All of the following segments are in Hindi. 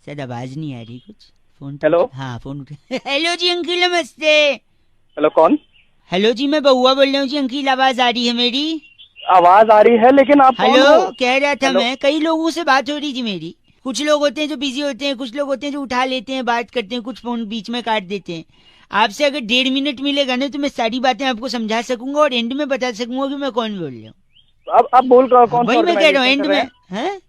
शायद आवाज नहीं आ रही कुछ। Phone hello. हाँ फोन हेलो जी अंकिल नमस्ते। हेलो कौन? हेलो जी मैं बउआ बोल रहा हूँ जी अंकिल, आवाज आ रही है मेरी? आवाज आ रही है लेकिन आप कौन हेलो हो? कह रहा था हेलो? मैं, कई लोगों से बात हो रही थी मेरी। कुछ लोग होते हैं जो बिजी होते हैं, कुछ लोग होते हैं जो उठा लेते हैं, बात करते हैं, कुछ फोन बीच में काट देते हैं। आपसे अगर 1.5 मिनट मिलेगा ना तो मैं सारी बातें आपको समझा सकूंगा और एंड में बता सकूंगा कि मैं कौन बोल रहा हूँ। आप बोल हाँ, कौन से वही मैं कह रहा हूँ ऑर्गेनाइजेशन एंड से रहे में। हैं? हैं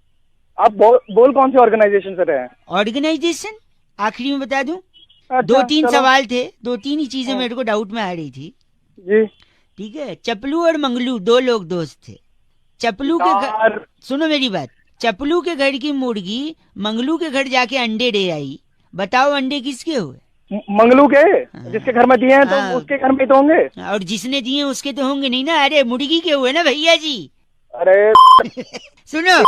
आप बोल कौन से ऑर्गेनाइजेशन से रहे हैं? ऑर्गेनाइजेशन आखिरी में बता दूं। दो अच्छा तीन चलो। सवाल थे, दो तीन ही चीजें हम्म, मेरे को डाउट में आ रही थी। जी। ठीक है, चपलू और मंगलू दो लोग दोस्त थे। चपलू के घर, यार सुनो मेरी बात, चपलू के घर की मुर्गी मंगलू के घर जाके अंडे दे आई। बताओ अंडे किसके हुए? मंगलू के जिसके हाँ, घर में दिए हैं तो हाँ, उसके घर में ही तो होंगे। और जिसने दिए उसके तो होंगे नहीं ना। अरे मुर्गी के हुए ना भैया जी। अरे सुनो,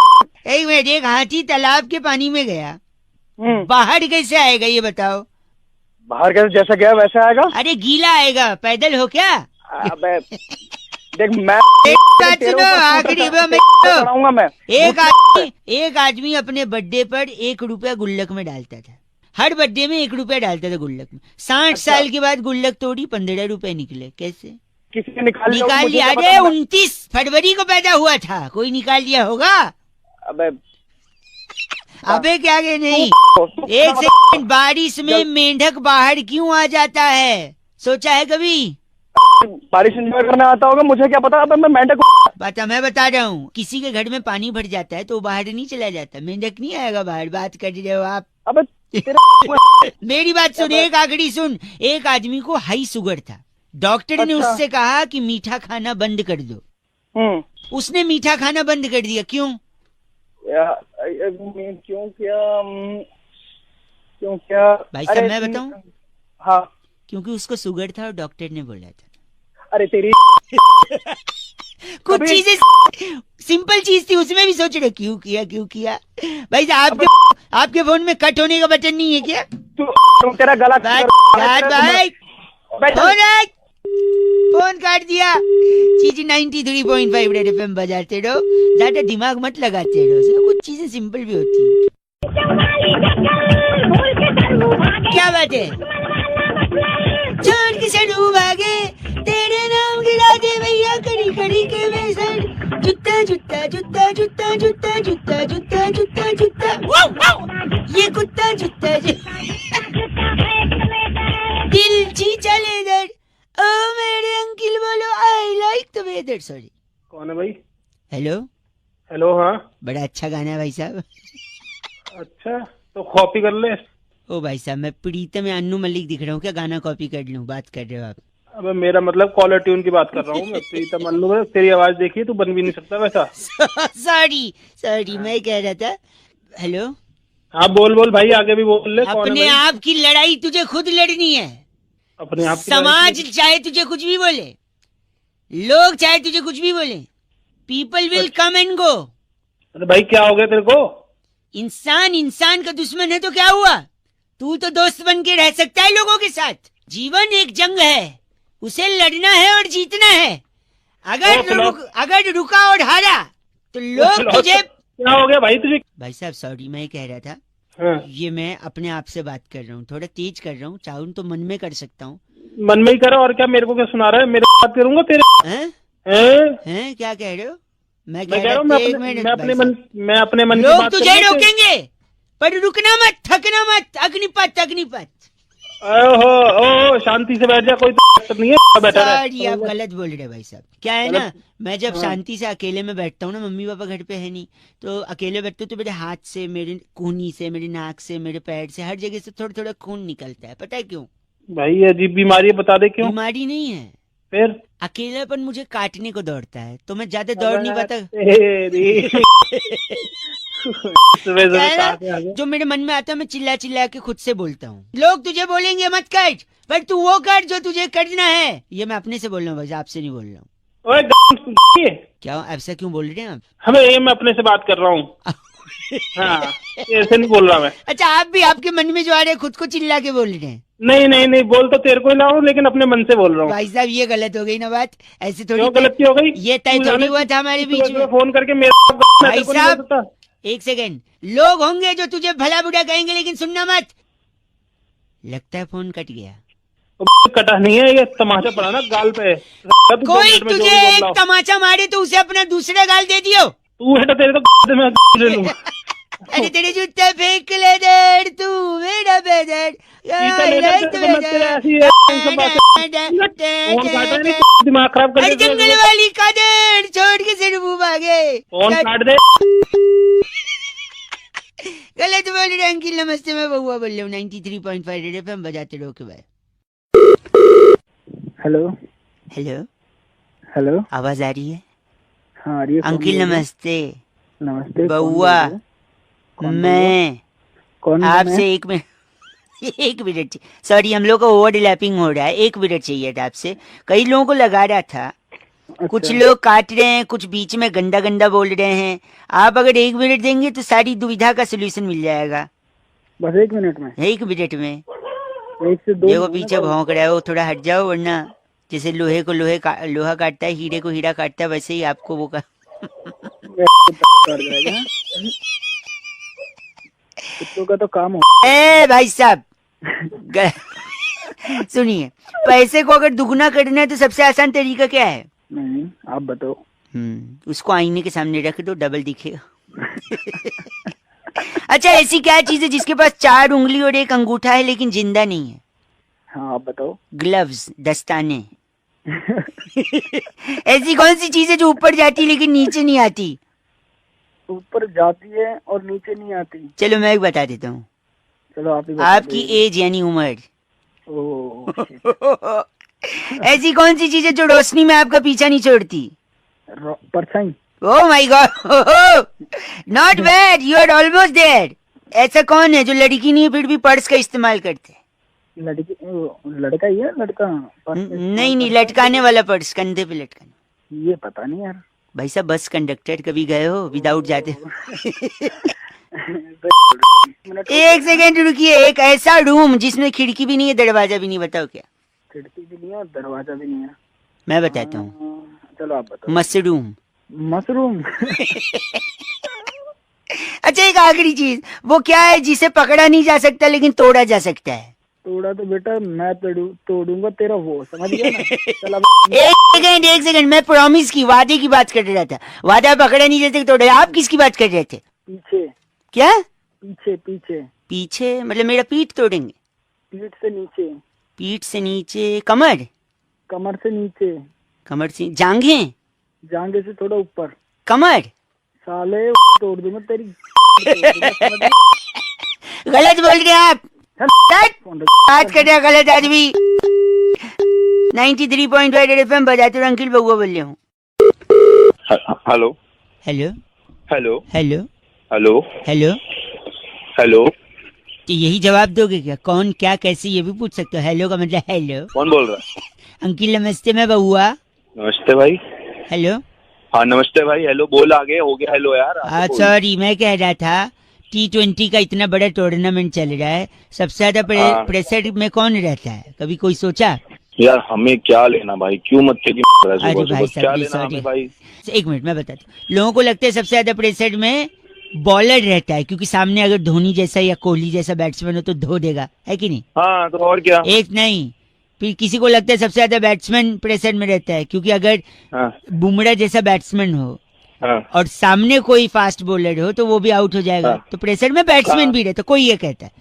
एक मिनट, एक हाथी तालाब के पानी में गया, हम्म, बाहर कैसे आएगा ये बताओ? बाहर कैसे जैसा गया वैसे आएगा? अरे गीला आएगा, पैदल हो क्या? अबे देख मैं एक बात तेरे सुनो ऊपर आखिरी में चढ़ाऊंगा मैं। एक आदमी अपने बर्थडे पर 1 रुपया गुल्लक में डालता था। हर बर्थडे में 1 रुपया डालता था गुल्लक में। 60 अच्छा साल के बाद गुल्लक तोड़ी, 15 रुपए निकले। कैसे किसी ने निकाल लिया होगा, निकाल मुझे लिया? क्या अरे पता। 29 फरवरी को पैदा हुआ था, कोई निकाल लिया होगा? अबे अबे क्या के नहीं। तू एक सेकंड, बारिश में मेंढक बाहर क्यों आ जाता है? सोचा है कभी? बारिश एंजॉय करने आता होगा, मुझे क्या पता। अब मैं मेंढक पता, मैं बता रहा हूँ, किसी के घर में पानी भर जाता है तो वो बाहर नहीं चला जाता, मेंढक नहीं आएगा बाहर। बात कर रहे हो आप? अबे तेरे मेरी बात सुन, एक आखिरी सुन। एक आदमी को हाई शुगर था, डॉक्टर ने अच्छा। उससे कहा कि मीठा खाना बंद कर दो। उसने मीठा खाना बंद कर दिया, क्यों? क्यों क्या? क्यों क्या? भाई साहब मैं बताऊं, हाँ। क्योंकि उसको शुगर था और डॉक्टर ने बोला था। अरे तेरी कुछ अबे, चीजें सिंपल चीज थी, उसमें भी सोच रहे क्यों किया क्यों किया। भाई साहब आपके फोन में कट होने का बटन नहीं है क्या? तुम तेरा गला भाई बैठ। फोन काट दिया। चीज 93.5 रेड एफएम बजाते रहो, ज्यादा दिमाग मत लगाते रहो, सब कुछ चीजें सिंपल भी होती है। क्या बात है? छोड़ के सड़ू भागे, तेरे नाम गिरा दे भैया कड़ी कड़ी के बेसन। जूता जूता जूता जूता जूता जूता जूता जूता जूता, ये कुत्ता जूता दिल चीचा लेदर। ओ मेरे अंकिल बोलो I like the weather. Sorry, कौन है भाई? Hello hello. हाँ बड़ा अच्छा गाना है भाई साहब। अच्छा तो कॉपी कर ले। ओ भाई साहब मैं प्रीतम या अन्नू मलिक दिख रहा हूँ क्या? गाना कॉपी कर लूँ? बात कर रहे हो आप? अबे मेरा मतलब कॉलर ट्यून की बात कर रहा हूँ मैं। प्रीतम अन्नू में तेरी आवाज देखी तू बन भी नहीं सकता वैसा। सॉरी सॉरी, मैं कह रहा था। हेलो, हाँ बोल बोल भाई, आगे भी बोल ले। कौन है अपने भाई? आप की लड़ाई तुझे खुद लड़नी है। अपने आप की समाज लड़ाई? चाहे तुझे कुछ भी बोले, लोग चाहे तुझे कुछ भी बोले, people will come and go. अरे भाई क्या हो गया तेरे को? इंसान इंसान का दुश्मन है तो क्या हुआ? तू तो दोस्त बन के रह सकता है लोगों के साथ। जीवन एक जंग है, उसे लड़ना है और जीतना है। अगर रुका और हारा तो लोग तुझे। क्या हो गया भाई तुझे? भाई साहब सॉरी, मैं कह रहा था हाँ। ये मैं अपने आप से बात कर रहा हूँ, थोड़ा तेज कर रहा हूँ, चाहूँ तो मन में कर सकता हूँ। मन में ही करो और क्या, मेरे को क्या सुना रहा है? मेरे बात करूंगा तेरे हैं? क्या कह रहे हो? मैं मैं कह कह रहा रहा हूँ मैं अपने मन की लोग बात तुझे करूंगा रोकेंगे पर रुकना मत, थकना मत। अग्निपथ अग्निपथ। ओहो शांति से बैठ जा, कोई दिक्कत नहीं है। बैठा सॉरी आप रहे। गलत बोल रहे भाई साहब। क्या है ना, मैं जब शांति से अकेले में बैठता हूँ ना, मम्मी पापा घर पे है नहीं, तो अकेले बैठते तो मेरे हाथ से, मेरे कूहनी से, मेरे नाक से, मेरे पैर से, हर जगह से थोड़ा थोड़ा खून निकलता है। पता है क्यों? भाई ये अजीब बीमारी है, बता दे क्यों? बीमारी नहीं है, फिर अकेलापन मुझे काटने को दौड़ता है, तो मैं ज्यादा दौड़ नहीं पाता। क्या है ना, जो मेरे मन में आता है मैं चिल्ला चिल्ला के खुद से बोलता हूँ। लोग तुझे बोलेंगे मत कर, पर तू वो कर जो तुझे करना है। ये मैं अपने से बोल रहा हूँ भाई, आपसे नहीं बोल रहा हूँ। क्या ऐसा क्यों बोल रहे हैं आप? हमें ये मैं अपने से बात कर रहा हूँ। हाँ ऐसे नहीं बोल रहा मैं। अच्छा, आप भी आपके मन में जो आ रहे हैं खुद को चिल्ला के बोल रहे हैं? नहीं नहीं नहीं, बोल तो तेरे को ही रहा हूँ लेकिन अपने मन से बोल रहा हूँ। भाई साहब ये गलत हो गई ना बात, ऐसे थोड़ी। क्यों गलती हो गई? ये तय थोड़ी हुआ था हमारे बीच में। फोन करके मेरे भाई साहब एक सेकेंड, लोग होंगे जो तुझे भला बुरा कहेंगे लेकिन सुनना मत। लगता है फोन कट गया। कटा नहीं है, ये तमाचा पड़ा ना गाल पे। कोई तुझे एक तमाचा मारे तो उसे अपना दूसरा गाल दे दियो। तू है तेरे तो मैं ले लूंगा। अरे तेरे जूते फेंक ले दे तू मेरा बेदर। दिमाग खराब कर जंगल वाली कादर छोड़ के सिर मुंह भागे। फोन काट दे। गलत बोल रहे अंकिल। नमस्ते, मैं बउआ बोल रहा हूँ 93.5 रेड एफएम बजाते रहो के भाई। हेलो हेलो हेलो, आवाज आ रही है? हाँ आ रही है। अंकिल नमस्ते। नमस्ते। बउआ मैं कौन? आपसे एक मिनट एक मिनट सॉरी, हम लोग का ओवरलैपिंग हो रहा है। एक मिनट चाहिए था आपसे। कई लोगों को लगा रहा था। अच्छा। कुछ लोग काट रहे हैं, कुछ बीच में गंदा गंदा बोल रहे हैं। आप अगर 1 मिनट देंगे तो सारी दुविधा का सोल्यूशन मिल जाएगा। बस 1 मिनट में? 1 मिनट में। 1 से 2। देखो पीछे भौंक रहा है, वो थोड़ा हट जाओ, वरना जैसे लोहे को लोहा काटता है, हीरे को हीरा काटता है, वैसे ही आपको वो कुत्तों का तो काम हो। ए भाई साहब सुनिए, पैसे को अगर दुगना करना है तो सबसे आसान तरीका क्या है? नहीं, आप बताओ। उसको आईने के सामने रख दो, डबल दिखेगा। अच्छा, ऐसी क्या चीज है जिसके पास 4 उंगली और 1 अंगूठा है लेकिन जिंदा नहीं है? हाँ आप बताओ। ग्लव्स, दस्ताने। ऐसी कौन सी चीज है जो ऊपर जाती लेकिन नीचे नहीं आती? ऊपर जाती है और नीचे नहीं आती। चलो मैं एक बता देता हूँ। चलो आप ही बता आपकी एज यानी उम्र। ओह ऐसी कौन सी चीज है जो रोशनी में आपका पीछा नहीं छोड़ती? परछाई। Oh my god, not bad, you are almost there. ऐसा कौन है जो लड़की नहीं है फिर भी पर्स का इस्तेमाल करते? लड़की? लड़का ही है, लड़का। नहीं, लटकाने वाला पर्स, कंधे पे लटकाने। ये पता नहीं यार। भाई साहब, बस कंडक्टर कभी गए हो विदाउट जाते? एक सेकेंड रुकिए। एक ऐसा रूम जिसमें खिड़की भी नहीं है, दरवाजा भी नहीं, बताओ क्या? खिड़की भी नहीं है और दरवाजा भी नहीं है। मैं बताता हूँ। चलो आप बताओ। मशरूम। मशरूम। अच्छा, एक आखिरी चीज, वो क्या है जिसे पकड़ा नहीं जा सकता लेकिन तोड़ा जा सकता है? तोड़ा तो बेटा मैं तोड़ूंगा तेरा, वो समझ गया ना? चल अब एक सेकंड, मैं प्रॉमिस की, वादे की बात कर रहा था। वादा पकड़ा नहीं जाते तोड़ा। आप किसकी बात कर रहे थे? पीछे। क्या? पीछे पीछे। पीछे मतलब मेरा पीठ तोड़ेंगे? पीठ से नीचे। पीठ से नीचे? कमर? कमर से नीचे। कमर से जांघें? जांघे से थोड़ा ऊपर। कमर? साले तोड़ दूंगा तेरी। गलत बोल रहे आप। बात कर रहे गलत आदमी। 93.5 एफएम बजाते रहो। अंकिल बउआ बोल रहे हूँ। Hello hello hello hello hello hello. Hello. तो यही जवाब दोगे क्या? कौन, क्या, कैसे, ये भी पूछ सकते हो। हेलो का मतलब हेलो। कौन बोल रहा है? अंकिल नमस्ते, मैं बउआ। नमस्ते भाई। हेलो। हाँ नमस्ते भाई। हेलो बोल, आगे हो गया हेलो यार। सॉरी, मैं कह रहा था T20 का इतना बड़ा टूर्नामेंट चल रहा है, सबसे ज्यादा प्रेशर में कौन रहता है? कभी कोई सोचा? यार हमें क्या लेना भाई, क्यों मत अरे भाई क्या लेना हमें भाई? 1 मिनट मैं बताता हूँ। लोगों को लगता है सबसे ज्यादा प्रेशर में बॉलर रहता है, क्योंकि सामने अगर धोनी जैसा या कोहली जैसा बैट्समैन हो तो धो देगा, है कि नहीं? हाँ तो और क्या। एक नहीं, फिर किसी को लगता है सबसे ज्यादा बैट्समैन प्रेशर में रहता है, क्योंकि अगर बुमराह जैसा बैट्समैन हो और सामने कोई फास्ट बॉलर हो तो वो भी आउट हो जाएगा, तो प्रेशर में बैट्समैन भी रहता, कोई ये कहता है।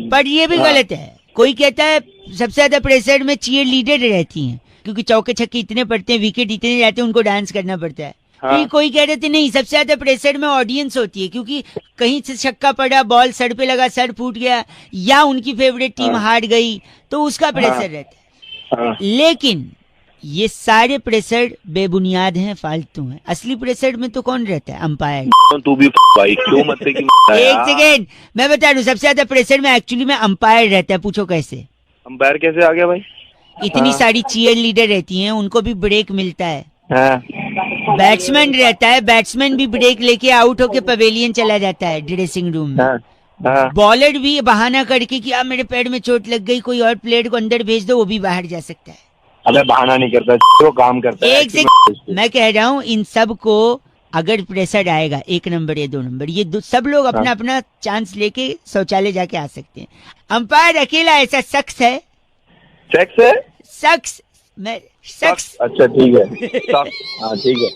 पर ये भी गलत है। कोई कहता है सबसे ज्यादा प्रेशर में चीयर लीडर रहती हैं, क्योंकि चौके छक्के इतने पड़ते हैं, विकेट इतने जाते हैं, उनको डांस करना पड़ता है। फिर कोई कह रहे थे नहीं, सबसे ज्यादा प्रेशर में ऑडियंस होती है, क्योंकि कहीं से छक्का पड़ा, बॉल सर पे लगा, सर फूट गया, या उनकी फेवरेट टीम हार गई, तो उसका प्रेशर रहता है। लेकिन ये सारे प्रेशर बेबुनियाद हैं, फालतू हैं। असली प्रेशर में तो कौन रहता है? अंपायर। तू भी भाई क्यों मत की एक सेकेंड मैं बता दूं, सबसे ज्यादा प्रेशर में एक्चुअली में अंपायर रहता है। पूछो कैसे? अंपायर कैसे आ गया भाई? इतनी सारी चीयर लीडर रहती हैं, उनको भी ब्रेक मिलता है। बैट्समैन रहता है, बैट्समैन भी ब्रेक लेके आउट होके पवेलियन चला जाता है ड्रेसिंग रूम में। बॉलर भी बहाना करके कि मेरे पैर में चोट लग गई, कोई और प्लेयर को अंदर भेज दो, वो भी बाहर जा सकता है। अबे बहाना नहीं करता, वो काम करता है। एक से मैं कह रहा हूँ, इन सब को अगर प्रेशर आएगा 1 नंबर या 2 नंबर, ये सब लोग अपना अपना चांस लेके शौचालय जाके आ सकते हैं। अंपायर अकेला ऐसा शख्स है, सेक्स है, शख्स मैं शख्स अच्छा ठीक है, हाँ ठीक है।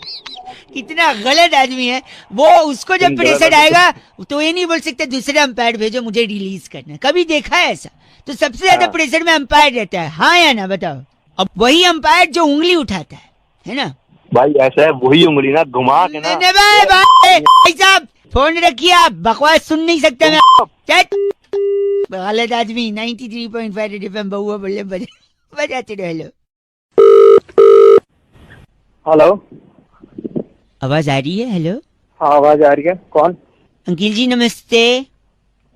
कितना गलत आदमी है वो। उसको जब प्रेशर आएगा तो ये नहीं बोल सकते दूसरे अंपायर भेजो मुझे रिलीज करना है। कभी देखा है ऐसा? तो सबसे ज्यादा प्रेशर में अंपायर रहता है, हाँ या ना बताओ। अब वही अंपायर जो उंगली उठाता है ना भाई, ऐसा है वही उंगली ना घुमा के ना। भाई साहब फोन रखिए, आप बकवास सुन नहीं सकते मैं। गलत आदमी। 93.5 रेड एफएम बहुआ बोले बजाते रहो। हेलो, आवाज आ रही है? हेलो, हाँ आवाज आ रही है। कौन? अंकिल जी नमस्ते।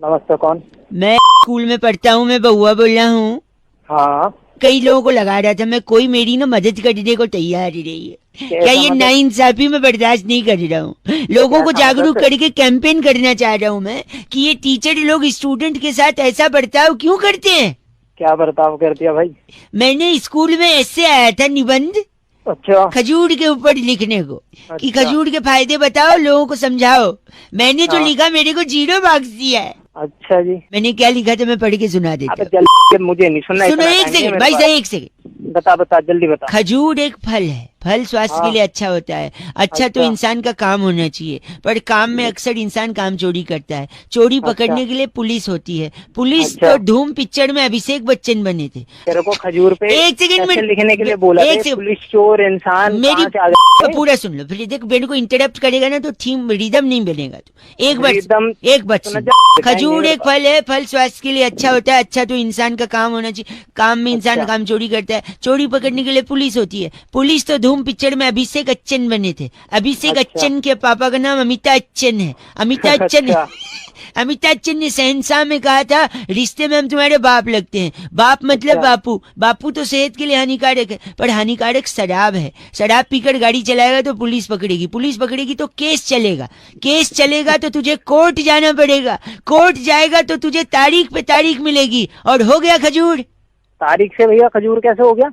नमस्ते, कौन? मैं स्कूल में पढ़ता हूँ, मैं बहुआ बोल रहा हूँ। हाँ, कई लोगों को लगा रहा था मैं, कोई मेरी ना मदद करने को तैयार ही रही है। क्या ये मतलब? नाइंसाफी में बर्दाश्त नहीं कर रहा हूँ। लोगों को जागरूक करके कैंपेन करना चाह रहा हूँ मैं कि ये टीचर लोग स्टूडेंट के साथ ऐसा बर्ताव क्यों करते हैं। क्या बर्ताव कर दिया भाई? मैंने स्कूल में ऐसे आया था निबंध, अच्छा, खजूर के ऊपर लिखने को कि अच्छा। खजूर के फायदे बताओ, लोगों को समझाओ। मैंने जो लिखा मेरे को 0 मार्क्स दिया है। अच्छा जी। मैंने क्या लिखा था मैं पढ़ के सुना देता हूँ। जल्दी, मुझे नहीं सुनना। सुनो एक सेकंड भाई साहब, एक सेकंड। बता जल्दी बता। खजूर एक फल है, फल स्वास्थ्य के लिए अच्छा होता है। अच्छा तो इंसान का काम होना चाहिए, पर काम में अक्सर इंसान काम चोरी करता है। चोरी पकड़ने के लिए पुलिस होती है। पुलिस तो धूम पिक्चर में अभिषेक बच्चन बने थे। तेरे को खजूर पे एक सेकंड में लिखने के लिए बोला एक था, पुलिस चोर इंसान मेरी कहाँ से आ गए? पूरा सुन लो फिर। देख मेरे को इंटरप्ट करेगा ना तो थीम रिदम नहीं बनेगा। तो एक बार सुन। खजूर एक फल है, फल स्वास्थ्य के लिए अच्छा होता है। अच्छा तो इंसान का काम होना चाहिए, काम में इंसान काम चोरी करता है। चोरी पकड़ने के लिए पुलिस होती है। पुलिस तो धूम पिक्चर में अभिषेक बच्चन बने थे। अभिषेक बच्चन के पापा का नाम अमिताभ बच्चन है। अमिताभ बच्चन अमिताभ बच्चन ने शहंशाह में कहा था रिश्ते में हम तुम्हारे बाप लगते हैं। बाप मतलब बापू। बापू तो सेहत के लिए हानिकारक है, पर हानिकारक शराब है। शराब पीकर गाड़ी चलाएगा तो पुलिस पकड़ेगी, पुलिस पकड़ेगी तो केस चलेगा, केस चलेगा तो तुझे कोर्ट जाना पड़ेगा, कोर्ट जाएगा तो तुझे तारीख पे तारीख मिलेगी। और हो गया खजूर। तारीख से भैया खजूर कैसे हो गया?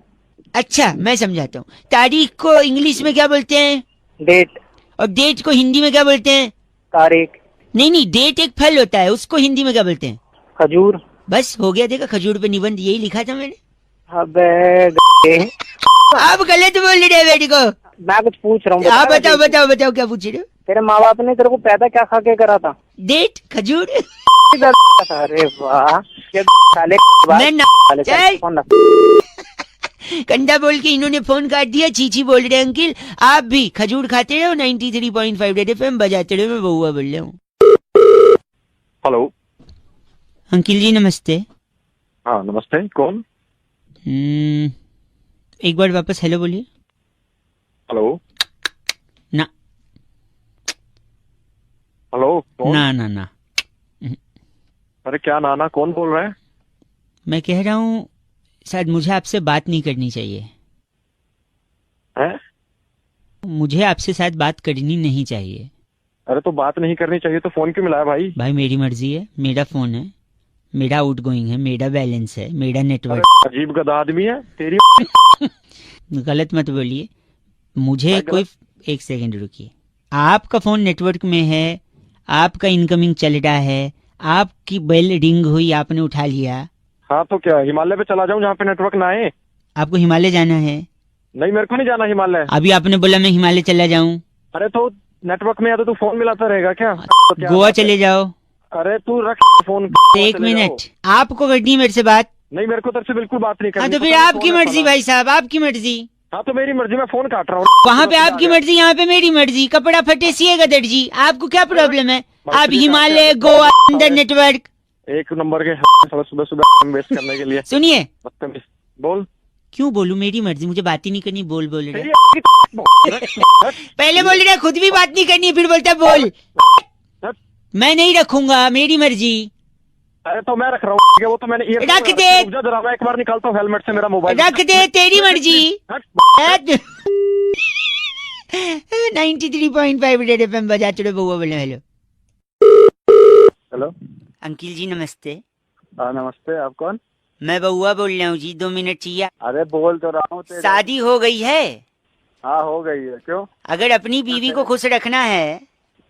अच्छा मैं समझाता हूँ। तारीख को इंग्लिश में क्या बोलते हैं? डेट। और डेट को हिंदी में क्या बोलते हैं? तारीख। नहीं, डेट एक फल होता है, उसको हिंदी में क्या बोलते हैं? खजूर। बस हो गया। देखा, खजूर पे निबंध यही लिखा था मैंने। अबे आप गलत बोल रहे हैं बेटी को। मैं कुछ पूछ रहा हूँ। आप बताओ क्या पूछ रहे हो? तेरे माँ बाप ने तेरे को पैदा क्या खा के करा था? डेट, खजूर। अरे वाह, साले चल कंधा बोल के इन्होंने फोन काट दिया। चीची बोल रहे अंकिल, आप भी खजूर खाते रहो। 93.5 रेड एफएम बजाते रहो। मैं बहुआ बोल रहा हूँ। हेलो अंकिल जी नमस्ते। हाँ नमस्ते, कौन? एक बार वापस हेलो बोलिए। हेलो ना, हेलो कौन? ना। अरे क्या नाना, कौन बोल रहा है? मैं कह रहा हूँ शायद मुझे आपसे बात नहीं करनी चाहिए। हैं? मुझे आपसे शायद बात करनी नहीं चाहिए। अरे तो बात नहीं करनी चाहिए तो फोन क्यों मिलाया भाई? भाई मेरी मर्जी है, मेरा फोन है, मेरा आउटगोइंग है, मेरा बैलेंस है, मेरा नेटवर्क। अजीब गधा आदमी है तेरी। गलत मत बोलिए मुझे। कोई एक सेकंड रुकिए। आपका फोन नेटवर्क में है, आपका इनकमिंग चल रहा है, आपकी बेल रिंग हुई, आपने उठा लिया। हाँ तो क्या हिमालय पे चला जाऊं जहाँ पे नेटवर्क ना आए? आपको हिमालय जाना है? नहीं, मेरे को नहीं जाना हिमालय। अभी आपने बोला मैं हिमालय चला जाऊं। अरे तो नेटवर्क में आता तो फोन मिलाता रहेगा क्या? तो क्या गोवा चले जाओ। अरे तू रख फोन। एक मिनट, आपको करनी मेरे से बात? नहीं, मेरे को तेरे से बिल्कुल बात नहीं करनी। हाँ तो फिर आपकी मर्जी भाई साहब, आपकी मर्जी। हाँ तो मेरी मर्जी, मैं फोन काट रहा हूँ। वहाँ पे आपकी मर्जी, यहाँ पे मेरी मर्जी। कपड़ा फटे सिएगा दर्जी, आपको क्या प्रॉब्लम है? आप हिमालय, गोवा, अंदर नेटवर्क। एक नंबर के सुबह सुबह वेस्ट करने के लिए। सुनिए, बोल। क्यों बोलूं? मेरी मर्जी, मुझे बात ही नहीं करनी। बोल रहे पहले बोल रहे खुद भी बात नहीं करनी, फिर बोलता बोल। मैं नहीं रखूंगा, मेरी मर्जी। अरे तो मैं रख रहा हूँ। वो तो मैंने रख दे। जरा मैं एक बार निकालता हूँ हेलमेट से मेरा मोबाइल। रख दे, तेरी मर्जी। 93.5 रेड एफएम बजाते रहो। बउआ बोले हेलो। हेलो अंकिल जी नमस्ते। नमस्ते, आप कौन? मैं बउआ बोल रहा हूँ जी, 2 मिनट चाहिए। अरे बोल तो रहा हूँ। शादी हो गई है? हाँ हो गई है। क्यों? अगर अपनी बीवी को खुश रखना है,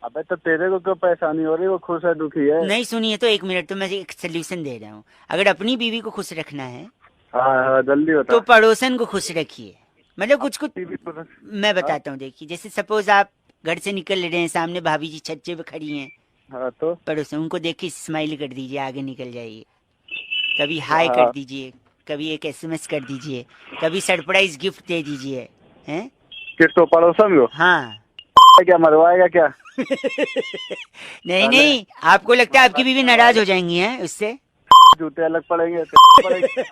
अबे तो तेरे को क्यों परेशानी हो रही है? वो खुश है दुखी है? नहीं सुनिए तो 1 मिनट, तो मैं एक सोल्यूशन दे रहा हूँ। अगर अपनी बीवी को खुश रखना है हाँ जल्दी बता। तो पड़ोसन को खुश रखिए। मतलब कुछ कुछ बीवी को- मैं बताता हूँ। देखिए, जैसे सपोज आप घर से निकल रहे हैं, सामने भाभी जी छज्जे पे खड़ी हैं, हाँ तो पड़ोसन उनको देख के स्माइल कर दीजिए, आगे निकल जाइए। कभी हाय हाँ। कर दीजिए, कभी एक SMS कर दीजिए, कभी सरप्राइज गिफ्ट दे दीजिए, हैं? किसको? पड़ोसन को? हाँ। क्या मरवाएगा क्या? नहीं नहीं, आपको लगता है आपकी बीवी नाराज हो जाएंगी हैं उससे? जूते अलग पड़ेंगे।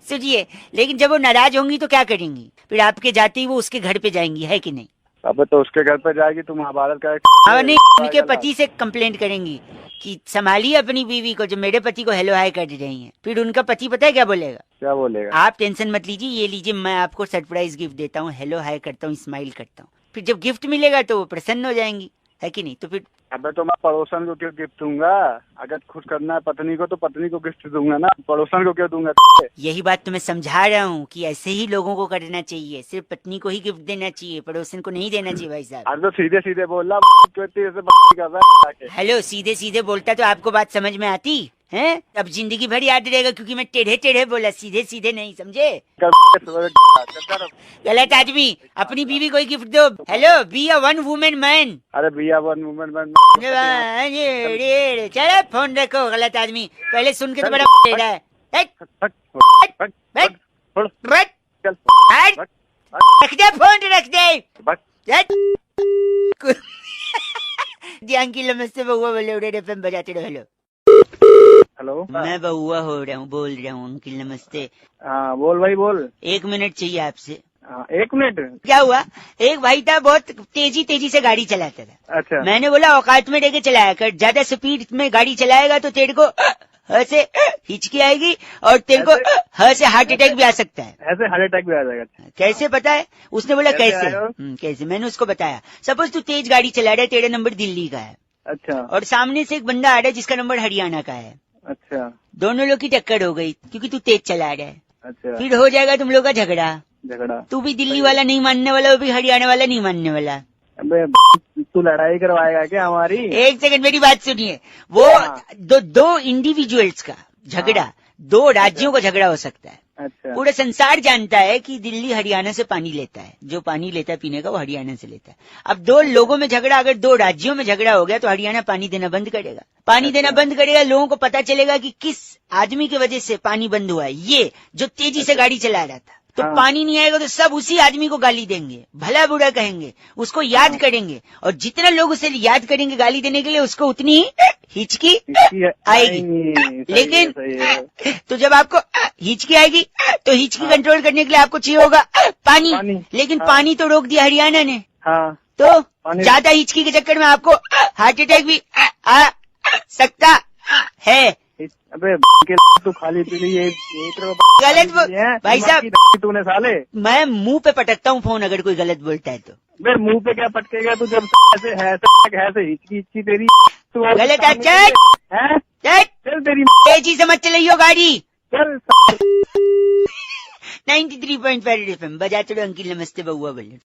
सुनिए, लेकिन जब वो नाराज होंगी तो क्या करेंगी? फिर आपके जाते ही वो उसके घर पे जाएंगी, है कि नहीं? अबे तो उसके घर पे जाएगी, तुम महाभारत का हाँ नहीं, उनके पति से कंप्लेंट करेंगी कि संभालिए अपनी बीवी को, जो मेरे पति को हेलो हाय कर रही हैं। फिर उनका पति पता है क्या बोलेगा? क्या बोलेगा? आप टेंशन मत लीजिए, ये लीजिए, मैं आपको सरप्राइज गिफ्ट देता हूँ, हेलो हाय करता हूँ, स्माइल करता हूँ। फिर जब गिफ्ट मिलेगा तो वो प्रसन्न हो जाएंगी, है कि नहीं? तो फिर अबे तो मैं पड़ोसन को क्यों गिफ्ट दूंगा? अगर खुश करना है पत्नी को तो पत्नी को गिफ्ट दूंगा ना, पड़ोसन को क्यों दूंगा? यही बात तो मैं समझा रहा हूँ कि ऐसे ही लोगों को करना चाहिए, सिर्फ पत्नी को ही गिफ्ट देना चाहिए, पड़ोसन को नहीं देना चाहिए भाई साहब। अरे तो सीधे सीधे बोल रहा, क्यों इतनी ऐसे बात कर रहा है? हेलो, सीधे सीधे बोलता तो आपको बात समझ में आती है? अब जिंदगी भर याद रहेगा, क्योंकि मैं टेढ़े टेढ़े बोला, सीधे सीधे नहीं, समझे? गलत आदमी, अपनी बीवी को ही गिफ्ट दो। Hello, be a one women man. अरे भैया वन वुमेन मैन। चलो फोन रखो, गलत आदमी। पहले सुन के तो बड़ा टेढ़ा है। रख दे फोन, रख दे। ध्यान की नमस्ते बउआ बोले, उड़े एफएम बजाते रहो। हेलो हेलो, मैं बउआ हो रहा हूँ, बोल रहा हूँ अंकिल, नमस्ते। हाँ बोल भाई बोल। 1 मिनट चाहिए आपसे। 1 मिनट? क्या हुआ? एक भाई था, बहुत तेजी तेजी से गाड़ी चलाता था। अच्छा। मैंने बोला औकात में लेके चलाया कर, ज्यादा स्पीड में गाड़ी चलाएगा तो तेरे को ह से हिचकी आएगी और तेरे को ह से हार्ट अटैक भी आ सकता है। ऐसे हार्ट अटैक भी आ जाएगा? कैसे पता है? उसने बोला कैसे कैसे? कैसे? मैंने उसको बताया, सपोज तू तेज गाड़ी चला रहा है, तेरा नंबर दिल्ली का है, अच्छा। और सामने से एक बंदा आ रहा है जिसका नंबर हरियाणा का है। अच्छा। दोनों लोग की टक्कर हो गई क्योंकि तू तेज चला रहा है। अच्छा। फिर हो जाएगा तुम लोग का झगड़ा। तू भी दिल्ली वाला नहीं मानने वाला, वो भी हरियाणा वाला नहीं मानने वाला। अबे तू लड़ाई करवाएगा क्या हमारी? 1 सेकंड मेरी बात सुनिए। वो दो इंडिविजुअल्स का झगड़ा, 2 राज्यों का झगड़ा हो सकता है। अच्छा। पूरा संसार जानता है कि दिल्ली हरियाणा से पानी लेता है, जो पानी लेता है पीने का वो हरियाणा से लेता है। अब 2 लोगों में झगड़ा, अगर 2 राज्यों में झगड़ा हो गया तो हरियाणा पानी देना बंद करेगा। पानी देना बंद करेगा, लोगों को पता चलेगा कि किस आदमी की वजह से पानी बंद हुआ है, ये जो तेजी से गाड़ी चला रहा था। तो पानी नहीं आएगा तो सब उसी आदमी को गाली देंगे, भला बुरा कहेंगे, उसको याद करेंगे, और जितना लोग उसे याद करेंगे गाली देने के लिए, उसको उतनी ही हिचकी आएगी। लेकिन तो जब आपको हिचकी आएगी तो हिचकी कंट्रोल करने के लिए आपको चाहिए होगा पानी। लेकिन पानी तो रोक दिया हरियाणा ने। तो ज्यादा हिचकी के चक्कर में आपको हार्ट अटैक भी आ सकता है। अबे तू खाली पीली ये गलत भाई साहब, तूने साले। मैं मुंह पे पटकता हूँ फोन अगर कोई गलत बोलता है तो। मैं मुंह पे क्या पटकेगा तू? जब ऐसे हिचकी हिचकी तेरी तू गलत है। चल तेरी तेजी से मत चलाइयो गाड़ी। चल 93.5 FM बजाते रहो अंकिल, नमस्ते बउआ बोले।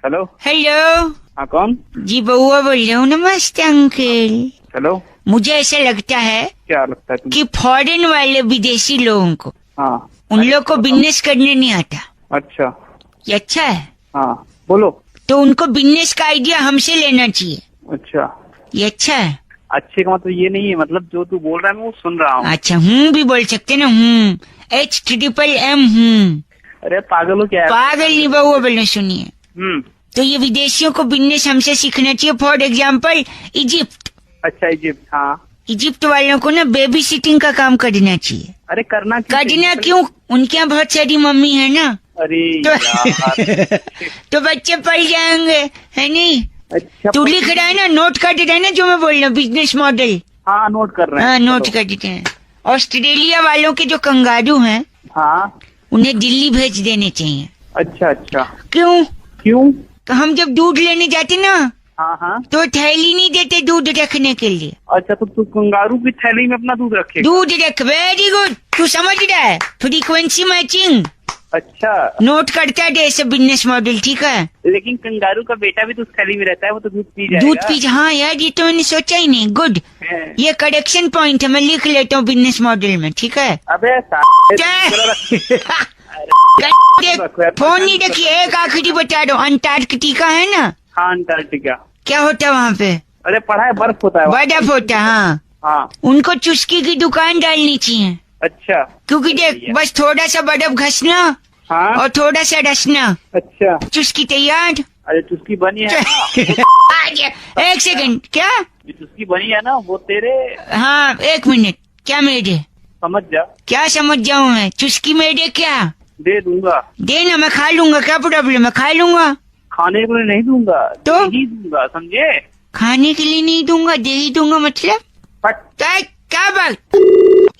हेलो। हेलो। हाँ कौन? जी बउआ बोल रहा हूँ, नमस्ते अंकिल। हेलो। मुझे ऐसा लगता है क्या लगता है कि फॉरेन वाले विदेशी लोगों को, उन लोग को बिजनेस करने नहीं आता। अच्छा। ये अच्छा है? हाँ बोलो। तो उनको बिजनेस का आइडिया हमसे लेना चाहिए। अच्छा। ये अच्छा है? अच्छे का मतलब ये नहीं है, मतलब जो तू बोल रहा है मैं वो सुन रहा हूँ। अच्छा, भी बोल सकते ना, HMM। अरे पागल हो क्या? पागल नहीं बउआ बोलना, सुनिए। तो ये विदेशियों को बिजनेस हमसे सीखना चाहिए। For example Egypt. अच्छा इजिप्ट। हाँ। इजिप्ट वालों को ना बेबी सिटिंग का काम करना चाहिए। अरे करना क्यों? उनके यहाँ बहुत सारी मम्मी है ना। अरे तो बच्चे पढ़ जाएंगे, है नहीं? अच्छा। तू लिख रहा है ना, नोट कर दे रहा है ना जो मैं बोल रहा हूँ, बिजनेस मॉडल। हाँ नोट कर रहे हैं। हाँ नोट कर देते हैं। ऑस्ट्रेलिया वालों के जो कंगारू हैं, हाँ, उन्हें दिल्ली भेज देने चाहिए। अच्छा अच्छा। क्यों? तो हम जब दूध लेने जाते ना, हाँ, तो थैली नहीं देते दूध रखने के लिए। अच्छा तो तू कंगारू की थैली में अपना दूध रखे? दूध रख। वेरी गुड, तू समझ रहा है। Frequency matching. अच्छा, नोट करता है ऐसे बिजनेस मॉडल, ठीक है। लेकिन कंगारू का बेटा भी तो उस थैली में रहता है, वो तो दूध पी जाएगा। दूध पी, हाँ यार ये तो मैंने सोचा ही नहीं। गुड, है। ये करेक्शन पॉइंट है, मैं लिख लेता हूँ बिजनेस मॉडल में, ठीक है। अबे फोन नहीं रखिए, एक आखिरी बता दो, अंटार्कटिका है ना? हाँ, अंटार्कटिका। क्या होता है वहाँ पे? अरे पढ़ा है, बर्फ होता है वहाँ। बर्फ होता है, हाँ। हाँ। उनको चुस्की की दुकान डालनी चाहिए, अच्छा। क्योंकि देख बस थोड़ा सा बर्फ घसना हाँ। और थोड़ा सा रसना, अच्छा। चुस्की तैयार। अरे चुस्की बनी है ना? एक सेकंड, क्या? जो चुस्की बनी है ना, वो तेरे। हाँ एक मिनट, क्या मेरे? समझ जा। क्या समझ जाऊँ मैं? चुस्की मेरे क्या? दे दूंगा। देना, मैं खा लूंगा, क्या प्रॉब्लम है, खा लूंगा। खाने के लिए नहीं दूंगा, तो? नहीं दूंगा, समझे? खाने के लिए नहीं दूंगा, दे ही दूंगा मतलब? क्या बात,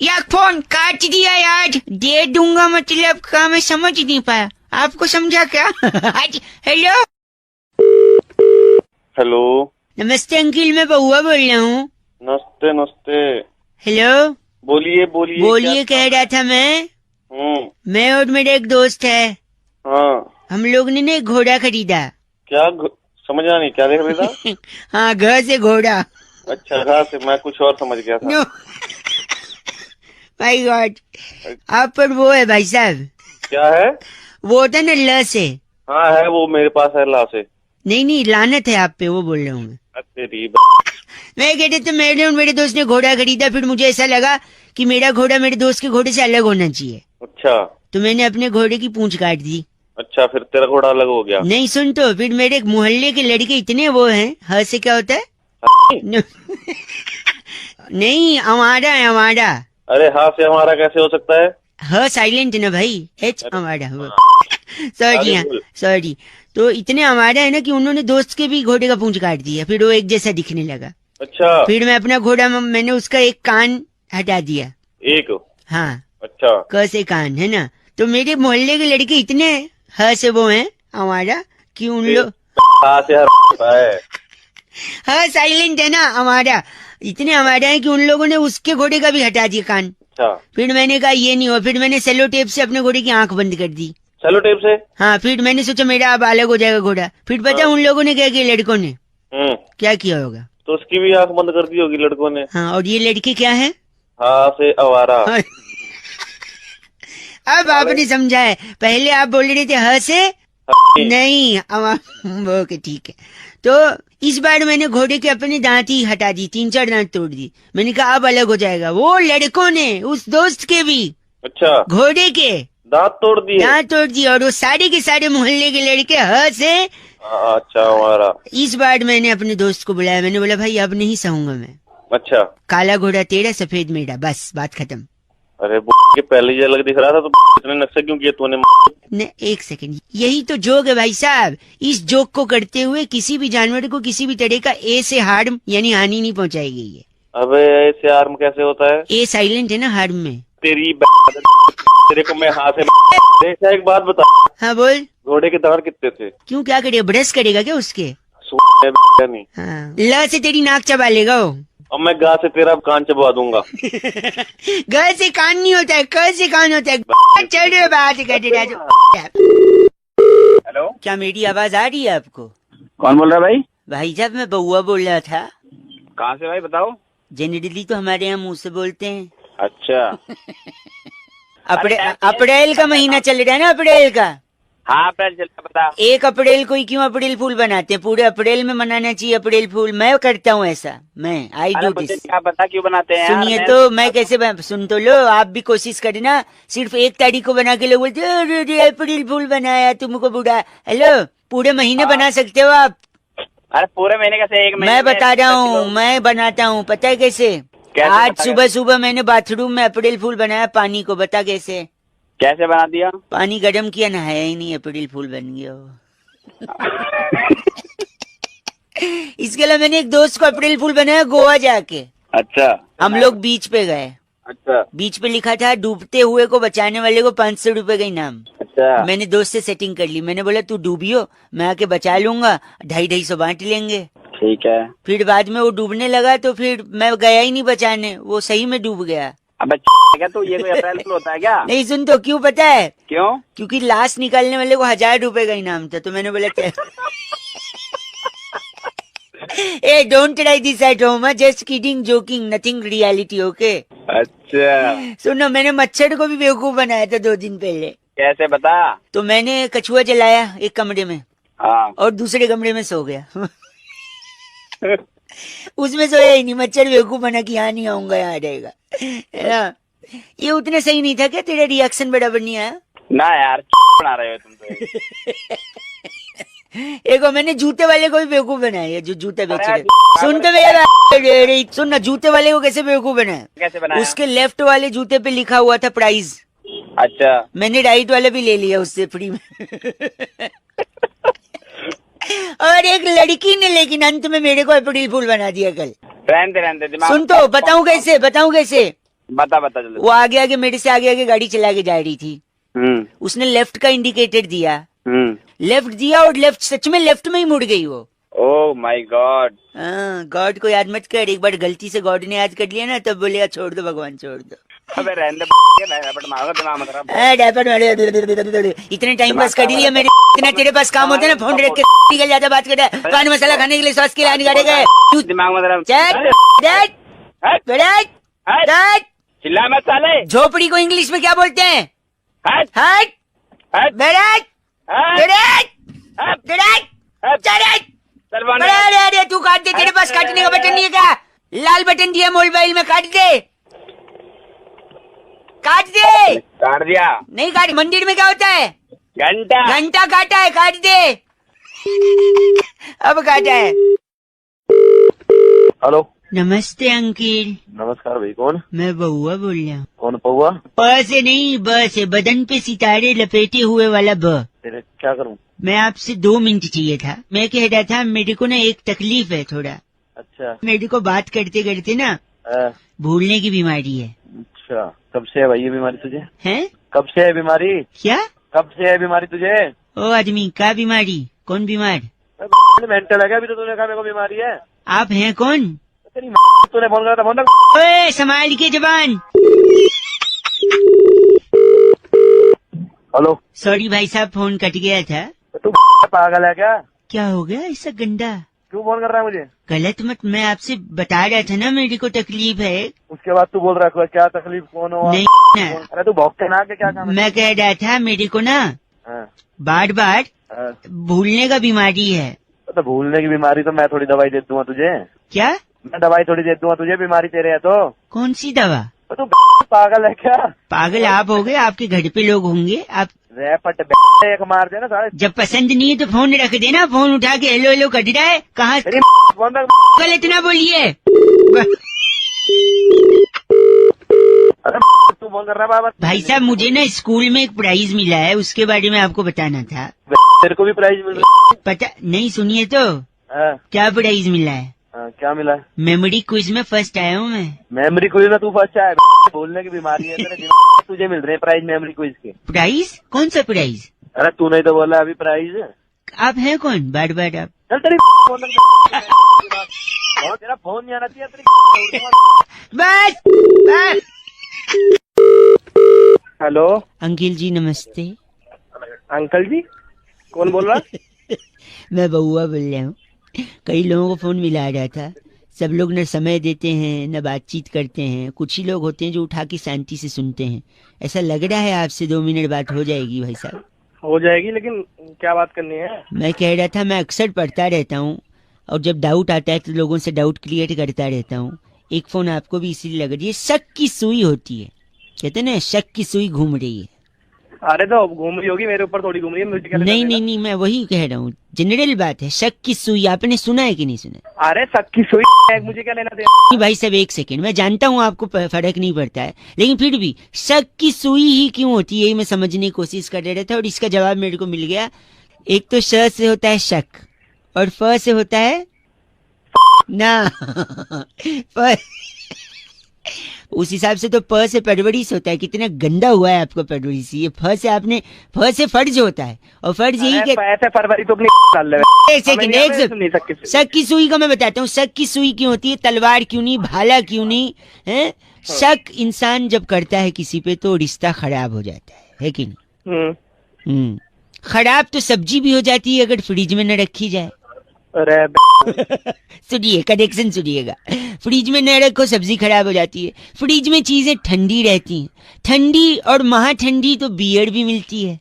या फोन काट दिया यार। दे दूंगा मतलब क्या, मैं समझ नहीं पाया, आपको समझा क्या? हेलो हेलो, नमस्ते अंकिल, मैं बउआ बोल रहा हूँ। नमस्ते नमस्ते। हेलो बोलिए बोलिए। बोलिए, कह रहा था मैं और मेरा एक दोस्त है, हाँ। हम लोग ने ना एक घोड़ा खरीदा। क्या समझा नहीं, क्या देख रहे था? हाँ, घर से घोड़ा। अच्छा, घास से, मैं कुछ और समझ गया था। नो माय गॉड, आप पर वो है भाई साहब। क्या है? वो होता है ना ल से। हाँ है, वो मेरे पास है, ला से। नहीं लानत है आप पे, वो बोल रहा हूँ मैं। तेरी मैं कहते तो मेरे और मेरे दोस्त ने घोड़ा खरीदा, फिर मुझे ऐसा लगा कि मेरा घोड़ा मेरे दोस्त के घोड़े से अलग होना चाहिए। अच्छा, तो मैंने अपने घोड़े की पूंछ काट दी। अच्छा, फिर तेरा घोड़ा अलग हो गया? नहीं सुन, तो फिर मेरे मोहल्ले के लड़के इतने वो हैं, ह से क्या होता है? नहीं, हमारा है, हमारा। अरे हाँ से हमारा कैसे हो सकता है? ह साइलेंट ना भाई, एच हमारा। सॉरी, हाँ सॉरी। तो इतने हमारा है ना कि उन्होंने दोस्त के भी घोड़े का पूंछ काट दिया, फिर वो एक जैसा दिखने लगा। अच्छा। फिर मैं अपना घोड़ा, मैंने उसका एक कान हटा दिया। एक? हाँ। अच्छा। क से कान है ना। तो मेरे मोहल्ले के लड़के इतने ह से वो हैं हमारा कि उन लोग से है। हाँ साइलेंट है ना हमारा, इतने हमारा है कि उन लोगों ने उसके घोड़े का भी हटा दिया कान। अच्छा। फिर मैंने कहा ये नहीं हो, फिर मैंने सेलो टेप से अपने घोड़े की आंख बंद कर दी। सेलो टेप से? हाँ, फिर मैंने सोचा मेरा अब अलग हो जाएगा घोड़ा। फिर पता उन लोगों ने क्या किया, लड़कों ने क्या किया होगा? तो उसकी भी आंख बंद कर दी होगी लड़कों ने। हाँ, और ये लड़के क्या है? हाँ से आवारा। अब आपने समझा है, पहले आप बोल रहे थे ह से नहीं वो के, ठीक है। तो इस बार मैंने घोड़े के अपने दांत ही हटा दी, 3-4 दांत तोड़ दी। मैंने कहा अब अलग हो जाएगा। वो लड़कों ने उस दोस्त के भी, अच्छा, घोड़े के दांत तोड़ दिए? दांत तोड़ दिए, और वो सारे के सारे मोहल्ले के लड़के ह से। अच्छा, हमारा। इस बार मैंने अपने दोस्त को बुलाया, मैंने बोला भाई अब नहीं सहूंगा मैं। अच्छा। काला घोड़ा तेरा, सफेद मेरा, बस बात खत्म। अरे के पहले ये अलग दिख रहा था, तो इतने नक्शे क्यों किए तूने? ने एक सेकंड, यही तो जोक है भाई साहब। इस जोक को करते हुए किसी भी जानवर को किसी भी तरह का ए से हार्म यानी हानि नहीं पहुंचाई गई है। अबे ऐसे हार्म कैसे होता है? ए साइलेंट है ना हार्म में। तेरी तेरे को मैं हाथ से एक बात बता। हाँ बोल। घोड़े के दांत कितने थे? क्यों, क्या करेगा, ब्रश करेगा क्या उसके? नहीं। हाँ, ल से तेरी नाक चबा लेगा वो। और मैं गा से तेरा कान चबा दूंगा। ग से कान नहीं होता है, क से कान होता है। चल रहे बात करते। हेलो, क्या मेरी आवाज आ रही है आपको? कौन बोल रहा है भाई? भाई साहब मैं बउआ बोल रहा था। कहाँ से भाई, बताओ? जनरली तो हमारे यहाँ मुंह से बोलते हैं। अच्छा। अप्रैल का महीना चल रहा है ना, अप्रैल का। हाँ, अप्रैल चल रहा, बता। 1 अप्रैल को ही क्यों अप्रैल फूल बनाते हैं? पूरे अप्रैल में मनाना चाहिए अप्रैल फूल। मैं करता हूँ ऐसा, मैं आई डू दिस। क्या बता क्यों बनाते हैं? सुनिए तो, मैं कैसे सुन तो लो, आप भी कोशिश करना। सिर्फ 1 तारीख को बना के लोग बोलते अरे अप्रैल फूल बनाया तुमको बुढ़ा। हेलो, पूरे महीने बना सकते हो आप। अरे पूरे महीने कैसे? एक महीने मैं बता रहा हूँ, मैं बनाता हूँ, पता है कैसे? आज सुबह सुबह मैंने बाथरूम में अप्रैल फूल बनाया पानी को, बता कैसे? कैसे बना दिया? पानी गर्म किया, नहाया ही नहीं, अप्रैल फूल बन गया वो। इसके लिए मैंने एक दोस्त को अप्रैल फूल बनाया गोवा जाके। अच्छा। हम लोग बीच पे गए। अच्छा। बीच पे लिखा था डूबते हुए को बचाने वाले को 500 रुपए का इनाम। अच्छा। मैंने दोस्त से सेटिंग कर ली, मैंने बोला तू डूबियो, मैं आके बचा लूंगा, 250-250 बांट लेंगे। ठीक है। फिर बाद में वो डूबने लगा तो फिर मैं गया ही नहीं बचाने, वो सही में डूब गया। अबे क्या तू, ये कोई अप्रैल फूल होता है क्या? नहीं सुन तो, क्यों पता है? क्यों? क्योंकि लास्ट निकालने वाले को 1000 रुपए का इनाम था, तो मैंने बोला क्या a don't try this at home, just kidding joking, nothing reality, okay? अच्छा, सुनो, मैंने मच्छर को भी बेवकूफ बनाया था 2 दिन पहले। कैसे बता? तो मैंने कछुआ जलाया एक कमरे में हाँ। और दूसरे कमरे में सो गया उसमें सोया ही नहीं, मच्छर बेवकूफ बना कि यहाँ नहीं आऊंगा, यहाँ रहेगा, है ना? ये उतना सही नहीं था क्या? तेरा रिएक्शन बराबर नहीं आया ना यार, बना रहे हो तुम तो। एक मैंने जूते वाले को भी बेवकूफ बनाया, जो जूते बेच रहे। अरे सुन तो मेरा, सुन ना, जूते वाले को कैसे बेवकूफ बनाया? कैसे बनाया? उसके लेफ्ट वाले जूते पे लिखा हुआ था प्राइस। अच्छा, मैंने राइट वाला भी ले लिया उससे फ्री में और एक लड़की ने लेकिन अंत में मेरे को अप्रैल फूल बना दिया कल। रहने दे दिमाग। सुन तो, बताऊं कैसे? बता जल्दी। वो आगे मेरे से आगे गाड़ी चला के जा रही थी। उसने लेफ्ट का इंडिकेटर दिया, लेफ्ट दिया और लेफ्ट सच में लेफ्ट में ही मुड़ गई वो। ओह माय गॉड। हाँ, गॉड को याद मत कर, एक बार गलती से गॉड ने याद कर लिया ना, तब बोलेगा छोड़ दो भगवान, छोड़ दो। अबे रहने दे, दिमाग मत खराब। डायपर मारे, इतने टाइम पास कर लिया मेरे, इतना तेरे पास काम होता है ना, फोन रख के निकल जाता, बात करता है, पान मसाला खाने के लिए सॉस के लिए निकाले गए, दिमाग मत खराब। चिल्ला मत साले। झोपड़ी को इंग्लिश में क्या बोलते हैं? हट हट हट बैराक अरे तू काट दे, तेरे पास काटने का बटन नहीं है क्या? लाल बटन दिया मोबाइल में, काट दे, काट दे। काट दिया? नहीं काट, मंदिर में क्या होता है? घंटा काटा है, काट दे। अब काटा है। हेलो, नमस्ते अंकिल। नमस्कार भाई, कौन? मैं बउआ बोल रहा हूँ। कौन पौआ? प से नहीं, ब से, बदन पे सितारे लपेटे हुए वाला ब। तेरे क्या करूं? मैं आपसे 2 मिनट चाहिए था। मैं कह रहा था मेरे को ना एक तकलीफ है थोड़ा। अच्छा। मेरे को बात करते करते ना भूलने की बीमारी है। अच्छा, कब से है भाई ये बीमारी तुझे? हैं? कब से है बीमारी? क्या? कब से है बीमारी तुझे? ओ आदमी, क्या बीमारी? कौन बीमार? मेंटल है क्या? अभी तो तूने कहा मेरे को बीमारी है। आप हैं कौन? तेरी तूने फोन करा था, फोन रख। ओए संभाल के जबान। हेलो, सॉरी भाई साहब, फोन कट गया था। तू पागल है क्या? क्या हो गया ऐसा गंदा? क्यों फोन कर रहा है मुझे? गलत मत, मैं आपसे बता रहा था ना मेरे को तकलीफ है। उसके बाद तू बोल रहा है क्या तकलीफ, कौन हो? नहीं ना, अरे तू भौंकते ना के क्या काम है? मैं कह रहा था मेरे को ना बार बार भूलने का बीमारी है। तो भूलने की बीमारी तो मैं थोड़ी दवाई दे दूंगा तुझे। क्या? मैं दवाई थोड़ी दे दूंगा तुझे, बीमारी तेरे है तो। कौन सी दवा? तू पागल है क्या? पागल आप हो गए, आपके घर पे लोग होंगे। आप रैपट एक मार देना सारे। जब पसंद नहीं है तो फोन रख देना, फोन उठा के हेलो हेलो कर रहा है, कहाँ फोन रख। कल इतना बोलिए। अरे तू फोन कर रहा है बाबा? भाई साहब, मुझे ना स्कूल में एक प्राइज मिला है, उसके बारे में आपको बताना था। तेरे को भी प्राइज मिल रहा है? पता नहीं, सुनिए तो। क्या प्राइज मिला है? क्या मिला है? मेमोरी क्विज में फर्स्ट आया हूँ मैं। मेमोरी क्विज में तू फर्स्ट आया? भूलने की बीमारी है तेरे, तुझे मिल रहे प्राइज मेमोरी क्विज के। प्राइज? कौन सा प्राइज? अरे तू नहीं तो बोला अभी प्राइज। आप हैं कौन? बार बार आप। चल तेरी फोन तेरा फोन नहीं आना चाहिए तेरी। बस। हेलो अंकिल जी नमस्ते। अंकल जी, कौन बोल रहा है? मैं बउआ बोल रहा हूँ। कई लोगों को फोन मिला रहा था, सब लोग न समय देते हैं न बातचीत करते हैं, कुछ ही लोग होते हैं जो उठा के शांति से सुनते हैं। ऐसा लग रहा है आपसे 2 मिनट बात हो जाएगी भाई साहब? हो जाएगी, लेकिन क्या बात करनी है? मैं कह रहा था, मैं अक्सर पढ़ता रहता हूँ और जब डाउट आता है तो लोगों से डाउट क्लियर करता रहता हूँ। एक फोन आपको भी इसीलिए लग रही है, शक की सुई होती है, कहते हैं ना, शक की सुई घूम रही है। अरे तो घूम रही होगी, मेरे ऊपर थोड़ी घूम रही है। नहीं, मैं वही कह रहा हूँ, जनरल बात है, शक की सुई। आपने सुना है कि नहीं सुना? अरे शक की सुई मुझे क्या लेना देना? भाई साहब एक सेकंड, मैं जानता हूँ आपको फर्क नहीं पड़ता है, लेकिन फिर भी शक की सुई ही क्यों होती है, यही मैं समझने की कोशिश कर रहा था और इसका जवाब मेरे को मिल गया। एक तो श से होता है शक और फ से होता है ना उस हिसाब से तो प से परवरिश होता है। कितना गंदा हुआ है आपको परवरिश। ये फ से आपने, फ से फर्ज होता है और फर्ज यही के ऐसे फरवरी तो एक सेकंड, शक की सुई का मैं बताता हूँ। शक की सुई क्यों होती है? तलवार क्यों नहीं, भाला क्यों नहीं है? शक इंसान जब करता है किसी पे तो रिश्ता खराब हो जाता है कि नहीं? खराब तो सब्जी भी हो जाती है अगर फ्रिज में न रखी जाए। अरे सुनिए, कनेक्शन सुनिएगा। फ्रिज में न रखो, सब्जी खराब हो जाती है। फ्रिज में चीजें ठंडी रहती हैं, ठंडी और महा ठंडी तो बियर भी मिलती है।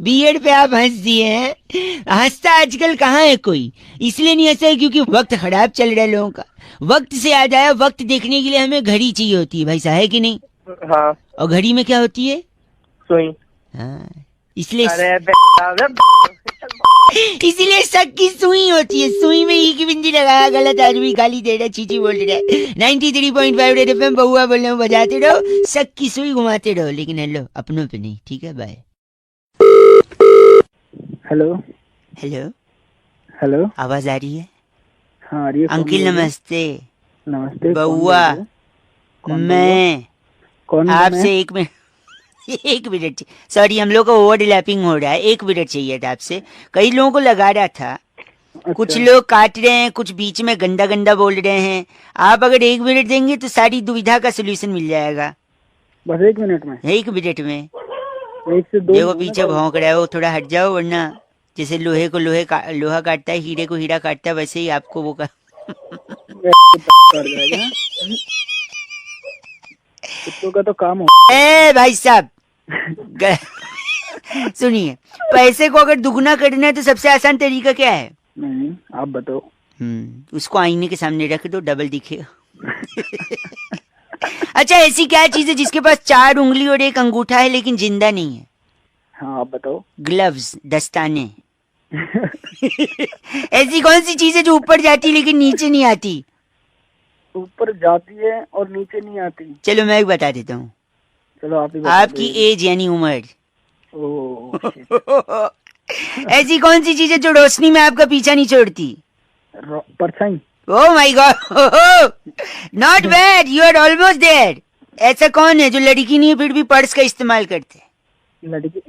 बियर पे आप हंस दिए हैं। हंसता आजकल कहाँ है कोई, इसलिए नहीं हंसा है क्योंकि वक्त खराब चल रहा है लोगों का। वक्त से याद आया, वक्त देखने के लिए हमें घड़ी चाहिए होती है भाई साहब, है कि नहीं? हाँ, और घड़ी में क्या होती है? सुई। हाँ, इसलिए शक की सुई होती है। सुई में ई की बिंदी लगाया, गलत आदमी गाली दे रहा, चीची बोल रहा है। 93.5 रेड एफएम, बहुआ बोल रहा हूँ, बजाते रहो, शक की सुई घुमाते रहो, लेकिन हेलो अपनों पे नहीं, ठीक है? बाय। हेलो हेलो, हेलो, आवाज आ रही है? हाँ आ रही है। अंकिल नमस्ते। नमस्ते। बउआ, मैं कौन? आपसे एक मिनट एक मिनट, सॉरी हम लोग को ओवरलैपिंग हो रहा है, 1 मिनट चाहिए था आपसे। कई लोगों को लगा रहा था, कुछ लोग काट रहे हैं, कुछ बीच में गंदा गंदा बोल रहे हैं। आप अगर 1 मिनट देंगे तो सारी दुविधा का सोल्यूशन मिल जाएगा। बस 1 मिनट में? 1 मिनट में। 1 से 2। देखो पीछे भौंक रहा है वो, थोड़ा हट जाओ, वरना जैसे लोहे को लोहा काटता है, हीरे को हीरा काटता है, वैसे ही आपको वो कुत्तों का तो काम हो। ए भाई साहब सुनिए, पैसे को अगर दुगना करना है तो सबसे आसान तरीका क्या है? नहीं, आप बताओ। उसको आईने के सामने रख दो, डबल दिखेगा। अच्छा, ऐसी क्या चीज है जिसके पास 4 उंगली और 1 अंगूठा है लेकिन जिंदा नहीं है? हाँ आप बताओ। ग्लव्स, दस्ताने। ऐसी कौन सी चीज है जो ऊपर जाती लेकिन नीचे नहीं आती? ऊपर जाती है और नीचे नहीं आती। चलो मैं एक बता देता हूँ। चलो आप ही आपकी एज यानी उम्र। ओह, ऐसी कौन सी चीज है जो रोशनी में आपका पीछा नहीं छोड़ती? परछाई। Oh my god, not bad, you are almost there. ऐसा कौन है जो लड़की नहीं है फिर भी पर्स का इस्तेमाल करते? लड़की?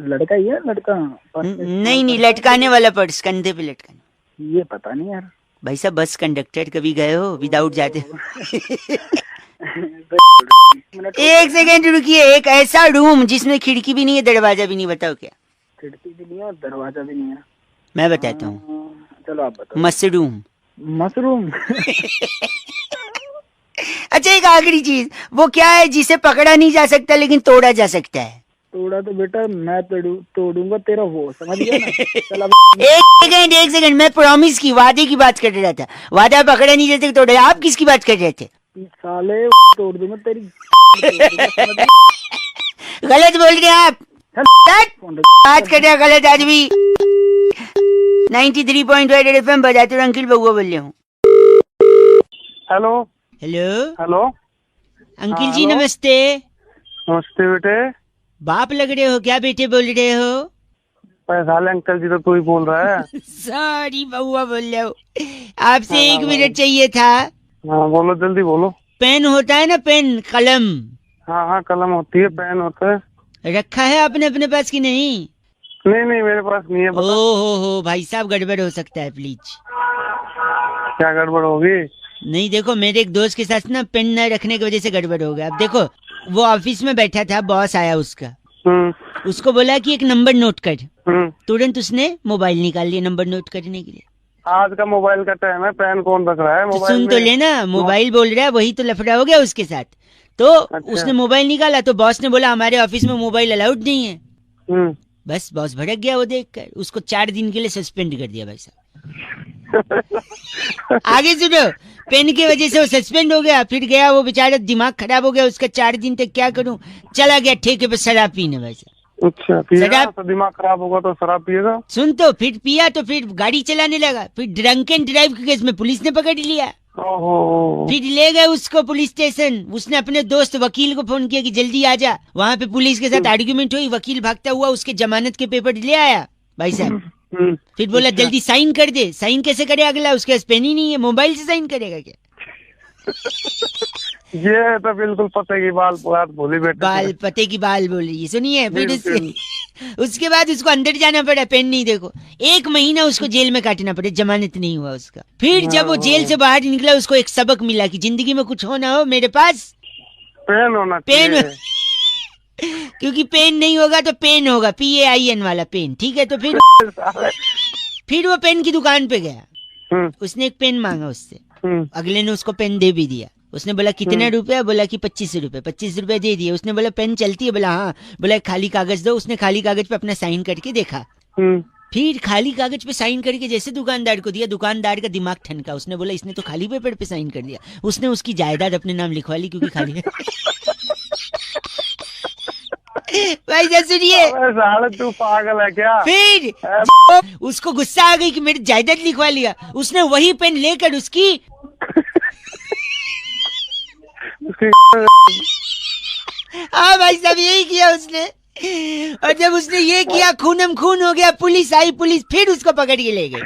लड़का ही है, लड़का। नहीं, लटकाने वाला पर्स, कंधे पे लटकाने। ये पता नहीं यार। भाई साहब बस कंडक्टर कभी गए हो विदाउट जाते? 1 सेकेंड रुकिए। एक ऐसा रूम जिसमें खिड़की भी नहीं है, दरवाजा भी नहीं, बताओ क्या? खिड़की भी नहीं है और दरवाजा भी नहीं है। मैं बताता हूँ। चलो आप बताओ। मशरूम। मशरूम? अच्छा, एक आखिरी चीज, वो क्या है जिसे पकड़ा नहीं जा सकता लेकिन तोड़ा जा सकता है? तोड़ा तो बेटा मैं तोड़ूंगा तेरा वो, समझ गया ना? चल अब एक सेकंड, मैं प्रॉमिस की, वादे की बात कर रहा था। वादा पकड़ा नहीं जाता तोड़ा। आप किसकी बात कर रहे थे? साले तोड़ दूंगा तेरी। गलत बोल रहे आप, बात कर रहे हैं गलत आदमी। 93.5 एफएम बजाते रहो, अंकिल बउआ बोल रहा हूँ। हेलो हेलो हेलो, अंकिल जी नमस्ते। नमस्ते बेटे। बाप लग रहे हो क्या, बेटे बोल रहे हो? पैसा अंकल जी तो तू ही बोल रहा है। सॉरी बउआ बोल रहा हूँ, आपसे 1 मिनट चाहिए था। हाँ बोलो, जल्दी बोलो। पेन होता है ना, पेन, कलम। हाँ, कलम होती है, पेन होता है। रखा है आपने अपने पास कि नहीं? नहीं मेरे पास नहीं है। बता। हो भाई साहब, गड़बड़ हो सकता है, प्लीज। क्या गड़बड़ होगी? नहीं देखो, मेरे एक दोस्त के साथ ना पेन न रखने की वजह से गड़बड़ हो गया। अब देखो, वो ऑफिस में बैठा था, बॉस आया उसका, उसको बोला कि एक नंबर नोट कर। तुरंत उसने मोबाइल निकाल लिया नंबर नोट करने के लिए। आज का मोबाइल का टाइम है, पेन कौन रख रहा है मोबाइल? सुन तो लेना, मोबाइल बोल रहा है, वही तो लफड़ा हो गया उसके साथ। तो उसने मोबाइल निकाला तो बॉस ने बोला हमारे ऑफिस में मोबाइल अलाउड नहीं है। बस बॉस भड़क गया वो देखकर, उसको 4 दिन के लिए सस्पेंड कर दिया भाई साहब। आगे सुनो, पेन की वजह से वो सस्पेंड हो गया, फिर गया वो बेचारा, दिमाग खराब हो गया उसका। 4 दिन तक क्या करूं, चला गया ठेके पे शराब पीने भाई साहब। अच्छा, पिएगा तो दिमाग खराब होगा तो शराब पिएगा। सुन तो, फिर पिया तो फिर गाड़ी चलाने लगा, फिर ड्रंक एंड ड्राइव के केस में पुलिस ने पकड़ लिया। फिर ले गए उसको पुलिस स्टेशन। उसने अपने दोस्त वकील को फोन किया कि जल्दी आ जा। वहाँ पे पुलिस के साथ आर्ग्यूमेंट हुई, वकील भागता हुआ उसके जमानत के पेपर ले आया भाई साहब। फिर बोला जल्दी साइन कर दे। साइन कैसे करे अगला, उसके पास पेन ही नहीं है, मोबाइल से साइन करेगा क्या? ये तो बिल्कुल पते की बात भूली बेटे। बाल पते की बाल बोल रही है। सुनिए फिर उसके बाद उसको अंदर जाना पड़ा, पेन नहीं, देखो 1 महीना उसको जेल में काटना पड़े, जमानत नहीं हुआ उसका। फिर जब वो जेल से बाहर निकला उसको एक सबक मिला कि जिंदगी में कुछ हो ना हो, मेरे पास पेन होना पेन चाहिए। क्योंकि पेन नहीं होगा तो पेन होगा, PAIN वाला पेन, ठीक है। तो फिर वो पेन की दुकान पे गया, उसने एक पेन मांगा उससे, अगले ने उसको पेन दे भी दिया। उसने बोला कितने रुपए, बोला कि 25 रुपए। 25 रुपए दे दिए। उसने बोला पेन चलती है, बोला हाँ। बोला खाली कागज दो। उसने खाली कागज पे अपना साइन करके देखा, फिर खाली कागज पे साइन करके जैसे दुकानदार को दिया, दुकानदार का दिमाग ठनका। उसने बोला इसने तो खाली पेपर पे साइन कर दिया। उसने उसकी जायदाद अपने नाम लिखवा ली क्योंकि खाली भाई सुनिए, तू पागल है क्या? फिर उसको गुस्सा आ गई कि मेरी जायदाद लिखवा लिया। उसने वही पेन लेकर उसकी हाँ भाई साहब यही किया उसने। और जब उसने ये किया, खूनम खून हो गया। पुलिस आई, पुलिस फिर उसको पकड़ के ले गई।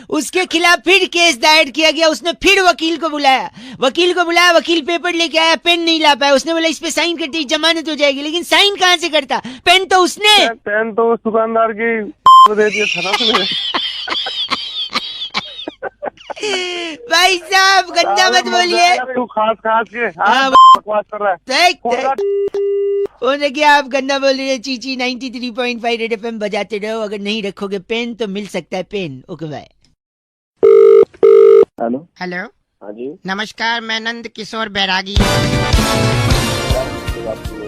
उसके खिलाफ फिर केस दायर किया गया। उसने फिर वकील को बुलाया, वकील पेपर लेके आया, पेन नहीं ला पाया। उसने बोला इस पे साइन करते ही जमानत हो जाएगी, लेकिन साइन कहाँ से करता? पेन तो उसने पेन तो उस दुकानदार की दे दिया था ना। भाई साहब गंदा मत बोलिए। तू खास के हाँ, बकवास कर रहा है। वो देखिए आप गंदा बोल रहे हैं। चीची 93.5 रेड FM बजाते रहो। अगर नहीं रखोगे पेन तो मिल सकता है pen. Okay bye. Hello hello, हाँ जी नमस्कार, मैं नंद किशोर बैरागी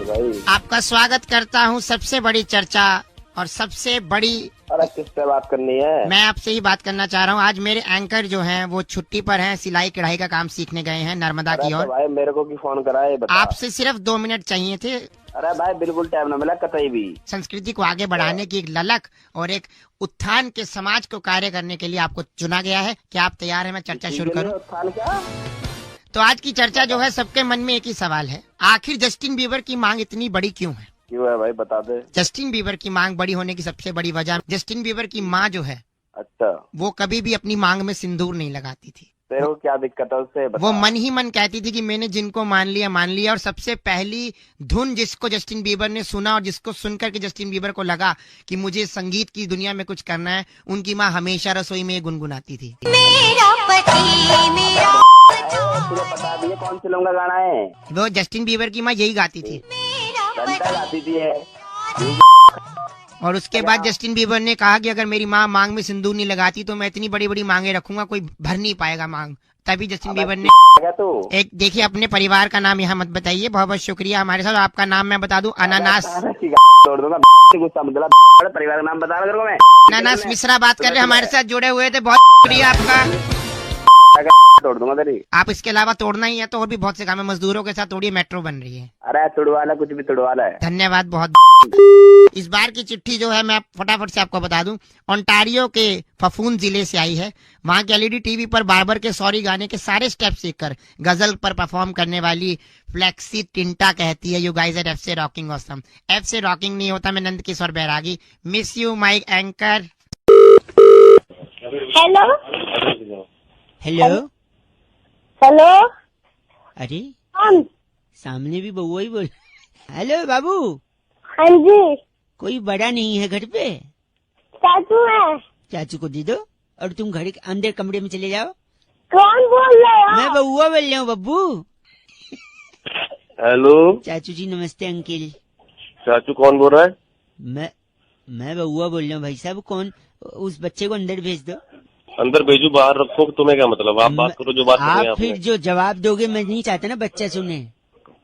भाई। आपका स्वागत करता हूँ सबसे बड़ी चर्चा और सबसे बड़ी। अरे किससे बात करनी है? मैं आपसे ही बात करना चाह रहा हूँ। आज मेरे एंकर जो हैं वो छुट्टी पर हैं, सिलाई कढ़ाई का काम सीखने गए हैं नर्मदा की ओर। भाई मेरे को की फोन करा है, बता। आपसे सिर्फ 2 मिनट चाहिए थे। अरे भाई बिल्कुल टाइम ना मिला कतई भी। संस्कृति को आगे बढ़ाने की एक ललक और एक उत्थान के समाज को कार्य करने के लिए आपको चुना गया है। क्या आप तैयार हैं? मैं चर्चा शुरू करूं? उत्थान क्या? तो आज की चर्चा जो है सबके मन में एक ही सवाल है, आखिर जस्टिन बीबर की मांग इतनी बड़ी क्यों है? क्यों है भाई बता दे। जस्टिन बीबर की मांग बड़ी होने की सबसे बड़ी वजह, जस्टिन बीबर की माँ जो है, अच्छा, वो कभी भी अपनी मांग में सिंदूर नहीं लगाती थी। तेरे को क्या दिक्कत है उससे बता। वो मन ही मन कहती थी कि मैंने जिनको मान लिया। और सबसे पहली धुन जिसको जस्टिन बीबर ने सुना और जिसको सुनकर के जस्टिन बीबर को लगा कि मुझे संगीत की दुनिया में कुछ करना है, उनकी माँ हमेशा रसोई में गुनगुनाती थी। तुझे पता भी है कौन सी लौंगा गाना है? वो जस्टिन बीबर की माँ यही गाती थी। गाती थी है। और उसके बाद जस्टिन बीबर ने कहा कि अगर मेरी माँ मांग में सिंदूर नहीं लगाती तो मैं इतनी बड़ी बड़ी मांगे रखूंगा, कोई भर नहीं पाएगा मांग। तभी जस्टिन बीबर ने एक, देखिए अपने परिवार का नाम यहाँ मत बताइए, बहुत बहुत शुक्रिया हमारे साथ। आपका नाम मैं बता दूं, अनानास। तोड़ दूंगा परिवार का नाम बता रहा मैं। अनानास मिश्रा बात कर रहे, हमारे साथ जुड़े हुए थे, बहुत शुक्रिया आपका। तोड़ दूंगा तेरी। आप इसके अलावा तोड़ना ही है तो और भी बहुत से काम है, मजदूरों के साथ तोड़िए, मेट्रो बन रही है। अरे तुड़वाला कुछ भी तुड़वाला है। धन्यवाद बहुत। इस बार की चिट्ठी जो है मैं फटाफट से आपको बता दूं, ओंटारियो के फफून जिले से आई है। वहाँ के LED TV पर बार्बर के सॉरी गाने के सारे स्टेप सीखकर गजल पर परफॉर्म करने वाली फ्लेक्सी टिंटा कहती है, you guys are FC rocking awesome. FC rocking नहीं होता, मैं Nand Kishore Bairagi. Miss you my anchor. Hello hello hello, अरे कौन? सामने भी बउआ ही बोल। हेलो बाबू। हाँ जी, कोई बड़ा नहीं है घर पे? चाचू है। चाचू को दे दो और तुम घर के अंदर कमरे में चले जाओ। कौन बोल रहे हो? मैं बउआ बोल रहा हूँ बब्बू। हेलो चाचू जी नमस्ते अंकिल। चाचू कौन बोल रहा है? मैं बउआ बोल रहा हूँ भाई साहब। कौन? उस बच्चे को अंदर भेज दो। अंदर भेजू बाहर रखो, तुम्हें क्या मतलब? आप बात करो जो बात करनी है आप फिर जो जवाब दोगे मैं नहीं चाहता ना बच्चा सुने।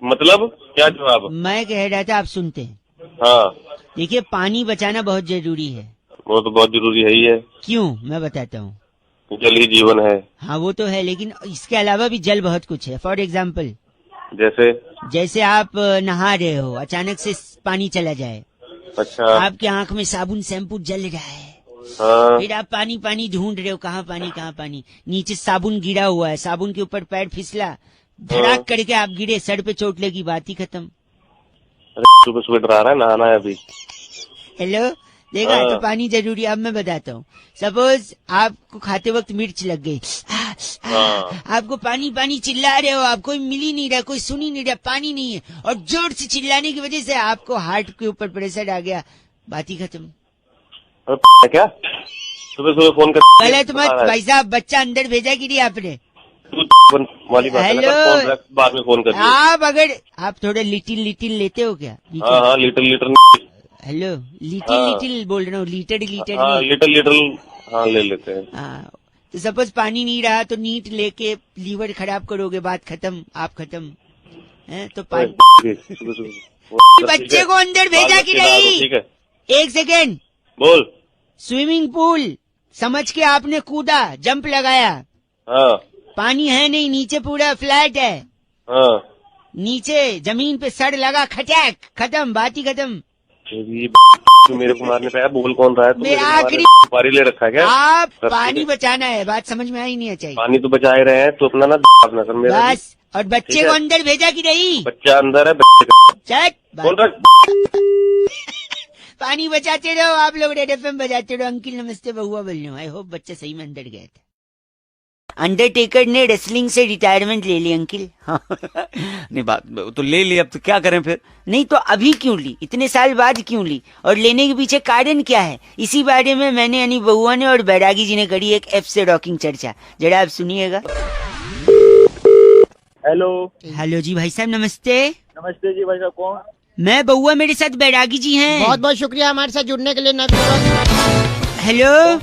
मतलब क्या जवाब? मैं कह रहा था आप सुनते हैं। हाँ देखिए पानी बचाना बहुत जरूरी है। वो तो बहुत जरूरी है ही है। क्यों? मैं बताता हूँ। जल ही जीवन है। हाँ वो तो है, लेकिन इसके अलावा भी जल बहुत कुछ है। फॉर एग्जाम्पल जैसे आप नहा रहे हो, अचानक से पानी चला जाए, अच्छा आपके आंख में साबुन शैम्पू जल रहा है, हाँ फिर आप पानी ढूंढ रहे हो, कहाँ पानी, नीचे साबुन गिरा हुआ है, साबुन के ऊपर पैर फिसला, धड़ाक करके आप गिरे, सर पे चोट लगी, बात ही खत्म। सुबह स्वेटर आ रहा है, नहाना है अभी। हेलो देखा हाँ। तो पानी जरूरी। अब मैं बताता हूँ, सपोज आपको खाते वक्त मिर्च लग गई, हाँ। आपको पानी पानी चिल्ला रहे हो, आप कोई मिल ही नहीं रहा, कोई सुन ही नहीं रहा, पानी नहीं है, और जोर से चिल्लाने की वजह से आपको हार्ट के ऊपर प्रेशर आ गया, बात ही खत्म। और क्या सुबह सुबह फोन कर गलत मत भाई साहब, बच्चा अंदर भेजा कि नहीं आपने? वाली बात है ना, हेलो। फोन रख, बाद में फोन कर दिया। आप अगर आप थोड़ा लिटिल लेते हो क्या? हाँ हाँ, लीटर हेलो, हाँ। लिटिल बोल रहा हूँ, लीटर हाँ, लीटर हाँ ले लेते हैं। हाँ, तो सपोज पानी नहीं रहा तो नीट लेके लीवर खराब करोगे, बात खत्म, आप खत्म है। तो पानी सुबह सुबह बच्चे को अंदर भेजा कि नहीं? ठीक है, एक सेकेंड, बोल। स्विमिंग पूल समझ के आपने कूदा, जंप लगाया, हाँ पानी है नहीं, नीचे पूरा फ्लैट है, हाँ, नीचे जमीन पे सड़ लगा, खटैक, खत्म, बात ही खत्म। ये मेरे कुमार ने पाया, बोल कौन रहा है? मेरा आखिरी सुपारी ले रखा है क्या? आप सब पानी ठीक है। बचाना है, बात समझ में आई नहीं चाहिए पानी तो बचाए रहे हैं, तो अपना ना अपना सर मेरा बस। और ठीक बच्चे है। को अंदर भेजा कि नहीं? बच्चा अंदर है, बच्चे का चट, बोल रहा। पानी बचाते रहो आप लोग, रेड एफएम बजाते रहो। अंकिल नमस्ते, बहुआ बोल रहा हूँ, आई होप बच्चा सही में अंदर गया था। अंडरटेकर ने रेसलिंग से रिटायरमेंट ले ली अंकिल। नहीं बात तो ले ली, अब तो क्या करें फिर? नहीं तो अभी क्यों ली, इतने साल बाद क्यों ली, और लेने के पीछे कारण क्या है? इसी बारे में मैंने यानी बहुआ ने और बैरागी जी ने करी एक एफ से रॉकिंग चर्चा, जरा आप सुनिएगा। हेलो। हेलो जी भाई साहब नमस्ते। नमस्ते जी भाई साहब, कौन? मैं बहुआ, मेरे साथ बैरागी जी हैं। बहुत बहुत शुक्रिया हमारे साथ जुड़ने के लिए। हेलो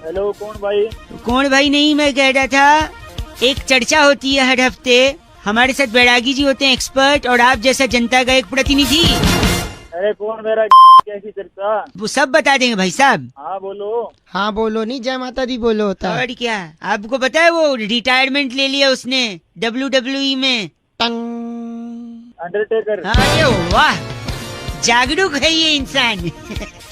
हेलो, कौन भाई? कौन भाई नहीं, मैं कह रहा था एक चर्चा होती है हर हफ्ते, हमारे साथ बैरागी जी होते हैं एक्सपर्ट, और आप जैसा जनता का एक प्रतिनिधि। अरे कौन मेरा कैसी चर्चा? वो सब बता देंगे भाई साहब। हाँ बोलो। हाँ बोलो, नहीं जय माता दी बोलो होता है। और क्या, आपको पता है वो रिटायरमेंट ले लिया उसने WWE में। अंडरटेकर। अरे वाह, जागरूक है ये इंसान।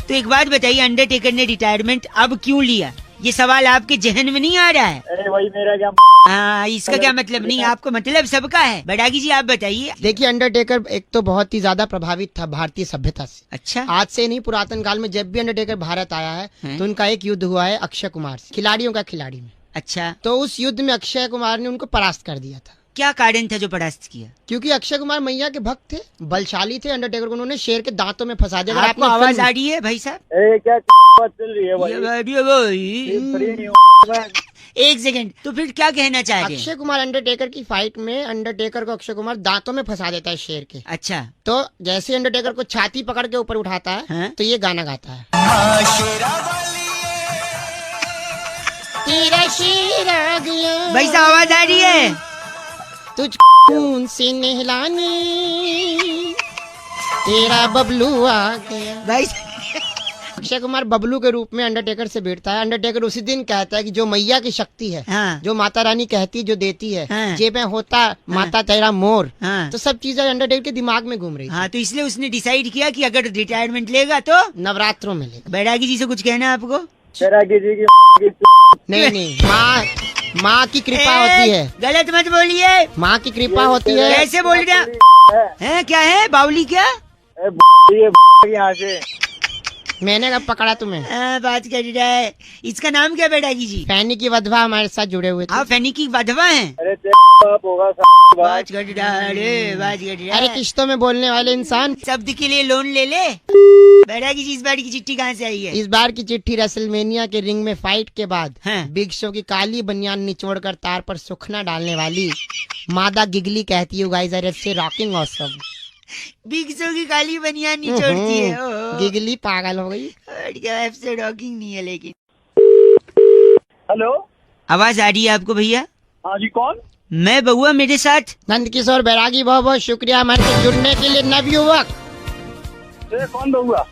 तो एक बात बताइए, अंडरटेकर ने रिटायरमेंट अब क्यों लिया? ये सवाल आपके जहन में नहीं आ रहा है? अरे भाई मेरा क्या? हाँ, इसका क्या मतलब? नहीं, आपको मतलब सबका है। बैरागी जी आप बताइए। देखिए, अंडरटेकर एक तो बहुत ही ज्यादा प्रभावित था भारतीय सभ्यता से। अच्छा, आज से नहीं, पुरातन काल में जब भी अंडरटेकर भारत आया है तो उनका एक युद्ध हुआ है अक्षय कुमार से, खिलाड़ियों का खिलाड़ी में। अच्छा, तो उस युद्ध में अक्षय कुमार ने उनको परास्त कर दिया था। क्या कारण था जो परास्त किया? क्योंकि अक्षय कुमार मैया के भक्त थे, बलशाली थे। अंडरटेकर को उन्होंने शेर के दांतों में फंसा दिया। अगर आपको आपने आवाज फिल्म- आ रही है भाई साहब? अरे क्या बात चल रही है भाई? ये बात- भाई। फ्री नहीं हूँ मैं। एक सेकंड, तो फिर क्या कहना चाह रहे हैं? अक्षय कुमार अंडरटेकर की फाइट में अंडरटेकर को अक्षय कुमार दांतों में फंसा देता है शेर के। अच्छा, तो जैसे अंडरटेकर को छाती पकड़ के ऊपर उठाता है हाँ? तो ये गाना गाता है। तेरा शेर आ गया, भाई साहब आवाज आ रही है? तुझ खून से नहलाने तेरा बबलू आ गया। भाई अक्षय कुमार बबलू के रूप में अंडरटेकर से भिड़ता है। अंडरटेकर उसी दिन कहता है कि जो मैया की शक्ति है, हाँ, जो माता रानी कहती है, जो देती है, हाँ। जे में होता माता तेरा मोर। हाँ, तो सब चीजें अंडरटेकर के दिमाग में घूम रही थी। हाँ, तो इसलिए उसने डिसाइड किया कि अगर रिटायरमेंट लेगा तो नवरात्रों में लेगा। बैरागी जी से कुछ कहना है आपको? बैरागी जी की नहीं नहीं, माँ की कृपा होती है। गलत मत बोलिए। माँ की कृपा होती है। कैसे बोल रहे हैं? क्या है बाउली? क्या यहाँ से मैंने कब पकड़ा तुम्हें? बात कर रहा है? इसका नाम क्या बैरागी जी? फैनी की वधवा हमारे साथ जुड़े हुए थे। आप फैनी की वधवा हैं? अरे बाप होगा बात। बात कर रहा है, बात कर रहा अरे है। किश्तों में बोलने वाले इंसान। शब्द के लिए लोन ले ले। बैरागी जी, इस बार की चिट्ठी कहाँ से आई है? इस बार की चिट्ठी रेसलमेनिया के रिंग में फाइट के बाद हाँ। बिग शो की काली बनियान निचोड़कर तार पर सुखना डालने वाली मादा गिगली कहती है, गाइस आर से रॉकिंग ऑसम। बिग शो की काली बनियान नहीं छोड़ती है। ओहो। गिगली पागल हो गई। और क्या, ऐप से रॉकिंग नहीं है लेकिन। हेलो। आवाज आ रही है आपको भैया? हाँ जी, कौन? मैं बहुआ, मेरे साथ नंद किशोर बैरागी, बहुत बहुत शुक्रिया हमारे साथ जुड़ने के लिए। नवयुवक कौन बहुआ?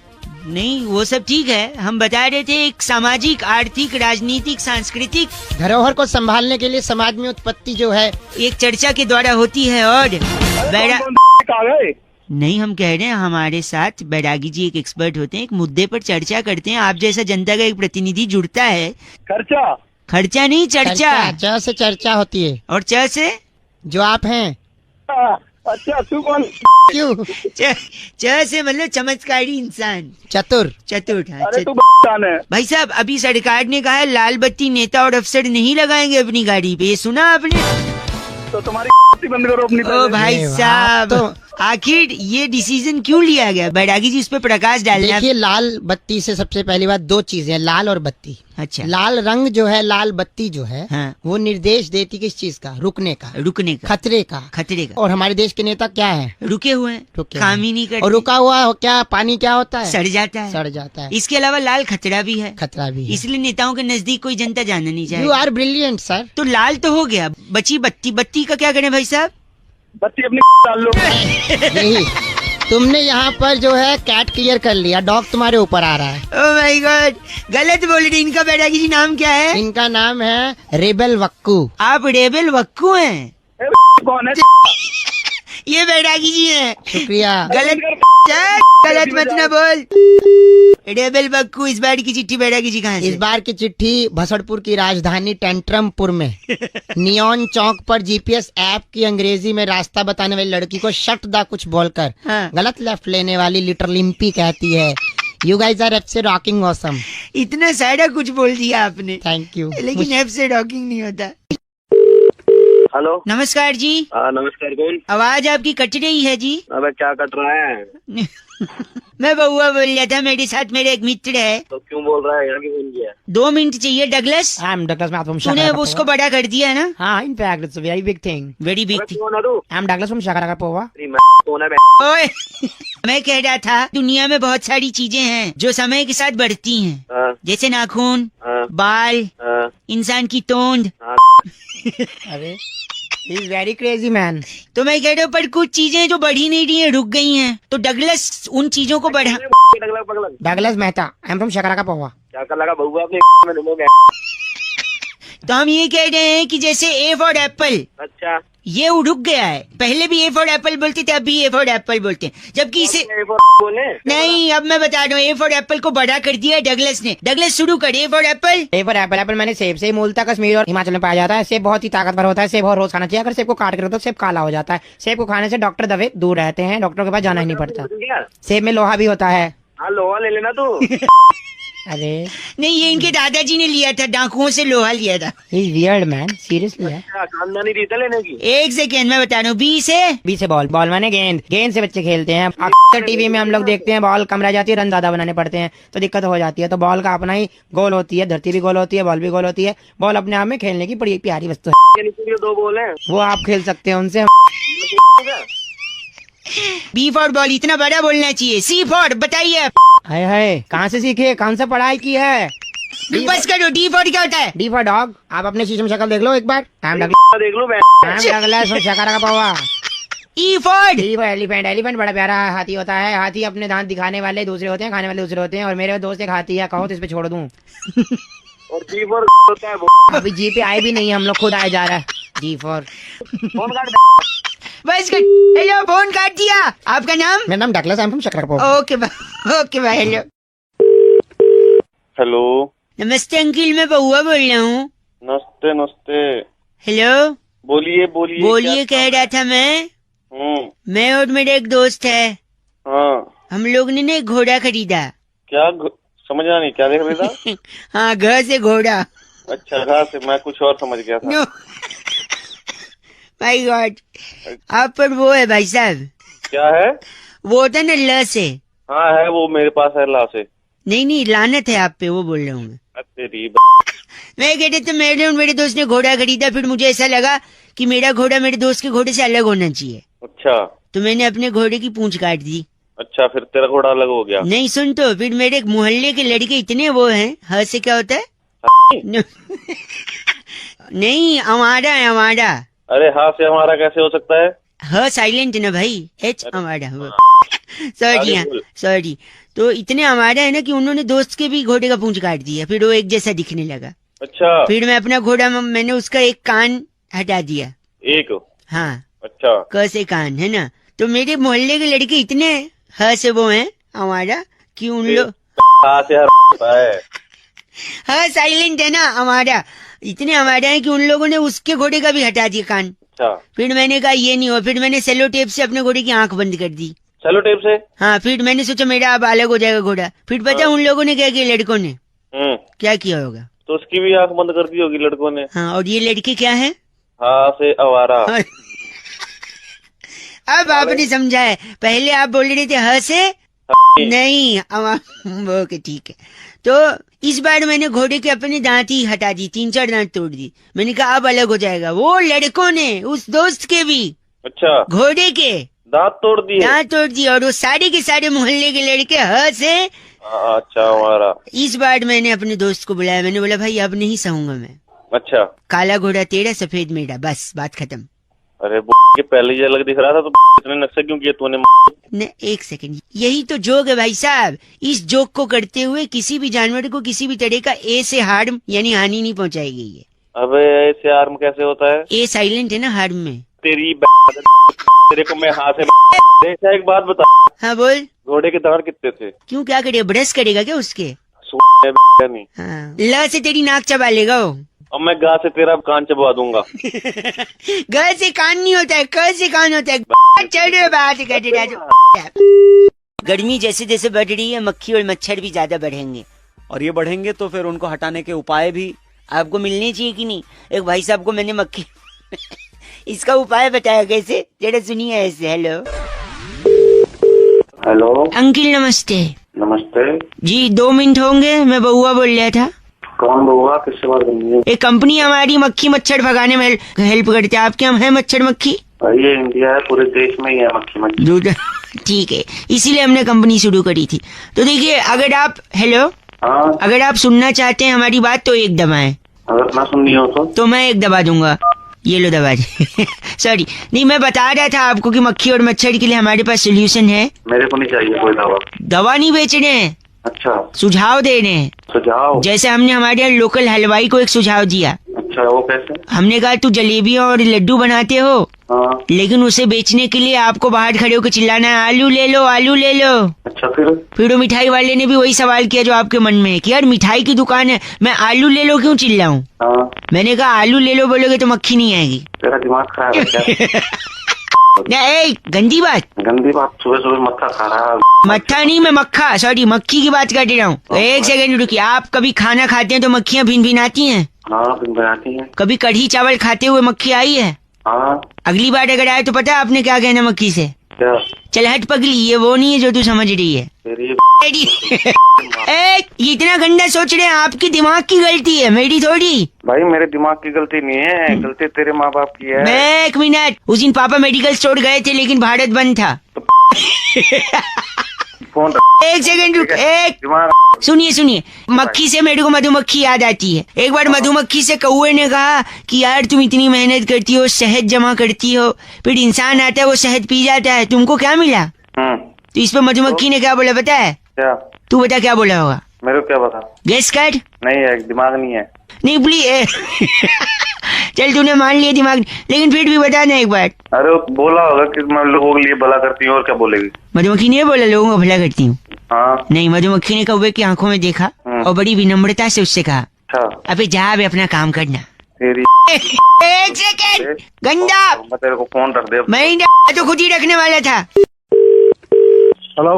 नहीं, वो सब ठीक है। हम बता रहे थे एक सामाजिक, आर्थिक, राजनीतिक, सांस्कृतिक धरोहर को संभालने के लिए समाज में उत्पत्ति जो है एक चर्चा के द्वारा होती है। और बैरा नहीं, हम कह रहे हैं हमारे साथ बैरागी जी एक एक्सपर्ट होते हैं, एक मुद्दे पर चर्चा करते हैं। आप जैसा जनता का एक प्रतिनिधि जुड़ता है। खर्चा? खर्चा नहीं, चर्चा। च से चर्चा होती है। और च से जो आप हैं। अच्छा तू कौन? क्यों? च से मतलब चमत्कारी इंसान, चतुर। चतुर। हाँ, अरे तू कौन है? भाई साहब अभी सरकार ने कहा है लाल बत्ती नेता और अफसर नहीं लगाएंगे अपनी गाड़ी पे, ये सुना आपने? तो तुम्हारी बंद करो अपनी ओ पहले। भाई अरे वाह, साहब तो- आखिर ये डिसीजन क्यों लिया गया? बैरागी जी इस पे प्रकाश डालना। देखिए, लाल बत्ती से सबसे पहली बात दो चीजें हैं, लाल और बत्ती। अच्छा, लाल रंग जो है, लाल बत्ती जो है, हाँ। वो निर्देश देती किस चीज का? रुकने का, रुकने का, खतरे का। खतरे का। और हमारे देश के नेता क्या है? रुके हुए हैं, रुके काम हैं। ही नहीं करते और रुका हुआ क्या पानी क्या होता है? सड़ जाता है। सड़ जाता है। इसके अलावा लाल खतरा भी है, खतरा भी है। इसलिए नेताओं के नजदीक कोई जनता जाना नहीं यू चाहे। Are brilliant sir. तो लाल तो हो गया, बची बत्ती। बत्ती का क्या करें भाई साहब? बत्ती अपनी डाल लो। यही तुमने यहाँ पर जो है कैट क्लियर कर लिया, डॉग तुम्हारे ऊपर आ रहा है। ओह माय गॉड, गलत बोल रहे। इनका बैरागी जी नाम क्या है? इनका नाम है रेबल वक्कू। आप रेबल वक्कू हैं? कौन है? ये बैरागी जी हैं। शुक्रिया। गलत मत ना बोल। रेबल वक्कू, इस बार की चिट्ठी बैरागी जी कहाँ से? इस बार की चिट्ठी भसड़पुर की राजधानी टेंट्रमपुर में नियॉन चौक पर जीपीएस ऐप की अंग्रेजी में रास्ता बताने वाली लड़की को शट दा कुछ बोलकर हाँ। गलत लेफ्ट लेने वाली लिटिल लिम्पी कहती है, यू गाइज आर एफ से रॉकिंग ऑसम। इतना सारा कुछ बोल दिया आपने, थैंक यू। लेकिन एफ से रॉकिंग नहीं होता। हेलो। नमस्कार जी। हाँ नमस्कार, कौन? आवाज आपकी कट रही है जी। अबे क्या कट रहा है? मैं बउआ बोल रहा था, मेरे साथ मेरे एक मित्र है। तो क्यों बोल रहा है? यहाँ की फोन किया? 2 मिनट चाहिए Douglas. I'm Douglas Math from तूने Shakaraka उसको Pova. बड़ा कर दिया है ना? हाँ, in fact it's a very big thing. Very big अबे कौन है तू? I'm Douglas from Shakaraka Pova. तेरी मैं कौन है बे? ओए मैं कह रहा था दुनिया में बहुत सारी चीजें हैं जो समय के साथ बढ़ती हैं, हाँ, जैसे नाखून, हाँ, बाल, हाँ, इंसान की तोंद। हाँ। अरे he is very crazy man. तो मैं कह रहा हूँ पर कुछ चीजें जो बढ़ी नहीं रही हैं, रुक गई हैं, तो डगलस उन चीजों को बढ़ा। डगलग पगलग। Douglas Mehta. I'm from Shakaraka Pova. क्या कर लगा बउआ अपने में ढूंढोगे? तो हम ये कह रहे हैं कि जैसे ए फॉर एप्पल, अच्छा, ये रुक गया है। पहले भी ए फॉर एप्पल बोलते थे, अब भी ए फॉर एप्पल बोलते हैं, जबकि इसे बोले नहीं। अब मैं बता रहा हूँ, ए फॉर एप्पल को बड़ा कर दिया है डगलस ने। डगलस शुरू कर, A for Apple. A for Apple. Apple मैंने सेब से मूलतः कश्मीर और हिमाचल में पाया जाता है। सेब बहुत ही ताकतवर होता है, सेब और रोज खाना चाहिए। अगर सेब को काट कर तो सेब काला हो जाता है। सेब को खाने से डॉक्टर दवे दूर रहते हैं, डॉक्टर के पास जाना ही नहीं पड़ता। क्या? सेब में लोहा भी होता है। हाँ लोहा ले लेना तू। अरे नहीं, ये इनके दादाजी ने लिया था, डाकुओं से लोहा लिया था। He is weird man, seriously है। क्या खानदानी रीत है लेने की? एक सेकेंड मैं बता रहा हूँ। बी से बी से बॉल। बॉल माने गेंद। गेंद से बच्चे खेलते हैं। अक्सर टीवी में हम लोग देखते हैं बॉल कम रह जाती है, रन ज्यादा बनाने पड़ते हैं तो दिक्कत हो जाती है। तो बॉल का अपना ही गोल होती है, धरती भी गोल होती है, बॉल भी गोल होती है। बॉल अपने आप में खेलने की बड़ी प्यारी वस्तु है। ये नीचे जो 2 बॉल हैं वो आप खेल सकते हैं उनसे। बी फॉर बॉल इतना बड़ा बोलना चाहिए। सी फॉर बताइए। हाय हाय, कहाँ से सीखे, कौन सा पढ़ाई की है? बस करो। डी फॉर क्या होता है? D for dog. आप अपने शीशे में शक्ल देख लो एक बार। देख लो शकारा का पौवा। E for D for elephant. Elephant बड़ा प्यारा हाथी होता है। हाथी अपने दांत दिखाने वाले दूसरे होते हैं, खाने वाले दूसरे होते हैं। और मेरे दोस्त एक हाथी है, कहो तो इस पे छोड़ दूं। और जी फॉर होता है वो। अभी जी पे आए भी नहीं है, हम लोग खुद आए जा रहा है। जी फॉर फोन काट बस कर। हेलो, फोन काट दिया। आपका नाम? मेरा नाम Douglas, I am from Shakarkapur. Okay bye. Hello hello. नमस्ते अंकिल, मैं बउआ बोल रहा हूँ। नमस्ते नमस्ते। हेलो बोलिए बोलिए। बोलिए, कह रहा था मैं और मेरा एक दोस्त है, हाँ हम लोग ने ना एक घोड़ा खरीदा। क्या समझा नहीं, क्या देख रहे था? हाँ, घर से घोड़ा। अच्छा घास से, मैं कुछ और समझ गया था। नो माय गॉड, आप पर वो है भाई साहब। क्या है? वो होता है ना ल से। हाँ है, वो मेरे पास है ला से। नहीं लानत है आप पे, वो बोल रहा हूँ मैं। तेरी मैं कहते तो मेरे और मेरे दोस्त ने घोड़ा खरीदा, फिर मुझे ऐसा लगा कि मेरा घोड़ा मेरे दोस्त के घोड़े से अलग होना चाहिए, अच्छा तो मैंने अपने घोड़े की पूंछ काट दी। अच्छा, फिर तेरा घोड़ा अलग हो गया? नहीं सुन, तो फिर मेरे मोहल्ले के लड़के इतने वो हैं। ह से क्या होता है? नहीं, हमारा है, हमारा। अरे हाँ से हमारा कैसे हो सकता है? ह साइलेंट ना भाई, एच हमारा। सॉरी, हाँ सॉरी। तो इतने हमारा है ना कि उन्होंने दोस्त के भी घोड़े का पूंछ काट दिया, फिर वो एक जैसा दिखने लगा। अच्छा, फिर मैं अपना घोड़ा, मैंने उसका एक कान हटा दिया। एक? हाँ, अच्छा क से कान है ना। तो मेरे मोहल्ले के लड़के इतने ह से वो हैं हमारा कि उन लोग हाँ से हर होता है। हाँ साइलेंट है ना हमारा, इतने हमारे हैं कि उन लोगों ने उसके घोड़े का भी हटा दिया कान। अच्छा, फिर मैंने कहा ये नहीं हो, फिर मैंने सेलो टेप से अपने घोड़े की आंख बंद कर दी। चलो टेप से। हाँ, फिर मैंने सोचा मेरा अब अलग हो जाएगा घोड़ा। फिर पता उन लोगों ने क्या किया, लड़कों ने क्या किया होगा, तो उसकी भी आंख बंद कर दी होगी लड़कों ने। हाँ, और ये लड़के क्या है, हाँ से आवारा। अब आपने समझा है, पहले आप बोल रहे थे ह से नहीं ओके ठीक है। तो इस बार मैंने घोड़े के अपने दांत ही हटा दी, 3-4 दांत तोड़ दी। मैंने कहा अब अलग हो जाएगा। वो लड़कों ने उस दोस्त के भी, अच्छा, घोड़े के दांत तोड़ दिए। दांत तोड़ दिए, और वो सारे के सारे मोहल्ले के लड़के ह से। अच्छा हमारा। इस बार मैंने अपने दोस्त को बुलाया, मैंने बोला भाई अब नहीं सहूंगा मैं। अच्छा, काला घोड़ा तेरा, सफेद मेरा, बस बात खत्म। अरे के पहले ही अलग दिख रहा था तो इतने नक्शे क्यों किए तूने? ने एक सेकंड, यही तो जोक है भाई साहब। इस जोक को करते हुए किसी भी जानवर को किसी भी तरह का ए से हार्म यानी हानि नहीं पहुंचाई गई है। अबे ऐसे आर्म कैसे होता है? ए साइलेंट है ना हार्म में। तेरी तेरे को मैं हाथ से अच्छा एक बात बता। हाँ बोल। घोड़े के दांत कितने थे? क्यों, क्या करेगा, ब्रश करेगा क्या उसके? नहीं, हाँ, ल से तेरी नाक चबा लेगा वो। और मैं गा से तेरा कान चबा दूंगा। ग से कान नहीं होता है, क से कान होता है। चल रहे बात कर रहा। गर्मी जैसे जैसे बढ़ रही है, मक्खी और मच्छर भी ज्यादा बढ़ेंगे, और ये बढ़ेंगे तो फिर उनको हटाने के उपाय भी आपको मिलने चाहिए कि नहीं। एक भाई साहब को मैंने मक्खी इसका उपाय बताया कैसे, जरा सुनिए ऐसे। हेलो हेलो अंकिल, नमस्ते। नमस्ते जी 2 मिनट होंगे, मैं बउआ बोल रहा था। कौन बउआ, किससे बात करनी है? एक कंपनी हमारी मक्खी मच्छर भगाने में हेल्प करते हैं। आपके यहाँ है मच्छर मक्खी? ये इंडिया है, पूरे देश में ही है मक्खी मच्छर। ठीक है, इसीलिए हमने कंपनी शुरू करी थी। तो देखिए, अगर आप हेलो हाँ, अगर आप सुनना चाहते हैं हमारी बात तो एक दबाएं। अगर ना सुननी हो तो मैं एक दबा दूंगा, ये लो दबा दे। सॉरी, नहीं मैं बता रहा था आपको कि मक्खी और मच्छर के लिए हमारे पास सोल्यूशन है। मेरे को नहीं चाहिए कोई दवा। दवा नहीं बेच रहे हैं, अच्छा, सुझाव दे रहे हैं। सुझाव? जैसे हमने हमारे यहाँ लोकल हलवाई को एक सुझाव दिया। अच्छा, वो कैसे? हमने कहा तू जलेबियाँ और लड्डू बनाते हो, हाँ, लेकिन उसे बेचने के लिए आपको बाहर खड़े होकर चिल्लाना है आलू ले लो, आलू ले लो। अच्छा, फिर वो मिठाई वाले ने भी वही सवाल किया जो आपके मन में है कि यार मिठाई की दुकान है, मैं आलू ले लो क्यों चिल्लाऊं? हाँ, मैंने कहा आलू ले लो बोलोगे तो मक्खी नहीं आएगी। तेरा दिमाग खराब है क्या? नहीं, गंदी बात। गंदी बात, सुबह सुबह मक्खा खा रहा है। मक्खा नहीं, मैं मक्खा, सॉरी मक्खी की बात कर रहा हूँ। एक सेकंड रुकिए, आप कभी खाना खाते हैं तो मक्खियाँ भिन भिन आती हैं? हाँ, बनाती है। कभी कढ़ी चावल खाते हुए मक्खी आई है? हाँ। अगली बार अगर आए तो पता है आपने क्या कहना मक्खी से? क्या? चल हट पगली, ये वो नहीं है जो तू समझ रही है। ये इतना गंदा सोच रहे हैं, आपकी दिमाग की गलती है, मेरी थोड़ी। भाई मेरे दिमाग की गलती नहीं है, गलती तेरे माँ बाप की है। मैं 1 मिनट, उस दिन पापा मेडिकल स्टोर गए थे लेकिन भारत बंद था। फोन 1 सेकंड रुक, सुनिए, मक्खी से मेरे को मधुमक्खी याद आती है। एक बार मधुमक्खी से कौवे ने कहा कि यार तुम इतनी मेहनत करती हो, शहद जमा करती हो, फिर इंसान आता है वो शहद पी जाता है, तुमको क्या मिला? तो इस पे मधुमक्खी ने क्या बोला पता है? क्या? तू बता क्या बोला होगा? मेरे को क्या पता? गेस कर। नहीं है, दिमाग नहीं है। नहीं प्लीज चल तूने मान लिया दिमाग, लेकिन फिर भी बता ना एक बार। अरे बोला होगा कि मैं लोगों के लिए भला करती हूँ, और क्या बोलेगी? मधुमक्खी ने बोला लोगों को भला करती हूँ? हाँ। नहीं, मधुमक्खी ने कौवे की आंखों में देखा और बड़ी विनम्रता से उससे कहा, अच्छा अबे जा अबे अपना काम करना। तेरी 1 सेकंड, गंदा, मैं तेरे को फोन रख दे। मैं तो खुद ही रखने वाला था। हेलो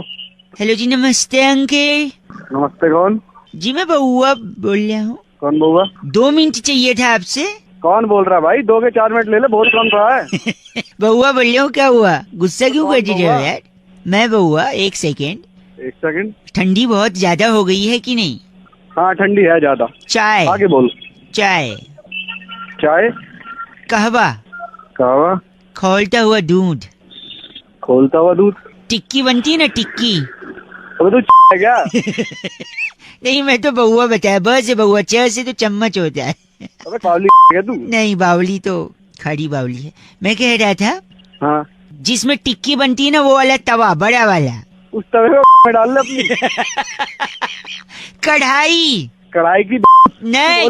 हेलो जी, नमस्ते अंकल। नमस्ते, कौन? जी मैं बउआ बोल रहा हूँ। कौन बउआ? 2 मिनट चाहिए था आपसे। कौन बोल रहा है भाई? 2 के 4 मिनट ले ले, बोल कौन रहा है? बउआ बोल रहा हूँ, क्या हुआ, गुस्सा क्यों कर रहे हो यार? मैं बउआ, 1 सेकंड। 1 सेकंड। ठंडी बहुत ज्यादा हो गई है कि नहीं? हाँ ठंडी है ज्यादा। चाय? आगे बोल। चाय? चाय? कहवा? कहवा? खोलता हुआ दूध? खोलता हुआ दूध? टिक्की बनती है ना, टिक्की। अबे तू है क्या? नहीं मैं तो बउआ बताया, ब से बउआ, च से तो चम्मच होता है। अबे बावली है तू? नहीं, बावली तो खड़ी बावली है। मैं कह रहा था, हाँ, जिसमें टिक्की बनती है ना वो वाला तवा, बड़ा वाला, उस तवे में डाल ले अपनी। कढ़ाई? कढ़ाई की नहीं,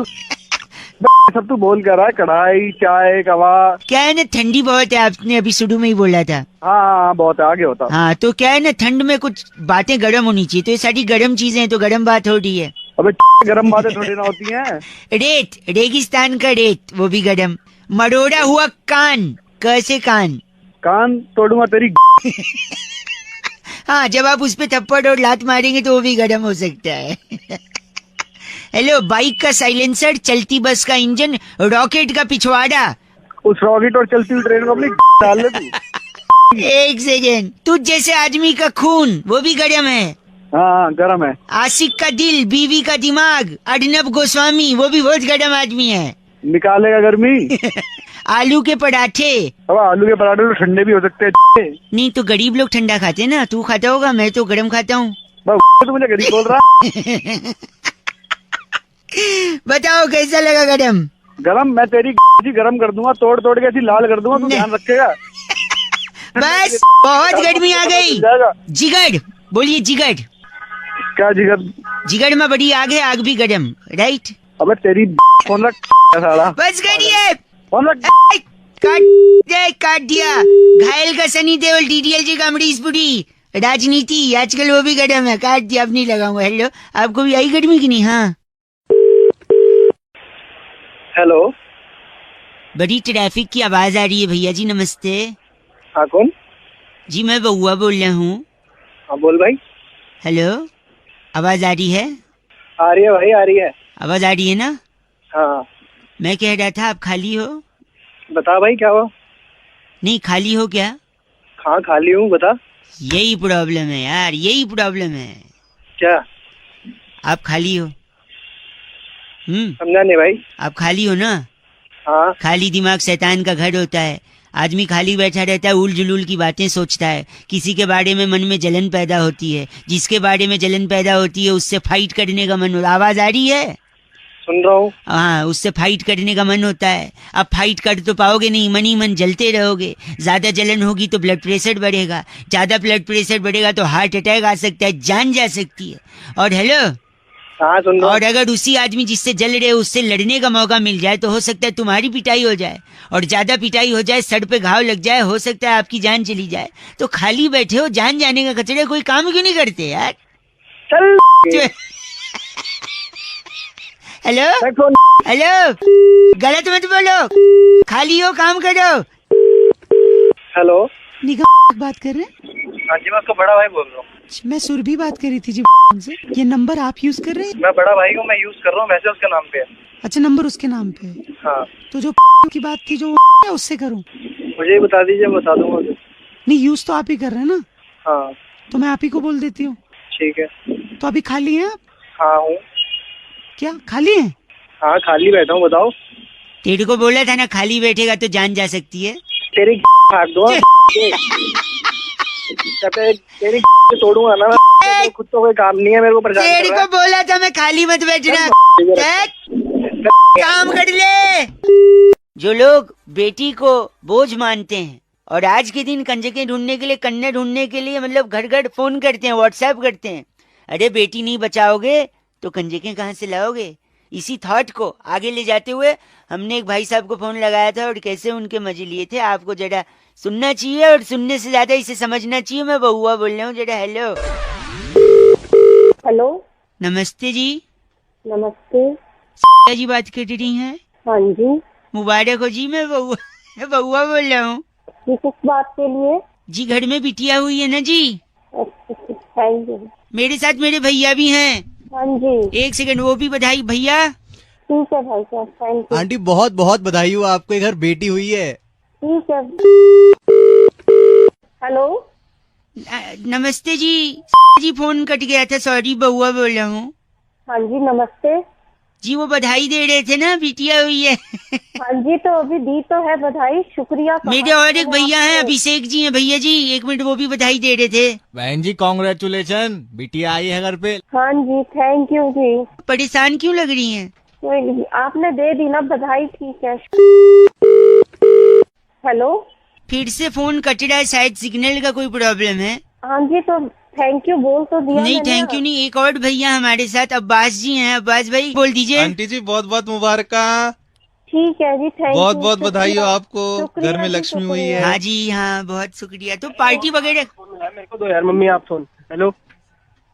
सब तू बोल कर रहा है, कढ़ाई, चाय, कवा। क्या है ना, ठंडी बहुत है, आपने अभी शुरू में ही बोला था। हाँ बहुत है, आगे होता। हाँ तो क्या है ना, ठंड में कुछ बातें गर्म होनी चाहिए, तो ये सारी गर्म चीजें हैं तो गर्म बात हो रही है। अबे गर्म बातें थोड़ी ना होती हैं। रेत, रेगिस्तान का रेत, वो भी गर्म, मरोड़ा हुआ कान, कैसे कान? कान तोड़ूंगा तेरी। हाँ, जब आप उस पे थप्पड़ और लात मारेंगे तो वो भी गर्म हो सकता है। हेलो, बाइक का साइलेंसर, चलती बस का इंजन, रॉकेट का पिछवाड़ा। उस रॉकेट और चलती हुई ट्रेन को अपनी डाल ले तू। एक सेकेंड, तुझ जैसे आदमी का खून वो भी गर्म है। हाँ गरम है। आशिक का दिल, बीवी का दिमाग, अर्नब गोस्वामी वो भी बहुत गर्म आदमी है। निकालेगा गर्मी। आलू के पराठे। अब आलू के पराठे तो ठंडे भी हो सकते हैं। नहीं तो गरीब लोग ठंडा खाते हैं ना, तू खाता होगा, मैं तो गर्म खाता हूँ। तू मुझे गरीब बोल रहा। बताओ कैसा लगा गरम? गरम मैं तेरी गरम कर दूंगा, तोड़ तोड़ के ऐसी लाल कर दूंगा, तू ध्यान रखेगा। बस बहुत गर्मी आ गई। जिगर बोलिए, जिगर। क्या जिगर? जिगर में बड़ी आग है, आग भी गरम, राइट? अबे तेरी फोन रख साला। बस करिए, फोन रख। काट दिया। घायल का सनी देओल, DDLJ का अमरीशपुरी। राजनीति आजकल वो भी गर्म है, काट दिया, अब नहीं लगाऊंगा। हेलो, आपको भी आई गर्मी की नहीं? हाँ, हेलो, बड़ी ट्रैफिक की आवाज आ रही है भैया जी, नमस्ते। हाँ कौन? जी मैं बउआ बोल रहा हूँ। हाँ बोल भाई। हेलो, आवाज आ रही है? आ रही है भाई, आ रही है। आवाज आ रही है ना? हाँ मैं कह रहा था, आप खाली हो? बता भाई क्या हुआ? नहीं, खाली हो क्या? हाँ खाली हूँ, बता। यही प्रॉब्लम है यार, यही प्रॉब्लम है। क्या? आप खाली हो? समझा नहीं भाई। आप खाली हो ना? हाँ। खाली दिमाग शैतान का घर होता है। आदमी खाली बैठा रहता है, उल जुलूल की बातें सोचता है, किसी के बारे में मन में जलन पैदा होती है, जिसके बारे में जलन पैदा होती है उससे फाइट करने का मन होता है। आवाज आ रही है? सुन रहा हूँ। हाँ, उससे फाइट करने का मन होता है। अब फाइट कर तो पाओगे नहीं, मन ही मन जलते रहोगे। ज्यादा जलन होगी तो ब्लड प्रेशर बढ़ेगा, ज्यादा ब्लड प्रेशर बढ़ेगा तो हार्ट अटैक आ सकता है, जान जा सकती है। और हेलो, हाँ सुन रहा हूँ। और अगर उसी आदमी जिससे जल रहे हो उससे लड़ने का मौका मिल जाए तो हो सकता है तुम्हारी पिटाई हो जाए, और ज्यादा पिटाई हो जाए, सर पे घाव लग जाए, हो सकता है आपकी जान चली जाए। तो खाली बैठे हो, जान जाने का कचरे, कोई काम क्यों नहीं करते यार? चल। हेलो हेलो, गलत मत बोलो, खाली हो, काम करो। हेलो, निगम बात कर रहे हैं? हाँ जी मैं उसका बड़ा भाई बोल रहा हूँ। मैं सुरभि बात कर रही थी जी से। ये नंबर आप यूज कर रहे हैं? मैं बड़ा भाई हूँ, मैं यूज कर रहा हूँ, वैसे उसके नाम पे है। अच्छा, नंबर उसके नाम पे है। हाँ। तो जो की बात थी, जो उससे करूँ? मुझे ही बता दीजिए, मैं बता दूंगा। नहीं, यूज तो आप ही कर रहे हैं ना? हाँ। तो मैं आप ही को बोल देती हूँ। ठीक है। तो अभी खाली हैं आप? हाँ हूँ। क्या खाली हैं? हाँ खाली बैठा हूँ, बताओ। तेरे को बोला था ना, खाली बैठेगा तो जान जा सकती है। तेरी फाड़ दो। तेरी तोड़ूंगा ना मैं, खुद तो कोई काम नहीं है, मेरे को परेशान कर तेरे रहा है। को बोला था मैं, खाली मत बैठना, काम कर ले। जो लोग बेटी को बोझ मानते हैं और आज के दिन कंजके ढूंढने के लिए, कन्या ढूंढने के लिए मतलब घर घर फोन करते हैं, व्हाट्सएप करते हैं, अरे बेटी नहीं बचाओगे तो कंजके कहाँ से लाओगे? इसी थॉट को आगे ले जाते हुए हमने एक भाई साहब को फोन लगाया था और कैसे उनके मजे लिए थे, आपको जरा सुनना चाहिए, और सुनने से ज्यादा इसे समझना चाहिए। मैं बउआ बोल रहा हूँ जरा। हेलो हेलो, नमस्ते जी। नमस्ते जी बात कर रही हैं? हाँ जी। मुबारक हो जी, मैं बउआ बोल रहा हूँ। ये किस बात के लिए? जी घर में बिटिया हुई है ना जी। Thank you. मेरे साथ मेरे भैया भी हैं। हाँ जी। एक सेकंड, वो भी बधाई भैया। ठीक है भाई साहब, थैंक यू। आंटी बहुत बहुत बधाई हो, आपके घर बेटी हुई है। ठीक है। हेलो नमस्ते जी। जी फोन कट गया था, सॉरी, बउआ बोल रहा हूँ। हाँ जी नमस्ते जी, वो बधाई दे रहे थे ना, बिटिया हुई है। हाँ जी, तो अभी दी तो है बधाई, शुक्रिया। मेरे और एक भैया हैं, अभिषेक जी हैं भैया जी, एक मिनट, वो भी बधाई दे रहे थे। बहन जी कॉन्ग्रेचुलेशन, बिटिया आई है घर पे। हाँ जी, थैंक यू जी। परेशान क्यों लग रही हैं? आपने दे दी ना बधाई, ठीक है। हेलो, फिर से फोन कट रहा है, शायद सिग्नल का कोई प्रॉब्लम है। हाँ जी, तो थैंक यू बोल तो दिया। नहीं थैंक यू नहीं, एक और भैया हमारे साथ अब्बास जी हैं, अब्बास भाई बोल दीजिए। आंटी जी बहुत बहुत मुबारक। ठीक है जी, थैंक यू। बहुत बहुत बधाई हो आपको, घर में लक्ष्मी हुई है। हाँ जी हाँ, बहुत शुक्रिया। तो पार्टी वगैरह मेरे को दो यार, मम्मी आप फोन। हेलो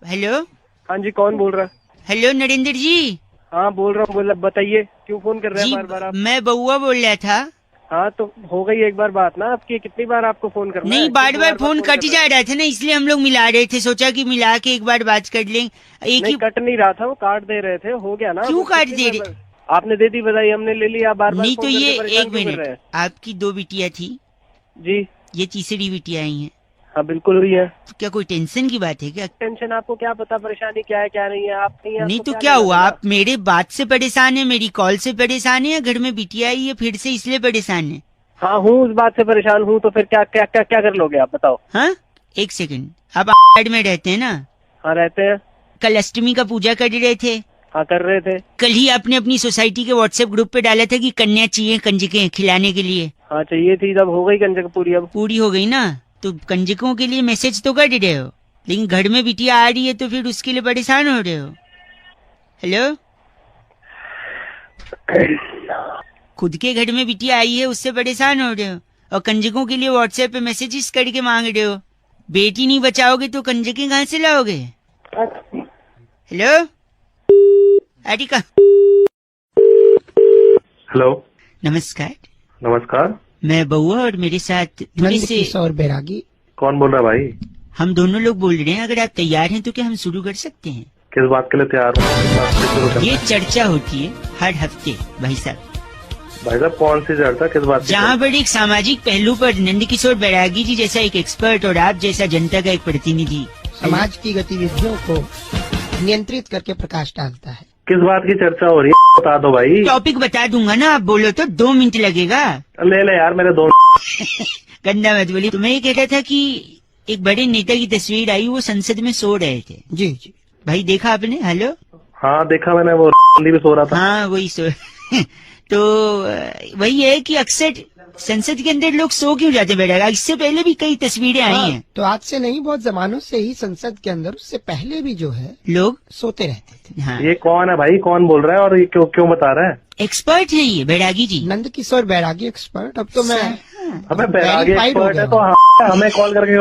हेलो हाँ जी, कौन बोल रहा है? हेलो नरेंद्र जी। हाँ बोल रहा हूँ, बताइए क्यों फोन कर रहे हैं जी बार बार आप? मैं बउआ बोल रहा था। हाँ तो हो गई एक बार बात ना आपकी, कितनी बार आपको फोन करना नहीं, है? बार बार फोन कट जा रहा था ना, इसलिए हम लोग मिला रहे थे, सोचा कि मिला के एक बार बात कर लें। एक ही कट नहीं रहा था, वो काट दे रहे थे, हो गया ना। क्यों काट दे रहे? आपने दे दी बधाई, हमने ले लिया, बार बार नहीं तो ये एक मिनट, मिनट, आपकी 2 बिटिया थी जी, ये तीसरी बिटिया आई है। हाँ बिल्कुल हुई है। तो क्या कोई टेंशन की बात है क्या? टेंशन आपको क्या पता, परेशानी क्या है क्या नहीं है, आप नहीं तो क्या हुआ, आप मेरे बात से परेशान है, मेरी कॉल से परेशान है, या घर में बिटिया आई है फिर से इसलिए परेशान है? हाँ हूँ, उस बात से परेशान हूँ। तो फिर क्या क्या क्या क्या कर लोगे आप बताओ? हाँ 1 सेकंड, आप में रहते हैं ना? हाँ रहते हैं। कल अष्टमी का पूजा कर रहे थे? हाँ कर रहे थे। कल ही आपने अपनी सोसाइटी के व्हाट्सएप ग्रुप पे डाला था कि कन्या चाहिए कंजकें खिलाने के लिए। हाँ चाहिए थी, जब हो गई कंजक पूरी, अब पूरी हो गई ना, तो कंजकों के लिए मैसेज तो कर रहे हो, लेकिन घर में बिटिया आ रही है तो फिर उसके लिए परेशान हो रहे हो। हेलो, खुद के घर में बिटिया आई है उससे परेशान हो रहे हो, और कंजकों के लिए व्हाट्सएप पे मैसेजेस करके मांग रहे हो। बेटी नहीं बचाओगे तो कंजकें कहाँ से लाओगे? Hello areca. हेलो नमस्कार। नमस्कार, मैं बउआ और मेरे साथ थोड़े से और बैरागी। कौन बोल रहा है भाई? हम दोनों लोग बोल रहे हैं, अगर आप तैयार हैं तो क्या हम शुरू कर सकते हैं? किस बात के लिए तैयार हूँ? ये चर्चा होती है हर हफ्ते भाई साहब। भाई साहब कौन सी चर्चा, किस बात की? जहाँ पर एक सामाजिक पहलू पर नंदकिशोर बैरागी जी जैसा एक एक्सपर्ट और आप जैसा जनता का एक प्रतिनिधि समाज की गतिविधियों को नियंत्रित करके प्रकाश डालता है। किस बात की चर्चा हो रही है, बता दो भाई। टॉपिक बता दूंगा ना, आप बोलो तो 2 मिनट लगेगा। ले ले यार मेरे 2 गंदा मत बोलिए। तो मैं ये कह रहा था कि एक बड़े नेता की तस्वीर आई, वो संसद में सो रहे थे। जी जी भाई देखा आपने? हेलो, हाँ देखा मैंने, वो भी सो रहा था। हाँ वही सो तो वही है कि अक्सर संसद के अंदर लोग सो क्यों जाते बैठेगा। इससे पहले भी कई तस्वीरें आई हैं। तो आज से नहीं, बहुत जमानों से ही संसद के अंदर, उससे पहले भी जो है लोग सोते रहते थे। हाँ। ये कौन है भाई, कौन बोल रहा है और ये क्यों बता रहा है? एक्सपर्ट है ये बैरागी जी, नंदकिशोर बैरागी एक्सपर्ट। अब तो मैं अबे बैरागी verified हो एक्सपर्ट है गया तो हमें कॉल करके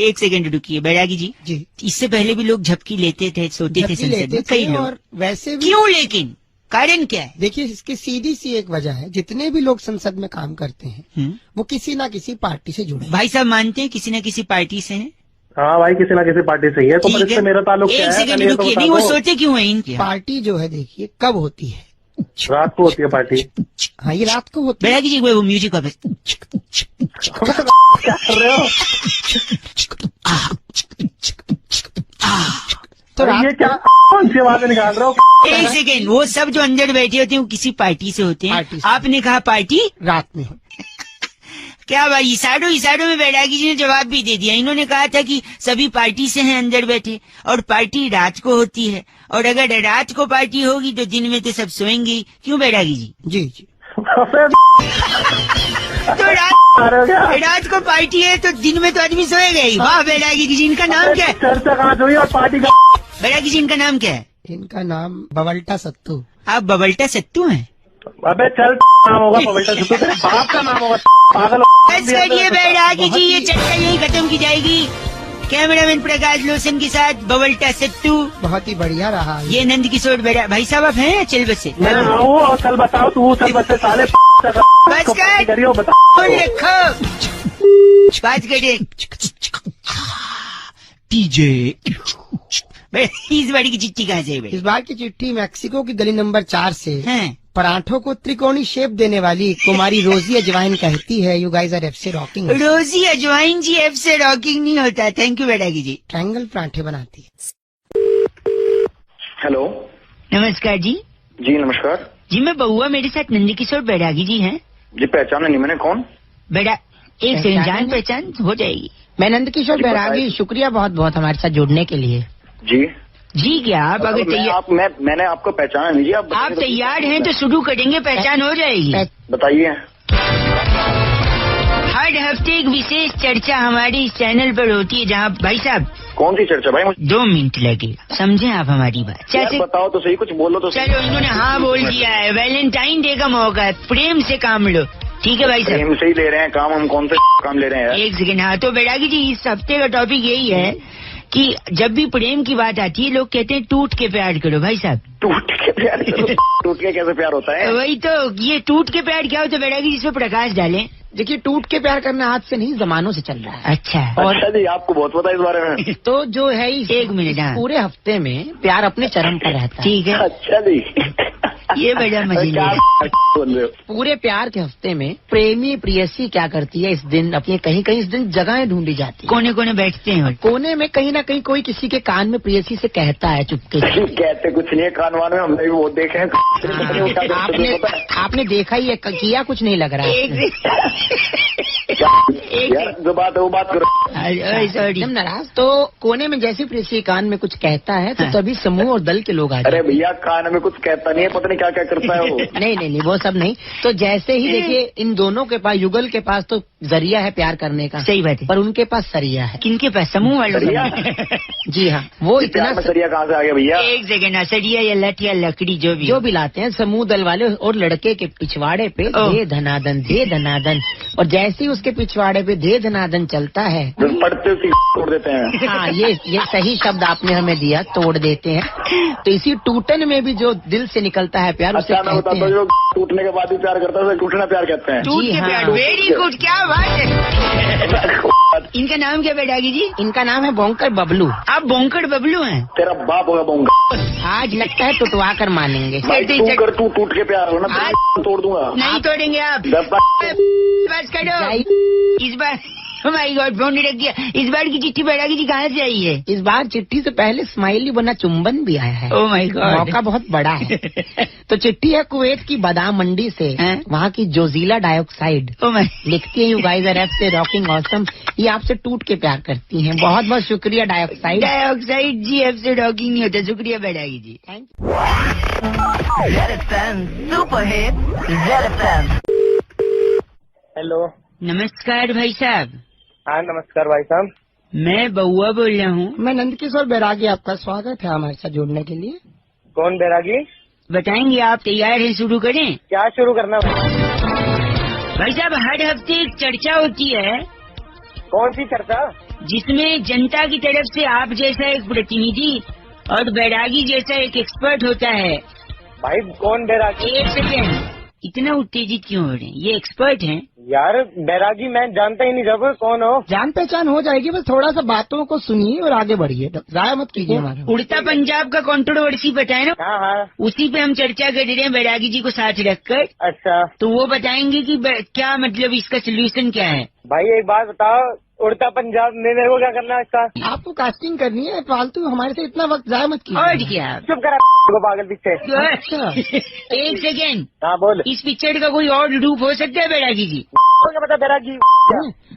एक सेकंड रुकिए बैरागी जी। जी इससे पहले भी लोग झपकी लेते थे, सोते थे झपकी संसद लेते में थे, कई लोग। और वैसे भी क्यों, लेकिन कारण क्या है? देखिए, इसकी सीधी सी एक वजह है, जितने भी लोग संसद में काम करते हैं वो किसी ना किसी पार्टी से जुड़े हैं। भाई साहब मानते हैं किसी न किसी पार्टी से हैं? हाँ भाई किसी ना किसी पार्टी से ही है, तो ठीक इससे मेरा ताल्लुक क्या एक है? सेकंड पहले ये तो रुकिए, बता नहीं वो दो। सोते क्यों है इनके? पार्टी जो है देखिए कब होती है, रात को होती है पार्टी। हाँ ये रात को होती है। बैरागी जी वो म्यूजिक ऑफिस क्या कर रहे हो? तो ये रात क्या कौन सी आवाजें निकाल रहे हो? एक सेकंड, वो सब जो अंदर बैठे होते हैं वो किसी पार्टी से होते हैं। पार्टी से। आपने कहा पार्टी रात में होती क्या भाई? इशारों में बैरागी जी ने जवाब भी दे दिया। इन्होंने कहा था कि सभी पार्टी से हैं अंदर बैठे, और पार्टी रात को होती है, और अगर रात को पार्टी होगी तो दिन में तो सब सोएंगे। क्यों बैरागी जी? जी जी। तो रात को पार्टी है तो दिन में तो आदमी सोएगा ही। वाह बैरागी जी, इनका नाम क्या है? चर्चा कहाँ हुई और पार्टी का? बैरागी जी इनका नाम क्या है? इनका नाम बवल्टा सत्तू। आप बबल्टा सत्तू हैं? अबे चल नाम होगा बबल्टा सत्तू, तेरे बाप का नाम होगा पागल। बस करिए बैरागी जी, ये चर्चा यही खत्म की जाएगी। कैमरामैन प्रकाश लोसन के साथ बबल्टा सत्तू। बहुत ही बढ़िया रहा ये नंदकिशोर बैरा। भाई साहब आप हैं चल बस से? मैं हूँ, और कल बताओ तू चल बस से साले बस कर करियो बता। फोन रखो, बात करें। टीजे इस बारी की चिट्ठी कहाँ से है भाई? इस बार की चिट्ठी मैक्सिको की गली नंबर 4 से हैं? पराठों को त्रिकोणी शेप देने वाली कुमारी रोजी अजवाइन कहती है, यू गाइस आर एफ से rocking. Rosy Ajwain ji F से रॉकिंग नहीं होता। Thank you Bairagi ji. Triangle पराठे बनाती है। हेलो नमस्कार जी। जी नमस्कार जी मैं बउआ, मेरे साथ नंदकिशोर बैरागी जी हैं। जी पहचाना नहीं मैंने, कौन? बेटा एक सेकंड, जान पहचान हो जाएगी। मैं नंदकिशोर बैरागी, शुक्रिया बहुत बहुत हमारे साथ जुड़ने के लिए। जी जी क्या आप अगर तैयार, मैंने आपको पहचाना नहीं जी। आप तैयार हैं तो शुरू करेंगे, पहचान हो जाएगी। बताइए। हर हफ्ते एक विशेष चर्चा हमारे इस चैनल पर होती है, जहाँ भाई साहब। कौन सी चर्चा भाई? 2 मिनट लगेगा, समझे आप हमारी बात? यार बताओ तो सही, कुछ बोलो तो सही। चलो इन्होंने हाँ बोल दिया है, वैलेंटाइन डे का मौका है, प्रेम से काम लो। ठीक है भाई साहब, प्रेम से ही ले रहे हैं काम, हम कौन से काम ले रहे हैं? एक सेकंड। हाँ तो बैरागी जी, इस हफ्ते का टॉपिक यही है कि जब भी प्रेम की बात आती है लोग कहते हैं टूट के प्यार करो भाई साहब। टूट के प्यार टूट के कैसे प्यार होता है? वही तो, ये टूट के प्यार क्या होता है बैरागी, जिसमें प्रकाश डालें। देखिए, टूट के प्यार करना आज से नहीं, जमानों से चल रहा है। अच्छा, अच्छा जी, आपको बहुत पता है इस बारे में। तो जो है इस एक मिनट, हाँ। पूरे हफ्ते में प्यार अपने चरम पर रहता है। ठीक है, अच्छा जी, ये बड़ा मजे क्या है। बोल रहे हो? पूरे प्यार के हफ्ते में प्रेमी प्रेयसी क्या करती है, इस दिन अपनी कहीं कहीं इस दिन जगहें ढूंढी जाती है। कोने कोने बैठते हैं और कोने में कहीं ना कहीं कोई किसी के कान में प्रेयसी से कहता है चुपके से। कहते कुछ नहीं है कानवान में, हमने भी वो देखे हैं। आपने देखा ही है, किया कुछ नहीं लग रहा है। यार जो बात है वो बात करो। सॉरी, एकदम नाराज। तो कोने में जैसे प्रेयसी कान में कुछ कहता है तो तभी समूह और दल के लोग आ जाते अरे हैं। भैया कान में कुछ कहता नहीं है, पता नहीं क्या क्या करता है वो। नहीं, वो सब नहीं। तो जैसे ही देखिए, इन दोनों के पास, युगल के पास तो जरिया है प्यार करने का, सही बात है, पर उनके पास सरिया है। किनके पास? समूह वालों सरिया? का। जी हाँ, वो इतना सरिया कहाँ से आ गया भैया? एक सेकंड, सरिया या लठ या लकड़ी जो भी लाते हैं समूह दल वाले, और लड़के के पिछवाड़े पे दे धनादन, और जैसे ही उसके पिछवाड़े पे दे धनादन चलता है, जो पढ़ते उसी तोड़ देते हैं। हाँ, ये सही शब्द आपने हमें दिया, तोड़ देते हैं। तो इसी टूटन में भी जो दिल से निकलता है प्यार, उसे अच्छा मैं कहते बताता हूँ, हैं। जो टूटने के बाद भी प्यार करता है उसे टूटना प्यार कहते हैं। टूट के हाँ। प्यार। वेरी गुड, क्या बात है। इनका नाम क्या बैठागी जी? इनका नाम है बोंकर बबलू। आप बोंकड़ बबलू हैं? तेरा बाप होगा बोंगा। आज लगता है टुटवा कर मानेंगे। भाई तू कर, तू टूट के प्यार हो ना, तो तोड़ दूंगा। नहीं तोड़ेंगे आप, डब्बा बस करो। इस बार माय गॉड, फोन रख दिया। इस बार की चिट्ठी बैठागी जी कहाँ से आई है? इस बार चिट्ठी से पहले स्माइली बना चुंबन भी आया है। ओह माय गॉड, मौका बहुत बड़ा है। तो चिट्ठी है कुवैत की बादाम मंडी से, वहाँ की जोजीला डाइऑक्साइड लिखती है, you guys are absolutely rocking awesome. ये आपसे टूट के प्यार करती हैं। बहुत बहुत शुक्रिया डाइऑक्साइड। डाइऑक्साइड जी, एब्सोल्युटली रॉकिंग नहीं होता। शुक्रिया बैठागी जी, थैंक यू। हेलो, नमस्कार भाई साहब। हाँ नमस्कार भाई साहब। मैं बउआ बोल रहा हूँ। मैं नंदकिशोर बैरागी, आपका स्वागत है हमारे साथ जुड़ने के लिए। कौन बैरागी? बताएंगे, आप तैयार हैं? शुरू करें? क्या शुरू करना? भाई साहब, हर हफ्ते एक चर्चा होती है। कौन सी चर्चा? जिसमें जनता की तरफ से आप जैसा एक प्रतिनिधि और बैरागी जैसा एक एक्सपर्ट होता है। भाई कौन बैरागी? एक सेकेंड, इतना उत्तेजित क्यों हो रहे हैं? ये एक्सपर्ट हैं। यार बैरागी मैं जानता ही नहीं, जब कौन हो? जान पहचान हो जाएगी, बस थोड़ा सा बातों को सुनिए और आगे बढ़िए, जाया मत कीजिए हमारा। उड़ता पंजाब का कंट्रोवर्सी पता है ना? हाँ हाँ, उसी पे हम चर्चा कर रहे हैं बैरागी जी को साथ रखकर। अच्छा तो वो बताएंगे कि क्या मतलब इसका सोल्यूशन क्या है। भाई एक बात बताओ, उड़ता पंजाब में मेरे को क्या करना है इसका? आपको कास्टिंग करनी है, फालतू हमारे से इतना वक्त जाया मत और कीजिए। क्या? चुप करा को पागल पीछे। अच्छा, एक सेकेंड, हाँ बोल। इस पिक्चर का कोई और रूप हो सकता है बैरागी जी? क्या पता बैरागी?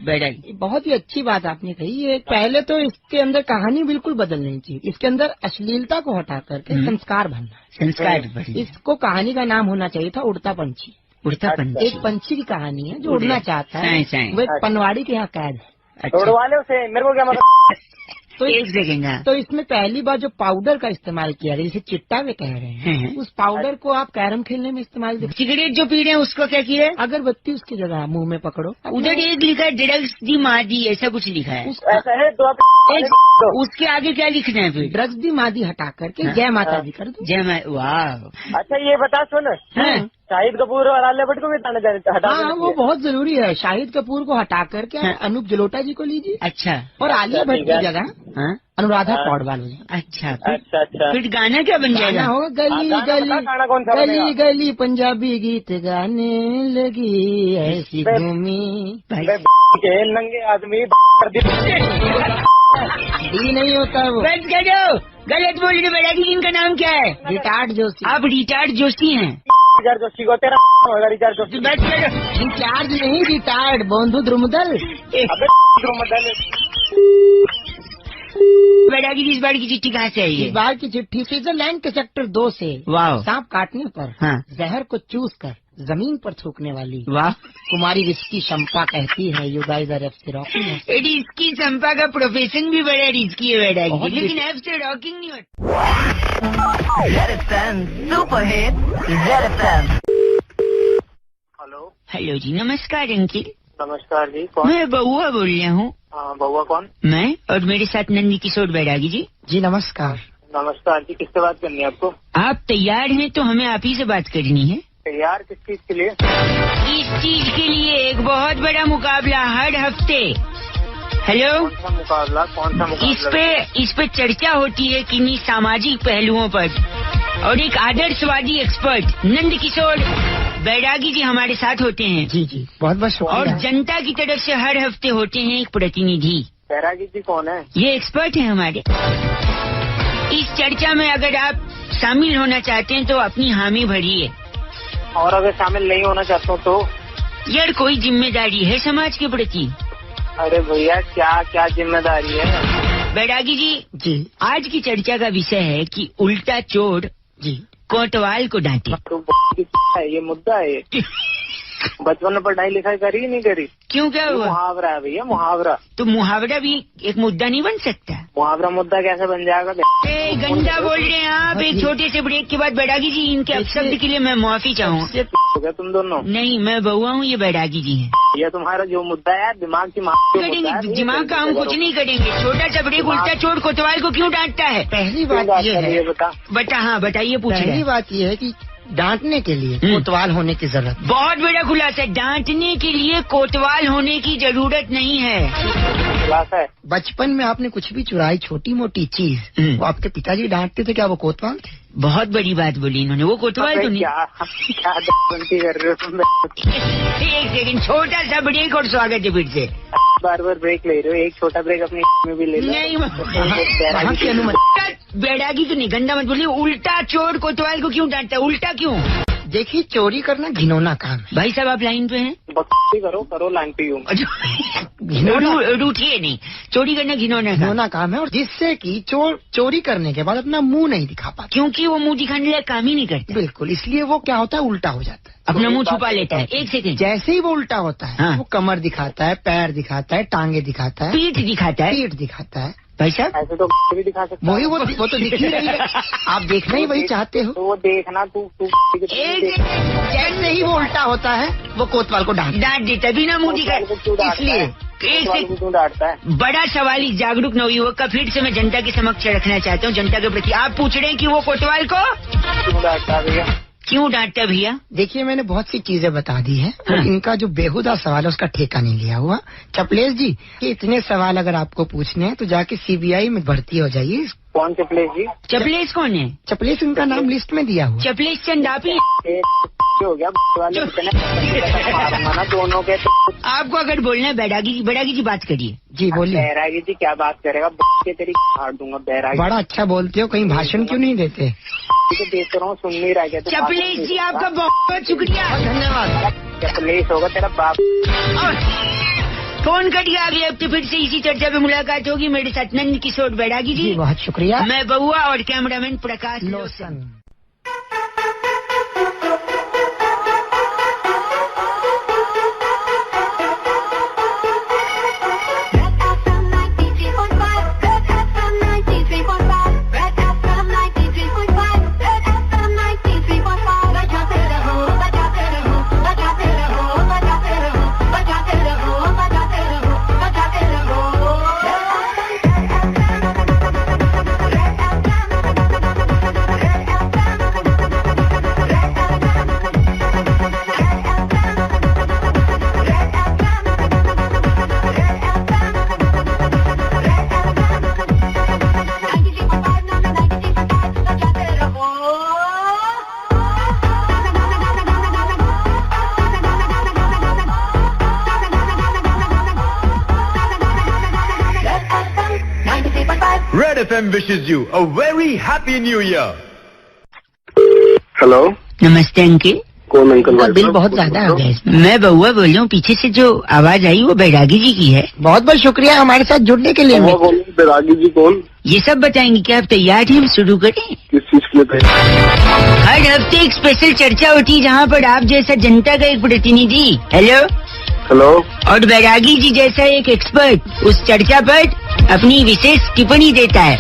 बैरागी बहुत ही अच्छी बात आपने कही। ये पहले तो इसके अंदर कहानी बिल्कुल बदलनी चाहिए। इसके अंदर अश्लीलता को हटा करके संस्कार भरना है। संस्कार। इसको कहानी का नाम होना चाहिए था उड़ता पंछी। उड़ता पंछी एक पंछी की कहानी है जो उड़ना चाहता है, साईं। वो एक पनवाड़ी के यहाँ कैद है। तोड़वा ले उसे, मेरे को क्या मतलब? तो एक सेकेंड, तो इसमें पहली बार जो पाउडर का इस्तेमाल किया गया, जिसे चिट्टा में कह रहे हैं, उस पाउडर को आप कैरम खेलने में इस्तेमाल देखिए। सिगरेट जो पी रहे हैं उसको क्या किया है? अगरबत्ती उसकी जगह मुंह में पकड़ो। उधर एक लिखा है ड्रग्स दी मादी, ऐसा कुछ लिखा है। ऐसा है तो आप उसके आगे क्या लिखना है फिर? ड्रग्स दी मादी हटा करके जय माता दी कर दो। जय माता। वाह। अच्छा ये बता सुन, शाहिद कपूर और आलिया भट्ट को भी हटा हाँ, वो बहुत जरूरी है। शाहिद कपूर को हटा करके अनूप जलोटा जी को लीजिए। अच्छा, और आलिया भट्ट की जगह अनुराधा पौडवाल हो जाए। अच्छा, अच्छा फिर गाना क्या बन जाएगा? होगा गली गली गाना कौन सा गली गली पंजाबी गीत गाने लगी ऐसी भूमि। के नंगे आदमी कर दी नहीं होता वो। बस करो, गलत बोल रहे बैरागी। इनका नाम क्या है? रिटार्ड जोशी। आप रिटार्ड जोशी हैं? रिचार्ज जोशी को तेरा होगा रिचार्ज जोशी। बस करो। रिचार्ज नहीं, रिटार्ड बंधु द्रुमदल। बैरागी जी, इस बार की चिट्ठी कहाँ से आई इस है? बार की चिट्ठी स्विट्जरलैंड के सेक्टर 2 से। वाह। सांप काटने पर जहर को चूस कर जमीन पर थूकने वाली वाह कुमारी रिस्की शंपा कहती है, you guys are absolutely rocking. Risky Champa का प्रोफेशन भी बड़ा रिस्की है बैरागी, बहुत लेकिन एब्सोल्युटली रॉकिंग नहीं होता। हेलो हेलो जी, नमस्कार अंकिल। नमस्कार जी, कौन? मैं बउआ बोल रहा हूँ। बउआ कौन? मैं और मेरे साथ नंदी किशोर बैरागी जी। जी नमस्कार। नमस्कार जी, किससे बात करनी है आपको? आप तैयार हैं तो हमें आप ही से बात करनी है। तैयार किस चीज के लिए? इस चीज के लिए एक बहुत बड़ा मुकाबला हर हफ्ते। हेलो, कौन सा मुकाबला? इस पे चर्चा होती है किन्हीं सामाजिक पहलुओं पर, और एक आदर्शवादी एक्सपर्ट नंद किशोर बैरागी जी हमारे साथ होते हैं। जी जी, बहुत बहुत शुक्रिया। और जनता की तरफ से हर हफ्ते होते हैं एक प्रतिनिधि। बैरागी जी कौन है? ये एक्सपर्ट है हमारे। इस चर्चा में अगर आप शामिल होना चाहते हैं तो अपनी हामी भरिए। और अगर शामिल नहीं होना चाहता हूँ तो? यार कोई जिम्मेदारी है समाज के प्रति। अरे भैया क्या क्या जिम्मेदारी है? बैरागी जी, आज की चर्चा का विषय है कि उल्टा चोर जी कोतवाल को डांटे। तो ये मुद्दा है ये। बचपन में पढ़ाई लिखाई करी नहीं करी? क्यों, क्या हुआ? मुहावरा है भैया, मुहावरा। तो मुहावरा भी एक मुद्दा नहीं बन सकता? मुहावरा मुद्दा कैसे बन जाएगा? गंदा बोल रहे हैं आप। एक छोटे से ब्रेक के बाद बैरागी जी, इनके अपशब्द के लिए मैं माफी चाहूँगा। हो गया तुम दोनों? नहीं, मैं बउआ हूँ, ये बैरागी जी हैं। ये तुम्हारा जो मुद्दा है दिमाग की करेंगे, दिमाग का हम कुछ नहीं करेंगे। छोटा सा ब्रेक। उल्टा चोर कोतवाल को क्यों डांटता है? पहली बात ये है, बता। हाँ बताइए, पूछिए। पहली बात ये है कि डांटने के लिए कोतवाल होने की जरूरत। बहुत बड़ा खुलासा। डांटने के लिए कोतवाल होने की जरूरत नहीं है। बचपन में आपने कुछ भी चुराई छोटी मोटी चीज, वो आपके पिताजी डांटते थे, क्या वो कोतवाल थे? बहुत बड़ी बात बोली इन्होंने। वो कोतवाल तो नहीं। क्या कर रहे हो तुम? एक सेकंड, छोटा सा ब्रेक और स्वागत है फिर से। बार बार ब्रेक ले रहे हो, एक छोटा ब्रेक अपने में भी ले लो। नहीं, बैरागी तो नहीं, गंदा मत बोलिए। उल्टा चोर कोतवाल को क्यों डांटता है? उल्टा क्यों? देखिए, चोरी करना घिनौना काम है। भाई साहब आप लाइन पे हैं? करो लाइन पे हूँ। रूठिए नहीं, चोरी करना घिनौना काम है, और जिससे कि चोर चोरी करने के बाद अपना मुंह नहीं दिखा पाता, क्योंकि वो मुंह दिखाने लायक काम ही नहीं करता। बिल्कुल, इसलिए वो क्या होता है, उल्टा हो जाता है, अपना मुंह छुपा लेता है। एक सेकंड, जैसे ही वो उल्टा होता है, हाँ। वो कमर दिखाता है, पैर दिखाता है, टांगे दिखाता है, पीठ दिखाता है। भाई साहब ऐसे तो भी दिखा सकते। वही वो तो दिख ही रही है। आप देखना ही वही चाहते हो। तो वो देखना तू जैसे ही वो उल्टा होता है, वो कोतवाल को डांट देता, बिना मुंह दिखाए। इसलिए क्यों डांटता है? बड़ा सवाल इस जागरूक नवयुवक का फिर से मैं जनता के समक्ष रखना चाहता हूँ। जनता के प्रति आप पूछ रहे हैं कि वो कोतवाल को क्यों डांटता है भैया? क्यों डांटता भैया? देखिए, मैंने बहुत सी चीजें बता दी है, हाँ। इनका जो बेहुदा सवाल है उसका ठेका नहीं लिया हुआ। चपलेश जी, कि इतने सवाल अगर आपको पूछने हैं तो जाके CBI में भर्ती हो जाइए। कौन चपलेश जी? चपलेश कौन है? चपलेश उनका नाम लिस्ट में दिया हुआ। चपलेश चंद आप ही हो गया वाले दोनों के। आपको अगर बोलना है बैरागी जी बात करिए। जी बोलिए। बैरागी जी क्या बात करेगा? तेरी फाड़ दूंगा बैरागी। बड़ा अच्छा बोलते हो, कहीं भाषण क्यों नहीं देते? देख रहा हूँ, सुन नहीं रहा क्या? चपलेश जी आपका बहुत शुक्रिया, धन्यवाद। चपलेश होगा तेरा बाप। फोन कट गया। अगले हफ्ते फिर से इसी चर्चा पे मुलाकात होगी। मेरे साथ नंद किशोर बैरागी जी। बहुत शुक्रिया। मैं बउआ और cameraman Prakash lotion. Red FM wishes you a very happy new year. Hello, नमस्ते अंकिल। कौन अंकल? बिल बहुत ज्यादा आ गया इसमें। मैं बउआ बोल रहा हूँ। पीछे से जो आवाज आई वो बैरागी जी की है। बहुत बहुत शुक्रिया हमारे साथ जुड़ने के लिए। बैरागी जी कौन? ये सब बताएंगे। क्या आप तैयार हैं? हम शुरू करें? किस चीज के लिए? हर हफ्ते एक स्पेशल चर्चा होती है जहाँ पर आप जैसा जनता का एक प्रतिनिधि हेलो और बैरागी जी जैसा एक एक्सपर्ट उस चर्चा पर अपनी विशेष टिप्पणी देता है।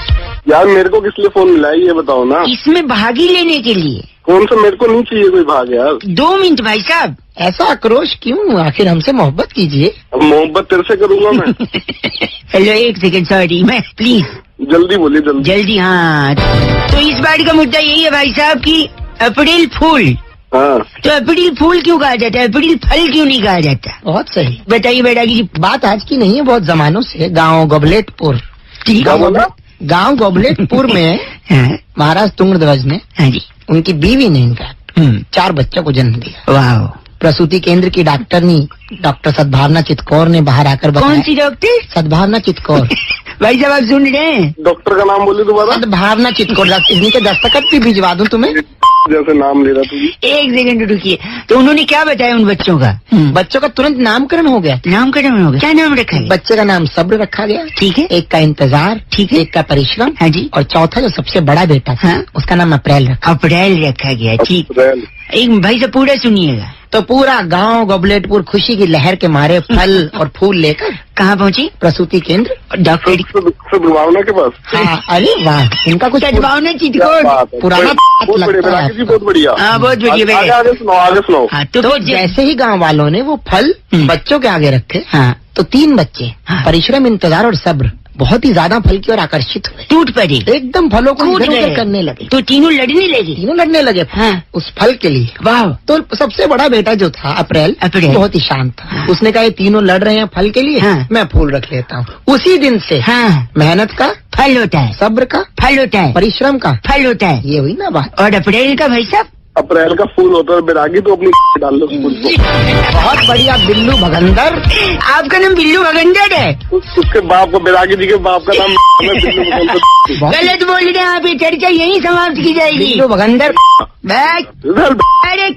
यार मेरे को किस लिए फोन मिला है ये बताओ ना। इसमें भागी लेने के लिए। फोन से मेरे को नहीं चाहिए कोई भाग यार। 2 मिनट भाई साहब। ऐसा आक्रोश क्यों? आखिर हमसे मोहब्बत कीजिए। अब मोहब्बत तेरे से करूंगा मैं। हेलो 1 सेकंड, सॉरी, मैं प्लीज जल्दी बोलिए, जल्दी जल्दी। हाँ, तो इस बार का मुद्दा यही है भाई साहब की अप्रैल फूल। हाँ, तो अप्रैल फूल क्यों कहा जाता है, अप्रैल फल क्यों नहीं कहा जाता? बहुत सही। बताइए बैरागी जी। बात आज की नहीं है, बहुत जमानों से। गांव गोबलेटपुर, क्या बोला? गांव गोबलेटपुर में हाँ महाराज तुंगध्वज ने, हाँ जी, उनकी बीवी ने इनफैक्ट 4 बच्चों को जन्म दिया। वाह। प्रसूति केंद्र की डॉक्टरनी डॉक्टर सद्भावना चितकौर ने बाहर आकर बताया। कौन सी डॉक्टर? सद्भावना चितकौर। भाई साहब आप सुन रहे हैं? डॉक्टर का नाम बोलिए दोबारा। सद्भावना चितकौर। इनके दस्तखत भी भिजवा दूं तुम्हें? जैसे नाम ले रहा तू। 1 सेकंड रुकिए। तो उन्होंने क्या बताया उन बच्चों का? बच्चों का तुरंत नामकरण हो गया। नामकरण हो गया? क्या नाम रखा है? बच्चे का नाम सब्र रखा गया। ठीक है। एक का इंतजार। ठीक है। एक का परिश्रम। हाँ जी। और चौथा जो सबसे बड़ा बेटा था, हाँ? उसका नाम अप्रैल रखा। अप्रैल रखा गया। ठीक। अप्रैल। एक भाई साहब पूरा सुनिएगा। तो पूरा गांव गोबलेटपुर खुशी की लहर के मारे फल और फूल लेकर कहाँ पहुँची? प्रसूति केंद्र डॉक्टर। सद्भावना के पास। हाँ, अरे वाह, इनका कुछ सद्भावना चितकौर। पुराना बहुत लगता है बढ़िया, बहुत बढ़िया। हाँ बहुत बढ़िया। आगे सुनाओ, आगे सुनाओ। हाँ तो जैसे ही गांव वालों ने वो फल बच्चों के आगे रखे, हाँ तो 3 बच्चे हाँ। परिश्रम, इंतजार और सब्र बहुत ही ज्यादा फल की ओर आकर्षित हुए। टूट पड़े, एकदम फलों को कूद इधर-उधर गए। करने लगे। तो तीनों लड़ने लगे। तीनों लड़ने लगे हाँ। उस फल के लिए। वाह। तो सबसे बड़ा बेटा जो था अप्रैल बहुत ही शांत था। हाँ। उसने कहा ये तीनों लड़ रहे हैं फल के लिए, हाँ। मैं फूल रख लेता हूँ। उसी दिन से हाँ मेहनत का फल होता है, सब्र का फल होता है, परिश्रम का फल होता है। ये हुई ना बात। और अप्रैल का भाई साहब? अप्रैल का फूल होता है बैरागी, तो अपनी डाल लो फूल को। बहुत बढ़िया बिल्लू भगंदर। आपका नाम बिल्लू भगंदर है? उसके बाप को, बैरागी जी के बाप का नाम बिल्लू भगंदर। गलत बोल रहे हैं आप, ये चर्चा यही समाप्त की जाएगी। बिल्लू भगंदर। अरे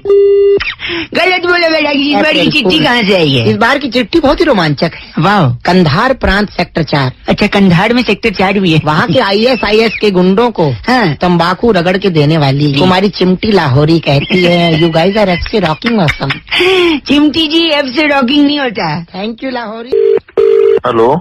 गलत बोले बैरागी जी। इस बार की चिट्ठी कहाँ से आई है? इस बार की चिट्ठी बहुत ही रोमांचक है। वाह। कंधार प्रांत सेक्टर 4। अच्छा, कंधार में सेक्टर 4 भी है। वहाँ के ISIS के गुंडों को हाँ। तंबाकू रगड़ के देने वाली तुम्हारी चिमटी लाहौरी कहती है, यू गाइस आर एफ से रॉकिंग ऑसम। चिमटी जी, एफ से रॉकिंग नहीं होता। Thank you Lahori. हेलो,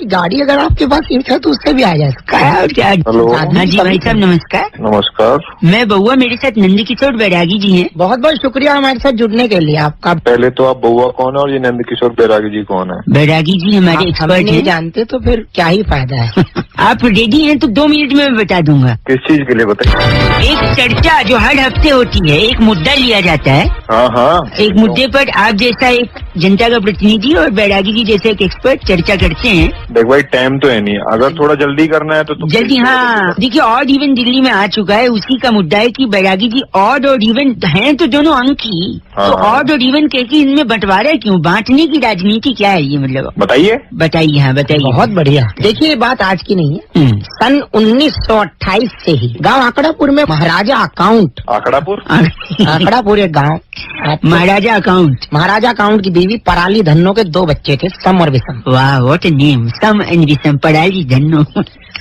गाड़ी अगर आपके पास सीट है तो उससे भी आ जा सकता है। हेलो। हाँ जी भाई साहब नमस्कार। नमस्कार। मैं बउआ, मेरे साथ नंदकिशोर बैरागी जी हैं। बहुत बहुत शुक्रिया हमारे साथ जुड़ने के लिए आपका। पहले तो आप बउआ कौन है और ये नंदकिशोर बैरागी जी कौन है? बैरागी जी हमारे हम एक्सपर्ट नहीं हैं। जानते तो फिर क्या ही फायदा है। आप रेडी हैं तो 2 मिनट में मैं बता दूंगा। किस चीज के लिए बताइए? एक चर्चा जो हर हफ्ते होती है, एक मुद्दा लिया जाता है। हाँ हाँ। एक मुद्दे पर आप जैसा एक जनता का प्रतिनिधि और बैरागी जी जैसे एक एक्सपर्ट चर्चा करते हैं। देख भाई, टाइम तो है नहीं, अगर थोड़ा जल्दी करना है तो जल्दी। हाँ देखिए, ऑड इवन दिल्ली में आ चुका है। उसी का मुद्दा है कि बैरागी जी ऑड और इवन हैं तो दोनों अंक ही, हाँ, तो हाँ। ऑड और इवन कहकर इनमें बंटवारा क्यों? बांटने की राजनीति क्या है ये? मतलब बताइए। बताइए। हाँ बताइए। बहुत बढ़िया। देखिए ये बात आज की नहीं है। सन 1928 से ही गांव आकड़ापुर में महाराजा अकाउंट। आकड़ापुर? आकड़ापुर एक गांव। महाराजा अकाउंट। महाराजा अकाउंट की बीवी पराली धन्नो के 2 बच्चे थे, सम और विषम। वाह, व्हाट अ नेम, सम एंड विषम। पराली धन्नो।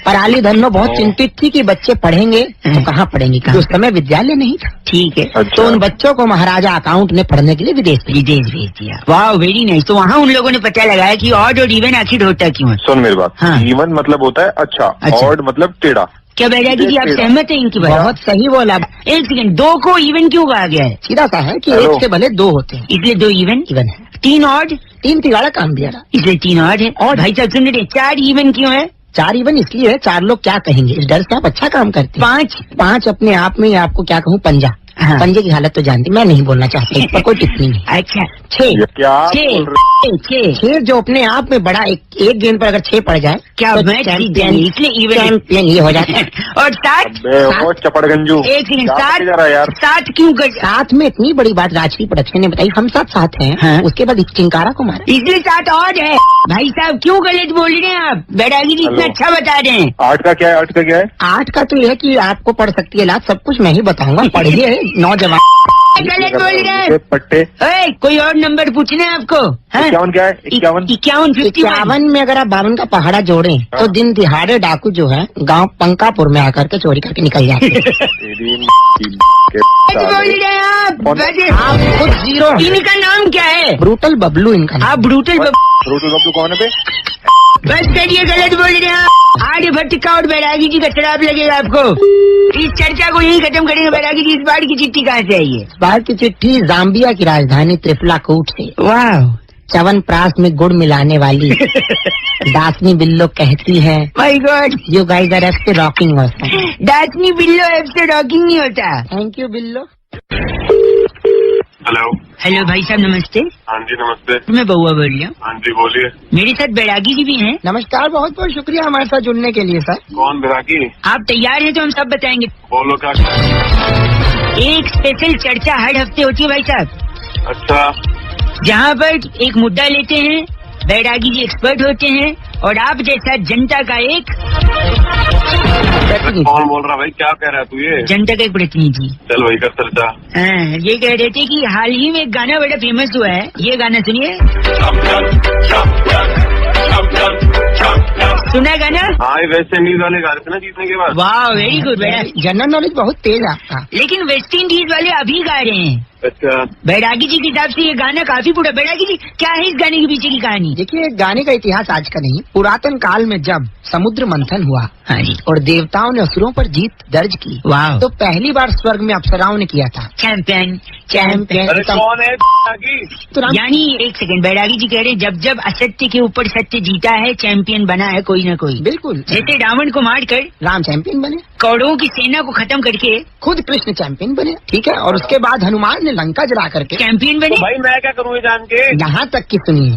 पराली धन्नो बहुत चिंतित थी कि बच्चे पढ़ेंगे तो कहाँ पढ़ेंगे, क्योंकि उस समय विद्यालय नहीं था। ठीक है। अच्छा। तो उन बच्चों को महाराजा अकाउंट ने पढ़ने के लिए विदेश भेज दिया। वाह, वेरी नाइस। तो वहाँ उन लोगों ने पता लगाया कि ऑड और इवन आखिर होता क्यों है। सुन मेरी बात। हाँ। इवन मतलब होता है अच्छा, अच्छा। ऑड मतलब टेढ़ा। क्या बैरागी जी आप सहमत हैं इनकी बात? बहुत सही बोला। 1 सेकंड, 2 को इवन क्यों कहा गया है? सीधा सा है कि हेलो। एक से भले 2 होते हैं, इसलिए 2 इवन। इवन है। 3 ऑड, 3 तिगाड़ा काम दिया रहा। इसलिए 3 ऑड है। और भाई साहब सुन रहे, 4 इवन क्यों है? 4 इवन इसलिए है, 4 लोग क्या कहेंगे इस डर से आप अच्छा काम करते हैं। 5 अपने आप में आपको क्या कहूँ, पंजा। हाँ। पंजे की हालत तो जानती, मैं नहीं बोलना चाहता, इस पर कोई टिप्पणी नहीं। अच्छा। 6 क्या? 6 जो अपने आप में बड़ा, एक गेंद पर अगर 6 पड़ जाए क्या तो मैच जीत जाएंगे, इसलिए इवन। चैंपियन ये हो जाता है। और 7 वो चपड़गंजू। 1 सेकंड, क्या करके जा रहा है यार? 7 क्यों कर? साथ में इतनी बड़ी बात राजकीय प्रोडक्शन ने बताई, हम साथ हैं। हाँ। उसके बाद चिंकारा को मारा। इसलिए 7 ऑड है। भाई साहब क्यों गलत बोल रहे हैं आप? बैरागी जी इतना हेलो। अच्छा बता रहे हैं। 8 का क्या है? 8 का क्या है? 8 का तो यह है कि आपको पढ़ सकती है लात, सब कुछ मैं ही बताऊंगा। पढ़िए नौजवान। गलत बोल रहे हैं। पट्टे। कोई और नंबर पूछना है आपको? 51 क्या है? 51? 51, 51 में अगर आप 52 का पहाड़ा जोड़ें तो दिन दिहाड़े डाकू जो है गांव पंकापुर में आकर के चोरी करके निकल जाते हैं। बोल रहे हैं आप? आप खुद 0। इनका नाम क्या है? ब्रूटल बबलू इनका नाम। आप ब्रूटल रोटू बब्लू कौन है बे? बस करिए, गलत बोल रहे हैं आप। आर्यभट्ट का और बैरागी जी का शराब लगेगा आपको। इस चर्चा को यही खत्म करेंगे। बैरागी जी, इस बार की चिट्ठी कहाँ से आई है? इस बार की चिट्ठी जाम्बिया की राजधानी त्रिफलाकूट से। वाह, च्यवनप्राश में गुड़ मिलाने वाली दासनी बिल्लो कहती है, my God, you guys are F rocking होता। दासनी बिल्लो ऐप से रॉकिंग नहीं होता। थैंक यू बिल्लो। हेलो। हेलो भाई साहब, नमस्ते। हाँ जी नमस्ते। मैं बउआ बोल रही हूँ। हाँ जी बोलिए। मेरे साथ बैरागी जी भी हैं। नमस्कार, बहुत बहुत शुक्रिया हमारे साथ जुड़ने के लिए सर। कौन बैरागी? आप तैयार हैं तो हम सब बताएंगे। बोलो क्या? एक स्पेशल चर्चा हर हफ्ते होती है भाई साहब, अच्छा। जहाँ पर एक मुद्दा लेते हैं, बैरागी जी एक्सपर्ट होते हैं और आप जैसा जनता का एक कौन बोल रहा भाई? क्या कह रहा है तू ये? जनता का एक प्रतिनिधि। चल वही कर चर्चा। हाँ, ये कह रहे थे कि हाल ही में एक गाना बड़ा फेमस हुआ है, ये गाना सुनिए। सुना गाना? हाँ, ये वेस्ट इंडीज वाले गा रहे थे ना जीतने के बाद। वाह, वेरी गुड बेटा, जनरल नॉलेज बहुत तेज आपका। लेकिन वेस्ट इंडीज वाले अभी गा रहे हैं। अच्छा। बैरागी जी के हिसाब से ये गाना काफी पूरा। बैरागी जी, क्या है इस गाने के पीछे की कहानी? देखिए, गाने का इतिहास आज का नहीं, पुरातन काल में जब समुद्र मंथन हुआ हाँ जी, और देवताओं ने असुरों पर जीत दर्ज की, वाह, तो पहली बार स्वर्ग में अप्सराओं ने किया था चैंपियन अरे चैंपियन। कौन है तो राम यानी एक सेकंड, बैरागी जी कह रहे हैं जब जब असत्य के ऊपर सत्य जीता है, चैंपियन बना है कोई ना कोई। बिल्कुल, जैसे रावण को मार कर राम चैंपियन बने, कौरवों की सेना को खत्म करके खुद कृष्ण चैंपियन बने, ठीक है, और उसके बाद हनुमान ने लंका जला करके चैंपियन बने। भाई मैं क्या करूँ ये जान के? यहाँ तक की सुनिए।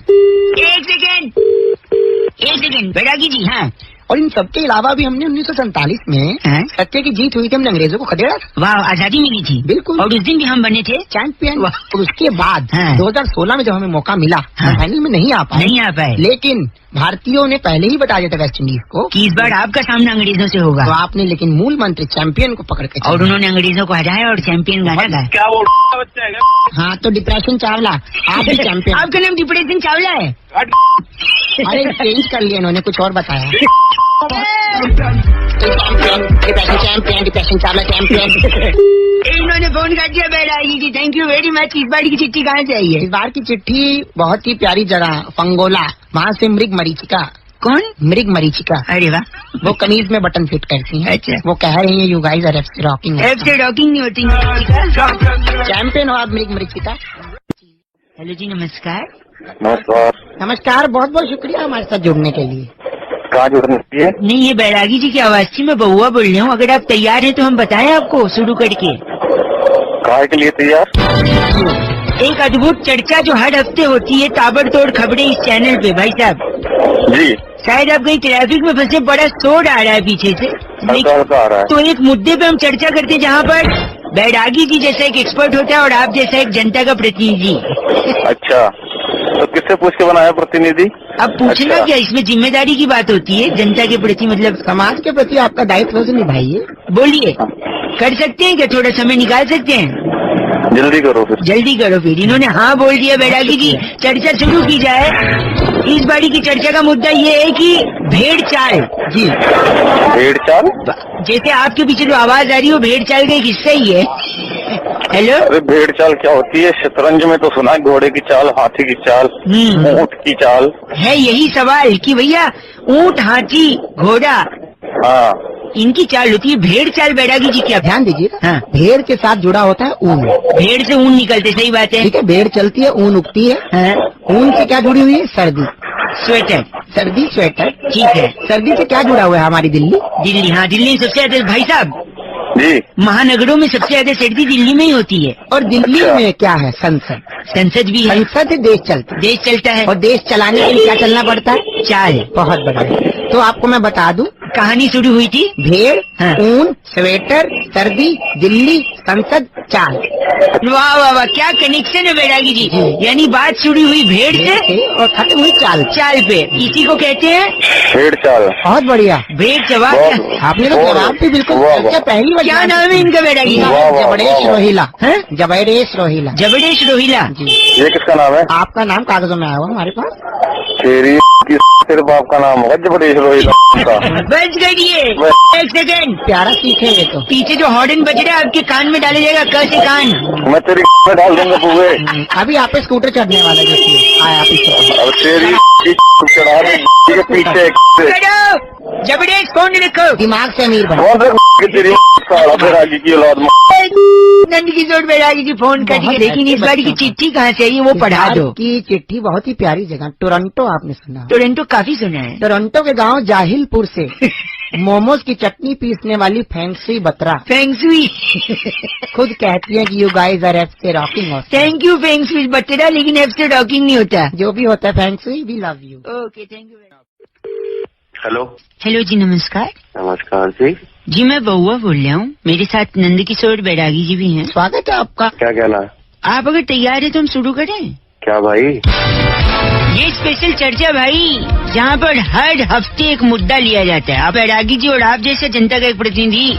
एक सेकंड बैरागी जी। हाँ, और इन सबके अलावा भी हमने 1947 में हाँ? सत्य की जीत हुई थी, हमने अंग्रेजों को खदेड़ा। वाह, आजादी मिली थी। बिल्कुल, और उस दिन भी हम बने थे चैंपियन। वाह। और उसके बाद हाँ। 2016 में जब हमें मौका मिला, हाँ। हम फाइनल में नहीं आ पाए, लेकिन भारतीयों ने पहले ही बता दिया था वेस्ट इंडीज को कि इस बार आपका सामना अंग्रेजों से होगा। तो आपने लेकिन मूल मंत्र चैंपियन को पकड़ के और उन्होंने अंग्रेजों को हराया और चैंपियन गाना गाया। क्या वो बच्चा है क्या? हाँ, तो डिप्रेशन चावला आप भी चैंपियन। आपका नाम डिप्रेशन चावला है? अरे चेंज कर लिया इन्होंने, कुछ और बताया। Depression Chawla champion. इन्होंने फोन कर दिया बैरागी जी, थैंक यू वेरी मच। इस बार की चिट्ठी कहाँ से आई है? इस बार की चिट्ठी बहुत ही प्यारी जगह फंगोला, वहाँ से मृग मरीचिका। कौन? मृग मरीचिका। अरे वाह, वो कमीज में बटन फिट करती हैं। अच्छा। वो कह रही है, you guys are F rocking. App से रॉकिंग नहीं होती। चैंपियन हो आप मृग मरीचिका। हेलो जी, नमस्कार। नमस्कार। नमस्कार, बहुत बहुत शुक्रिया हमारे साथ जुड़ने के लिए। कहाँ जुड़नी चाहिए? नहीं, ये बैरागी जी की आवाज थी, मैं बउआ बोल रही हूँ। अगर आप तैयार हैं तो हम बताएं आपको शुरू करके। कहाँ के लिए तैयार? एक अद्भुत चर्चा जो हर हफ्ते होती है, ताबड़तोड़ खबरें इस चैनल पे। भाई साहब जी। शायद आप कहीं ट्रैफिक में फंसे, बड़ा शोर आ रहा है पीछे से। हल्का आ रहा है। तो एक मुद्दे पे हम चर्चा करते हैं जहाँ पर बैरागी जी जैसा एक एक्सपर्ट होता है और आप जैसा एक जनता का प्रतिनिधि। अच्छा, तो किससे पूछ के बनाया प्रतिनिधि? अब पूछना अच्छा। क्या, इसमें जिम्मेदारी की बात होती है जनता के प्रति, मतलब समाज के प्रति आपका दायित्व से निभाइए। बोलिए, कर सकते हैं क्या? थोड़ा समय निकाल सकते हैं? जल्दी करो फिर। जल्दी करो फिर। इन्होंने हाँ बोल दिया बैरागी जी, चर्चा शुरू की जाए। इस बारी की चर्चा का मुद्दा ये है कि भेड़ चाल। जी, भेड़ चाल? जैसे आपके पीछे जो आवाज आ रही है वो भेड़ चाल का एक हिस्सा ही है। हेलो, अरे भेड़ चाल क्या होती है? शतरंज में तो सुना है, घोड़े की चाल, हाथी की चाल, ऊँट की चाल। है यही सवाल कि भैया ऊँट, हाथी, घोड़ा, हाँ, इनकी चाल होती है, भेड़ चाल बैरागी जी क्या? ध्यान दीजिए। हाँ, भेड़ के साथ जुड़ा होता है ऊन। भेड़ से ऊन निकलते, सही बात है। ठीक है, भेड़ चलती है, ऊन उगती है। हाँ, ऊन से क्या जुड़ी हुई है? सर्दी। स्वेटर। सर्दी, स्वेटर। ठीक है। सर्दी से क्या जुड़ा हुआ है? हमारी दिल्ली। दिल्ली, हाँ दिल्ली में सबसे ज्यादा। भाई साहब, जी। महानगरों में सबसे ज्यादा सर्दी दिल्ली में ही होती है। और दिल्ली अच्छा। में क्या है? संसद। संसद भी है। संसद से देश चलता है। देश चलता है। और देश चलाने के लिए क्या चलना पड़ता है? चाल। बहुत बढ़िया। तो आपको मैं बता दूं, कहानी शुरू हुई थी भेड़, हाँ। ऊन, स्वेटर, सर्दी, दिल्ली, संसद, चाल। वाह वाह वाह, क्या कनेक्शन है बैरागी जी। यानी बात शुरू हुई भेड़ से और खत्म हुई चाल। चाल पे। इसी को कहते हैं भेड़ चाल। बहुत बढ़िया। भेड़ जवाब। बहुत- आपने तो जवाब भी बिल्कुल वाह, वाह। अच्छा, पहली बार। क्या नाम है इनका बैरागी? वाह, वाह, जबड़ेश वाह, वाह। रोहिला। हैं? जबड़ेश रोहिला। जबड़ेश रोहिला। जी। ये किसका नाम है? आपका नाम कागजों में आया हुआ हमारे पास। तेरी की तेरे बाप का नाम होगा जबरदस्त रोहित का। बच गई। एक सेकंड, प्यारा सीखे ये तो। पीछे जो हॉर्न बज रहा है आपके कान में डाला जाएगा, कैसे कान? मैं तेरी में डाल दूंगा पूरे। अभी आप पे स्कूटर चढ़ने वाला जो आया पीछे। अब तेरी चढ़ा दे पीछे जबरदस्त फोन रखो, दिमाग से अमीर बनो। कौन सा तेरी साला बैरागी की औलाद में। नंद किशोर बैरागी जी फोन करके, लेकिन इस बार की चिट्ठी कहाँ से आई है वो पढ़ा दो। की चिट्ठी बहुत ही प्यारी जगह, टोरंटो आपने सुना? टोरंटो काफी सुना है। टोरंटो के गांव जाहिलपुर से मोमोज की चटनी पीसने वाली फैंक्सी बत्रा फेंगसुई खुद कहती है कि यू गाइस आर एफ से रॉकिंग। थैंक यू फेंगसुई बतेरा, लेकिन एफ से रॉकिंग नहीं होता। जो भी होता है फैंक्सी, we love you. Okay, thank you. Hello hello जी, नमस्कार। नमस्कार जी। जी मैं बउआ बोल रहा हूँ, मेरे साथ नंद किशोर बैरागी जी भी हैं। स्वागत है आपका। क्या कहना है? आप अगर तैयार है तो हम शुरू करें। क्या भाई? ये स्पेशल चर्चा भाई, जहाँ पर हर हफ्ते एक मुद्दा लिया जाता है। आप बैरागी जी और आप जैसे जनता का एक प्रतिनिधि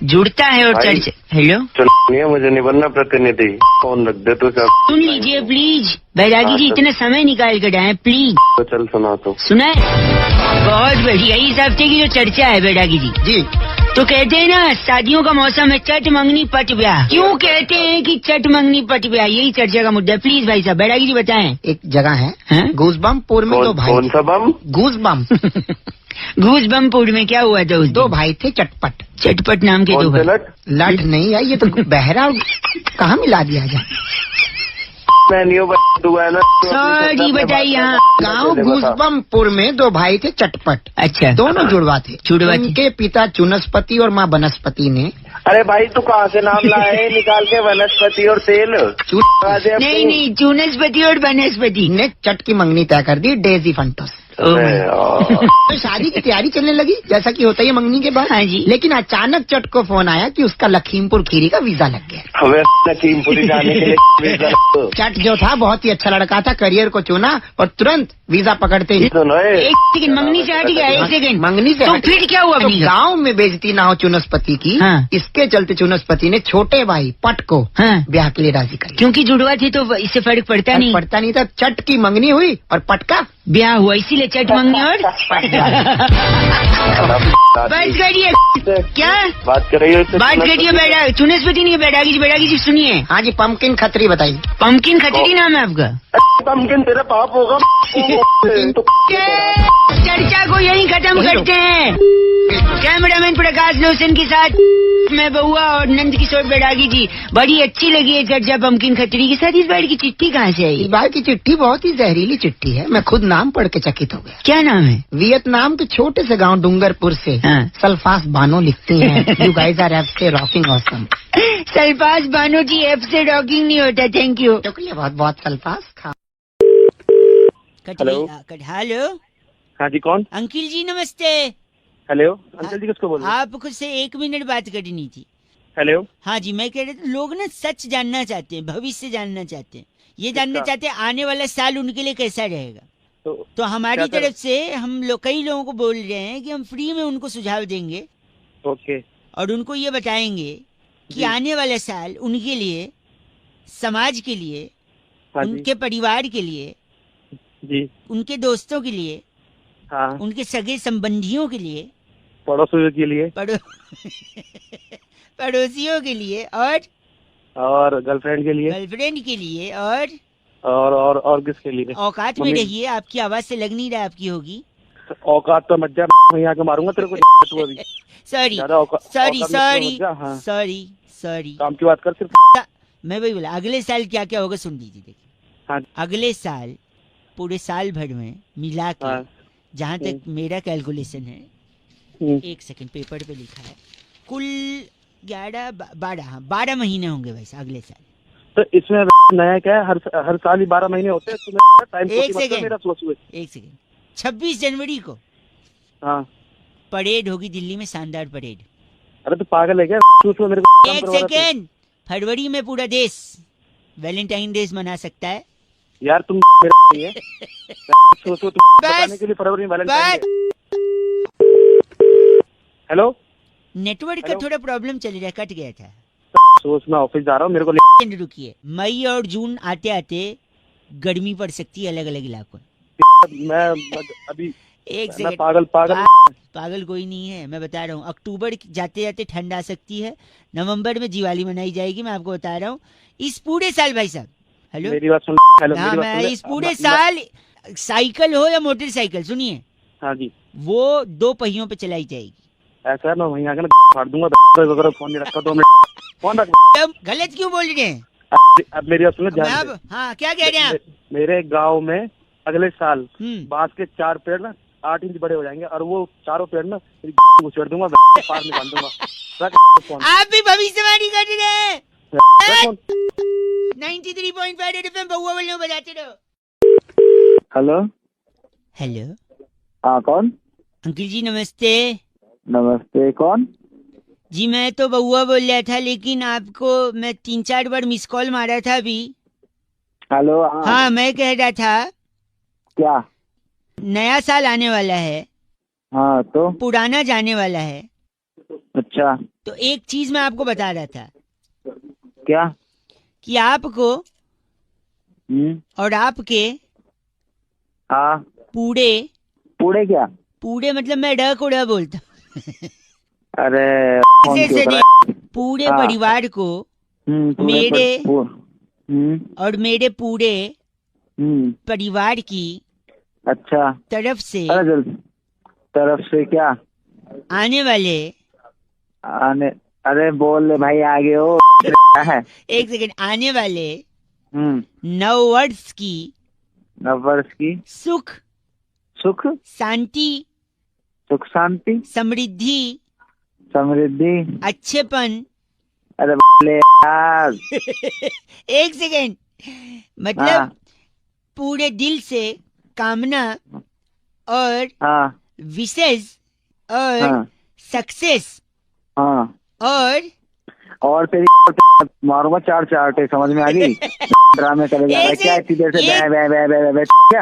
जुड़ता है और चर्चा। हेलो, चलो मुझे नहीं बनना प्रतिनिधि, फोन रख दे तो सब। सुन लीजिए प्लीज, बैरागी जी इतना समय निकाल कर आए प्लीज। तो चल सुना तो। सुना बहुत बढ़िया। इस हफ्ते की जो चर्चा है बैरागी जी, जी तो कहते हैं ना शादियों का मौसम है, चट मंगनी पट ब्याह। क्यों कहते हैं कि चट मंगनी पट ब्याह? यही चर्चा का मुद्दा है। प्लीज भाई साहब बैरागी जी बताएं। एक जगह है गूसबमपुर में, दो भाई। कौन सा बम? गूसबम गूसबमपुर में क्या हुआ था? दो भाई थे चटपट। चटपट नाम के दो भाई। लट नहीं है ये तो बहरा, कहाँ मिला दिया जाए। सॉरी बताइए। यहाँ गाँव गूसबमपुर में दो भाई थे चटपट। अच्छा, दोनों जुड़वा थे। जुड़वा थे। उनके पिता चुनस्पति और माँ बनस्पति ने। अरे भाई तू कहाँ से नाम लाए निकाल के? वनस्पति और तेल। नहीं, चुनस्पति और बनस्पति ने चट की मंगनी तय कर दी, डेजी फंटोस। तो शादी की तैयारी चलने लगी जैसा कि होता है मंगनी के बाद। हाँ जी। लेकिन अचानक चट को फोन आया कि उसका लखीमपुर खीरी का वीजा लग गया। हमें लखीमपुरी जाने के लिए चट जो था बहुत ही अच्छा लड़का था, करियर को चुना और तुरंत वीजा पकड़ते ही। एक सेकंड, मंगनी से हट गया। एक सेकंड, मंगनी से तो फिर क्या हुआ? तो गाँव में बेइज्जती ना हो चुनस्पति की। हाँ। इसके चलते चुनस्पति ने छोटे भाई पट को ब्याह के लिए राजी कर लिया। क्योंकि जुड़वा थे तो इससे फर्क पड़ता नहीं था। चट की मंगनी हुई और पट का ब्याह हुआ, इसीलिए चट मंगनी और बस करिए। क्या बात कर रही हो? बात करिए बैरागी, चुनस्पति नहीं बैरागी जी। बैरागी जी सुनिए। हाँ जी, पंपकिन खत्री बताइए। पंपकिन खत्री नाम है आपका? पंपकिन तेरा पाप होगा। चर्चा को यहीं खत्म करते हैं। कैमरामैन प्रकाश लोशन के साथ मैं बउआ और नंद किशोर बैरागी जी। बड़ी अच्छी लगी है चर्चा पंपकिन खत्री के साथ। इस बार की चिट्ठी कहाँ से आई? इस बार की चिट्ठी बहुत ही जहरीली चिट्ठी है। मैं खुद नाम पढ़ के चकित हो गया। क्या नाम है? वियतनाम के छोटे से गांव डूंगरपुर से सल्फास बानो लिखती हैं, यू गाइस आर एफ से रॉकिंग ऑसम। सल्फास बानो जी, एफ से रॉकिंग नहीं होता। Thank you. शुक्रिया बहुत बहुत। सल्फास खा। हेलो। हाँ जी, कौन? अंकिल जी नमस्ते। हेलो अंकल जी, किसको बोल रहे हैं? आपको से 1 मिनट बात करनी थी। हेलो। हाँ जी, मैं कह रहा था लोग ना सच जानना चाहते हैं, भविष्य जानना चाहते हैं, ये जानना चाहते हैं आने वाला साल उनके लिए कैसा रहेगा। तो हमारी तरफ से हम लोग कई लोगों को बोल रहे हैं कि हम फ्री में उनको सुझाव देंगे। ओके। और उनको ये बताएंगे कि आने वाला साल उनके लिए, समाज के लिए, उनके परिवार के लिए जी, उनके दोस्तों के लिए, हाँ, उनके सगे संबंधियों के लिए, पड़ोसियों के लिए, पड़ोसियों के लिए और गर्लफ्रेंड के लिए, के लिए और किसके लिए? औकात में रहिए, आपकी आवाज से लग नहीं रहा आपकी होगी। औकात तो मत जा, वहीं आके मारूंगा तेरे को। तू अभी सॉरी काम की बात कर सिर्फ। मैं वही बोला, अगले साल क्या क्या होगा सुन लीजिए। देखिए हाँ। अगले साल पूरे साल भर में मिला के जहाँ तक मेरा कैलकुलेशन है, 1 सेकंड पेपर पे लिखा है, कुल 12 महीने होंगे वैसे अगले साल। तो इसमें नया क्या है? हर साल ही 12 महीने होते हैं। टाइम एक सेकंड 26 जनवरी को परेड होगी दिल्ली में, शानदार परेड। अरे तो पागल है क्या? मेरे को 1 सेकंड, फरवरी में पूरा देश वैलेंटाइन डे मना सकता है। यार तुम नहीं है। बताने के लिए फरवरी में हेलो, नेटवर्क का थोड़ा प्रॉब्लम चल रहा है, कट गया था। सोच मैं ऑफिस जा रहा हूँ, मेरे को रुकिए। मई और जून आते आते गर्मी पड़ सकती है अलग अलग इलाकों में। मैं अभी एक मैं सेकंड। पागल पागल कोई नहीं है, मैं बता रहा हूँ। अक्टूबर जाते जाते ठंड आ सकती है, नवंबर में दिवाली मनाई जाएगी, मैं आपको बता रहा हूँ। इस पूरे साल भाई साहब, हेलो मेरी बात सुन। हेलो हाँ, मेरी बात मैं सुन ले। इस पूरे साल साइकिल हो या मोटरसाइकिल, सुनिए, हाँ जी, वो 2 पहियों पे चलाई जाएगी। ऐसा है मैं वहीं आके ना फाड़ दूंगा। अगर फोन नहीं रखा तो मैं फोन रख। अब गलत क्यों बोल रहे हैं? अब मेरी बात सुनो ध्यान मैं से। अब हाँ, क्या कह रहे हैं आप? मेरे गांव में अगले साल बांस के 4 पेड़ ना 8 इंच बड़े हो जाएंगे और वो चारों पेड़ ना घुसेड़ दूंगा, पार निकाल दूंगा। रख फोन। आप भी भविष्यवाणी कर रहे हैं। 93.5 रेड एफएम बहुआ बल्लो बजाते रहो। हेलो हेलो, हाँ कौन? अंकिल जी नमस्ते। नमस्ते, कौन? जी मैं तो बहुआ बोल रहा था, लेकिन आपको मैं 3-4 बार मिस कॉल मारा था अभी। हेलो हाँ, मैं कह रहा था क्या? नया साल आने वाला है, हाँ तो पुराना जाने वाला है, अच्छा तो एक चीज मैं आपको बता रहा था क्या? कि आपको और आपके हाँ पूरे क्या? पूरे मतलब मैं ड को ड बोलता हूँ। अरे ऐसे नहीं, पूरे हाँ। परिवार को मेरे और मेरे पूरे परिवार की अच्छा तरफ से क्या आने वाले अरे बोल ले भाई, आगे हो है। एक सेकंड, आने वाले 9 वर्ष की सुख शांति समृद्धि अच्छेपन। अरे बोले यार। एक सेकंड, मतलब पूरे दिल से कामना और विशेष और सक्सेस और तेरी मारूंगा 4 चाटे, समझ में आ गई? ड्रामे करे जा रहा है क्या इतनी देर से? क्या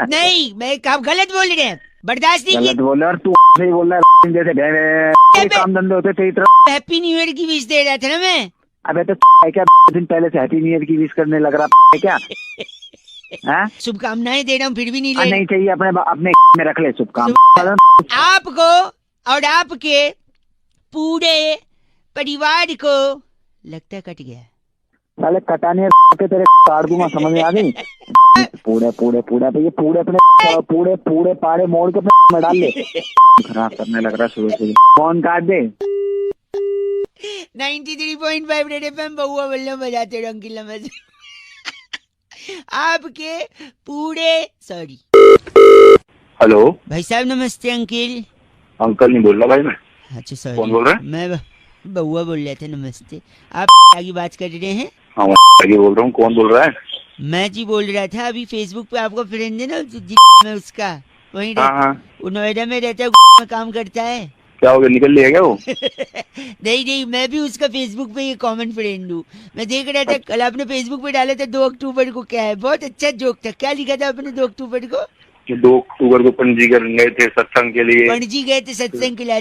नहीं, मैं आप गलत बोल रहे हैं, बर्दाश्त नहीं गलत बोल रहा है? और तू सही बोल रहा है जैसे काम धंधे होते तेरी तरफ। हैप्पी न्यू ईयर की विश दे रहा था ना मैं। अबे तो क्या दिन पहले से हैप्पी न्यू ईयर की विश करने लग रहा है क्या? शुभकामनाएं दे रहा हूँ, फिर भी नहीं ले। नहीं चाहिए, अपने में रख ले शुभकामनाएं। आपको और आपके पूरे परिवार को लगता है कट गया। साले कटाने के तेरे काट दूंगा, समझ में आ गई? पूरे ये पूरे पाड़े मोड़ के में डाल ले। खराब करने लग रहा सुबह से। फोन काट दे। 93.5 रेड एफएम बहुआ बल्लो बजाते रहो अंकिल नमस्ते। आपके पूरे सॉरी हेलो भाई साहब नमस्ते। अंकल नहीं बोल रहा भाई मैं। अच्छा सॉरी, कौन बोल रहा है? मैं बहुआ बोल रहे थे। नमस्ते, आप आगे बात कर रहे हैं? हाँ आगे बोल रहा हूँ। कौन बोल रहा है? मैं जी बोल रहा था, अभी फेसबुक पे आपका फ्रेंड है ना में उसका वहीं वो नोएडा में रहता है, में काम करता है। क्या हो गया, निकल लिया क्या वो? नहीं, मैं भी उसका फेसबुक पे ये कॉमन फ्रेंड हूँ। मैं देख रहा था कल आपने फेसबुक पे डाला था 2 अक्टूबर को, क्या है बहुत अच्छा जोक था। क्या लिखा था आपने 2 अक्टूबर को? 2 अक्टूबर को पणजी गए थे सत्संग के लिए। पणजी गए थे सत्संग के लिए।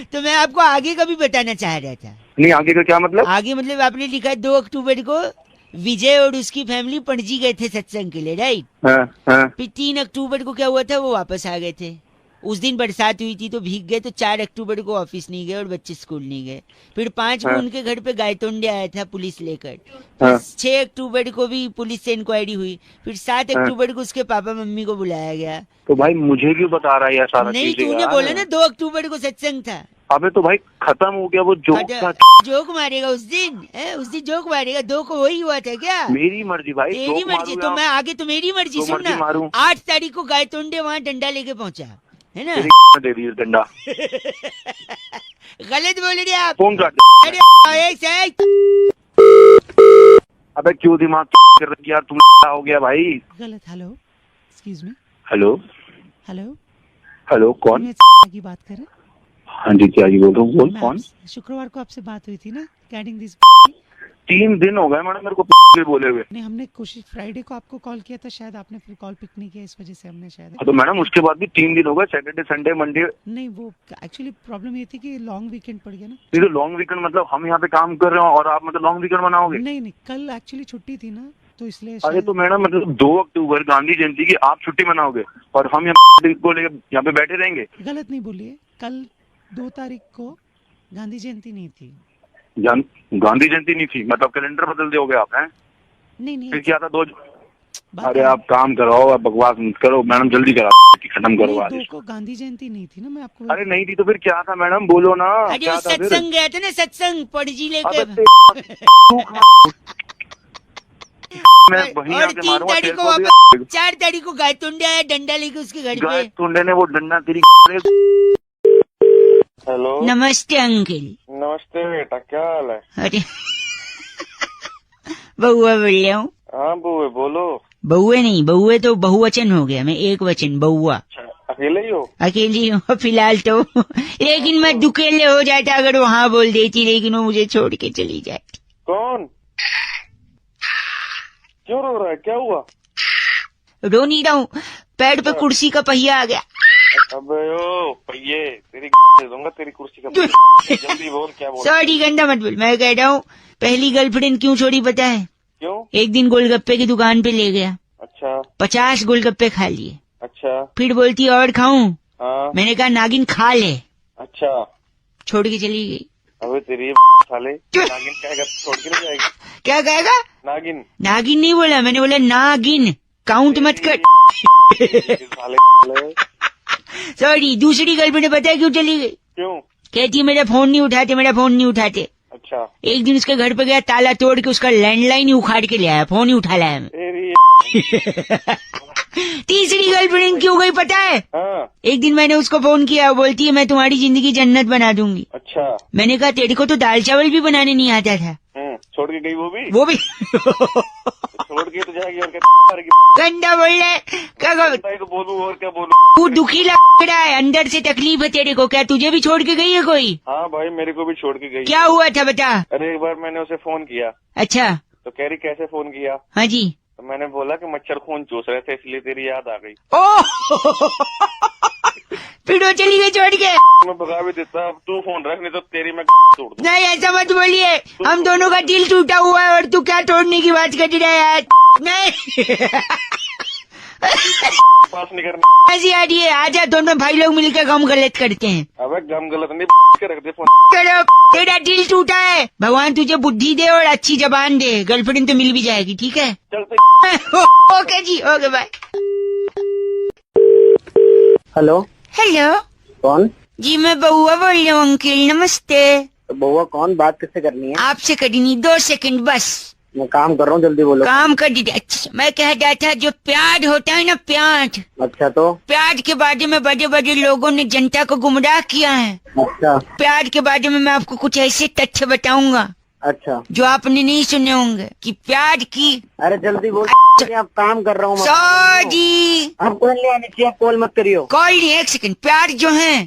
तो मैं आपको आगे का भी बताना चाह रहा था। नहीं आगे का क्या मतलब? आगे मतलब आपने लिखा है 2 अक्टूबर को विजय और उसकी फैमिली पणजी गए थे सत्संग के लिए, राइट? फिर 3 अक्टूबर को क्या हुआ था, वो वापस आ गए थे। उस दिन बरसात हुई थी तो भीग गए, तो 4 अक्टूबर को ऑफिस नहीं गए और बच्चे स्कूल नहीं गए। फिर 5 को उनके घर पे गायतोंडे आया था पुलिस लेकर। फिर 6 अक्टूबर को भी पुलिस से इंक्वायरी हुई। फिर 7 अक्टूबर को उसके पापा मम्मी को बुलाया गया। तो भाई मुझे क्यों बता रहा है यार सारा? नहीं, तूने बोला ना 2 अक्टूबर को सत्संग था। अबे तो भाई खत्म हो गया वो जोक था। जोक मारेगा उस दिन जोक मारेगा। 2 को वही हुआ था क्या? मेरी मर्जी भाई, तेरी मर्जी तो मैं आगे तो मेरी मर्जी। सुन ना, 8 तारीख को गायतोंडे वहाँ डंडा लेके पहुंचा है ना। दे दी डंडा। गलत बोल रहे आप। फोन काट। अबे क्यों दिमाग कर रही यार तुम? हो गया भाई गलत। Hello excuse me. हेलो कौन की बात कर रहे? हाँ जी क्या जी बोल रहा हूँ। बोल कौन? शुक्रवार को आपसे बात हुई थी ना रिगार्डिंग दिस। 3 दिन हो गए मैडम मेरे को बोले हुए। नहीं, हमने कोशिश फ्राइडे को आपको कॉल किया था, शायद आपने फिर कॉल पिक नहीं किया, इस वजह से हमने शायद। तो मैडम उसके बाद भी 3 दिन हो गए, सैटरडे संडे मंडे। नहीं, वो एक्चुअली प्रॉब्लम ये थी कि लॉन्ग वीकेंड पड़ गया ना। तो लॉन्ग वीकेंड मतलब हम यहाँ पे काम कर रहे हो और आप मतलब लॉन्ग वीकेंड मनाओगे? नहीं, कल एक्चुअली छुट्टी थी ना, तो इसलिए अरे तो मैडम मतलब 2 अक्टूबर गांधी जयंती की आप छुट्टी मनाओगे और हम यहाँ को लेकर यहाँ पे बैठे रहेंगे? गलत नहीं बोलिए, कल 2 तारीख को गांधी जयंती नहीं थी। गांधी जयंती नहीं थी मतलब कैलेंडर बदल दोगे आप? हैं नहीं फिर क्या था 2? अरे आप काम कराओ, आप बकवास मत करो मैडम, जल्दी करा खत्म करो आज। 2 को गांधी जयंती नहीं थी ना, मैं आपको। अरे नहीं थी तो फिर क्या था मैडम, बोलो ना। अरे वो सत्संग गया था ना, सत्संग पढ़जी लेके। मैं वहीं और आके 3 मारूंगा तारीख तेरे को को भी। वापस 4 तारीख को गायतुंडे आया डंडा लेके उसके घर पे। गायतुंडे ने वो डंडा तेरी। हेलो नमस्ते अंकल। नमस्ते बेटा, क्या हाल है? अरे बहुआ बोल रहा हूँ। हाँ बुए बोलो। बहुए नहीं, बहुए तो बहुवचन हो गया, मैं एक वचन बहुआ। अकेले ही हो? अकेली हूँ फिलहाल तो, लेकिन मैं दुकेले हो जाता अगर वो हाँ बोल देती, लेकिन वो मुझे छोड़ के चली जाती। कौन? क्यों रो रहा है, क्या हुआ? रो नहीं रहा हूँ, पैर पे कुर्सी का पहिया आ गया। अबे ओ पहिए, तेरी दे दूंगा तेरी कुर्सी का पहिया। जल्दी बोल क्या बोल। सॉरी गंदा मत बोल, मैं कह रहा हूँ पहली गर्लफ्रेंड क्यों छोड़ी पता है? क्यों? एक दिन गोलगप्पे की दुकान पे ले गया। अच्छा। 50 गोलगप्पे खा लिए। अच्छा। फिर बोलती और खाऊं? हाँ। मैंने कहा नागिन खा ले। अच्छा। छोड़ के चली गई। अबे तेरी साले, नागिन कहेगा छोड़ के नहीं जाएगी? क्या कहेगा? नागिन। नागिन नहीं बोला मैंने, बोला नागिन, काउंट मत कर। सॉरी। दूसरी गर्लफ्रेंड पता है क्यों चली गई? क्यों? कहती है मेरा फोन नहीं उठाते, मेरा फोन नहीं उठाते। अच्छा। एक दिन उसके घर पे गया, ताला तोड़ के उसका लैंडलाइन ही उखाड़ के ले आया, फोन ही उठा लाया मैं। तीसरी गर्लफ्रेंड क्यों गई पता है? हाँ। एक दिन मैंने उसको फोन किया, वो बोलती है मैं तुम्हारी जिंदगी जन्नत बना दूंगी। अच्छा। मैंने कहा तेरे को तो दाल चावल भी बनाने नहीं आता था। छोड़ के गई वो भी? छोड़ के तो जाएगी और क्या गंदा बोल रहा है। क्या तो बोलूं और क्या बोलूं? तू दुखी लग रहा है, अंदर से तकलीफ है तेरे को। क्या तुझे भी छोड़ के गई है कोई? हाँ भाई मेरे को भी छोड़ के गई। क्या हुआ था बता। अरे एक बार मैंने उसे फोन किया। अच्छा। तो कह रही कैसे फोन किया? हाँ जी। तो मैंने बोला कि मच्छर खून चूस रहे थे इसलिए तेरी याद आ गई। फिर वो चली गई छोड़ के। मैं भगा भी देता, अब तू फोन रख नहीं तो तेरी मैं तोड़ दूं। नहीं ऐसा मत बोलिए, हम दोनों का दिल टूटा हुआ है और तू क्या तोड़ने की बात कर रहा है यार। नहीं पास नहीं करना। ऐसी आ रही है, आजा दोनों भाई लोग मिलकर गम गलत करते हैं। अबे गम गलत नहीं के रख दे फोन। करो, तेरा दिल टूटा है, भगवान तुझे बुद्धि दे और अच्छी जबान दे, गर्लफ्रेंड तो मिल भी जाएगी। ठीक है चलते। ओके जी, ओके बाय। हेलो। हेलो कौन? जी मैं बउआ बोल रही हूँ अंकल, नमस्ते। तो बउआ कौन, बात किससे करनी है? आपसे करी नहीं, 2 सेकंड बस। मैं काम कर रहा हूँ, जल्दी बोलो। काम कर दीजिए। अच्छा मैं कह रहा था जो प्याज होता है ना, प्याज। अच्छा तो? प्याज के बारे में बड़े बड़े लोगों ने जनता को गुमराह किया है। अच्छा। प्याज के बारे में मैं आपको कुछ ऐसे तथ्य बताऊंगा अच्छा। जो आपने नहीं सुने होंगे कि प्याज की। अरे जल्दी बोल। आप काम कर रहा हूँ। सॉरी। आप कॉल नहीं आनी चाहिए, कॉल मत करियो। कॉल नहीं, 1 सेकंड। प्याज जो है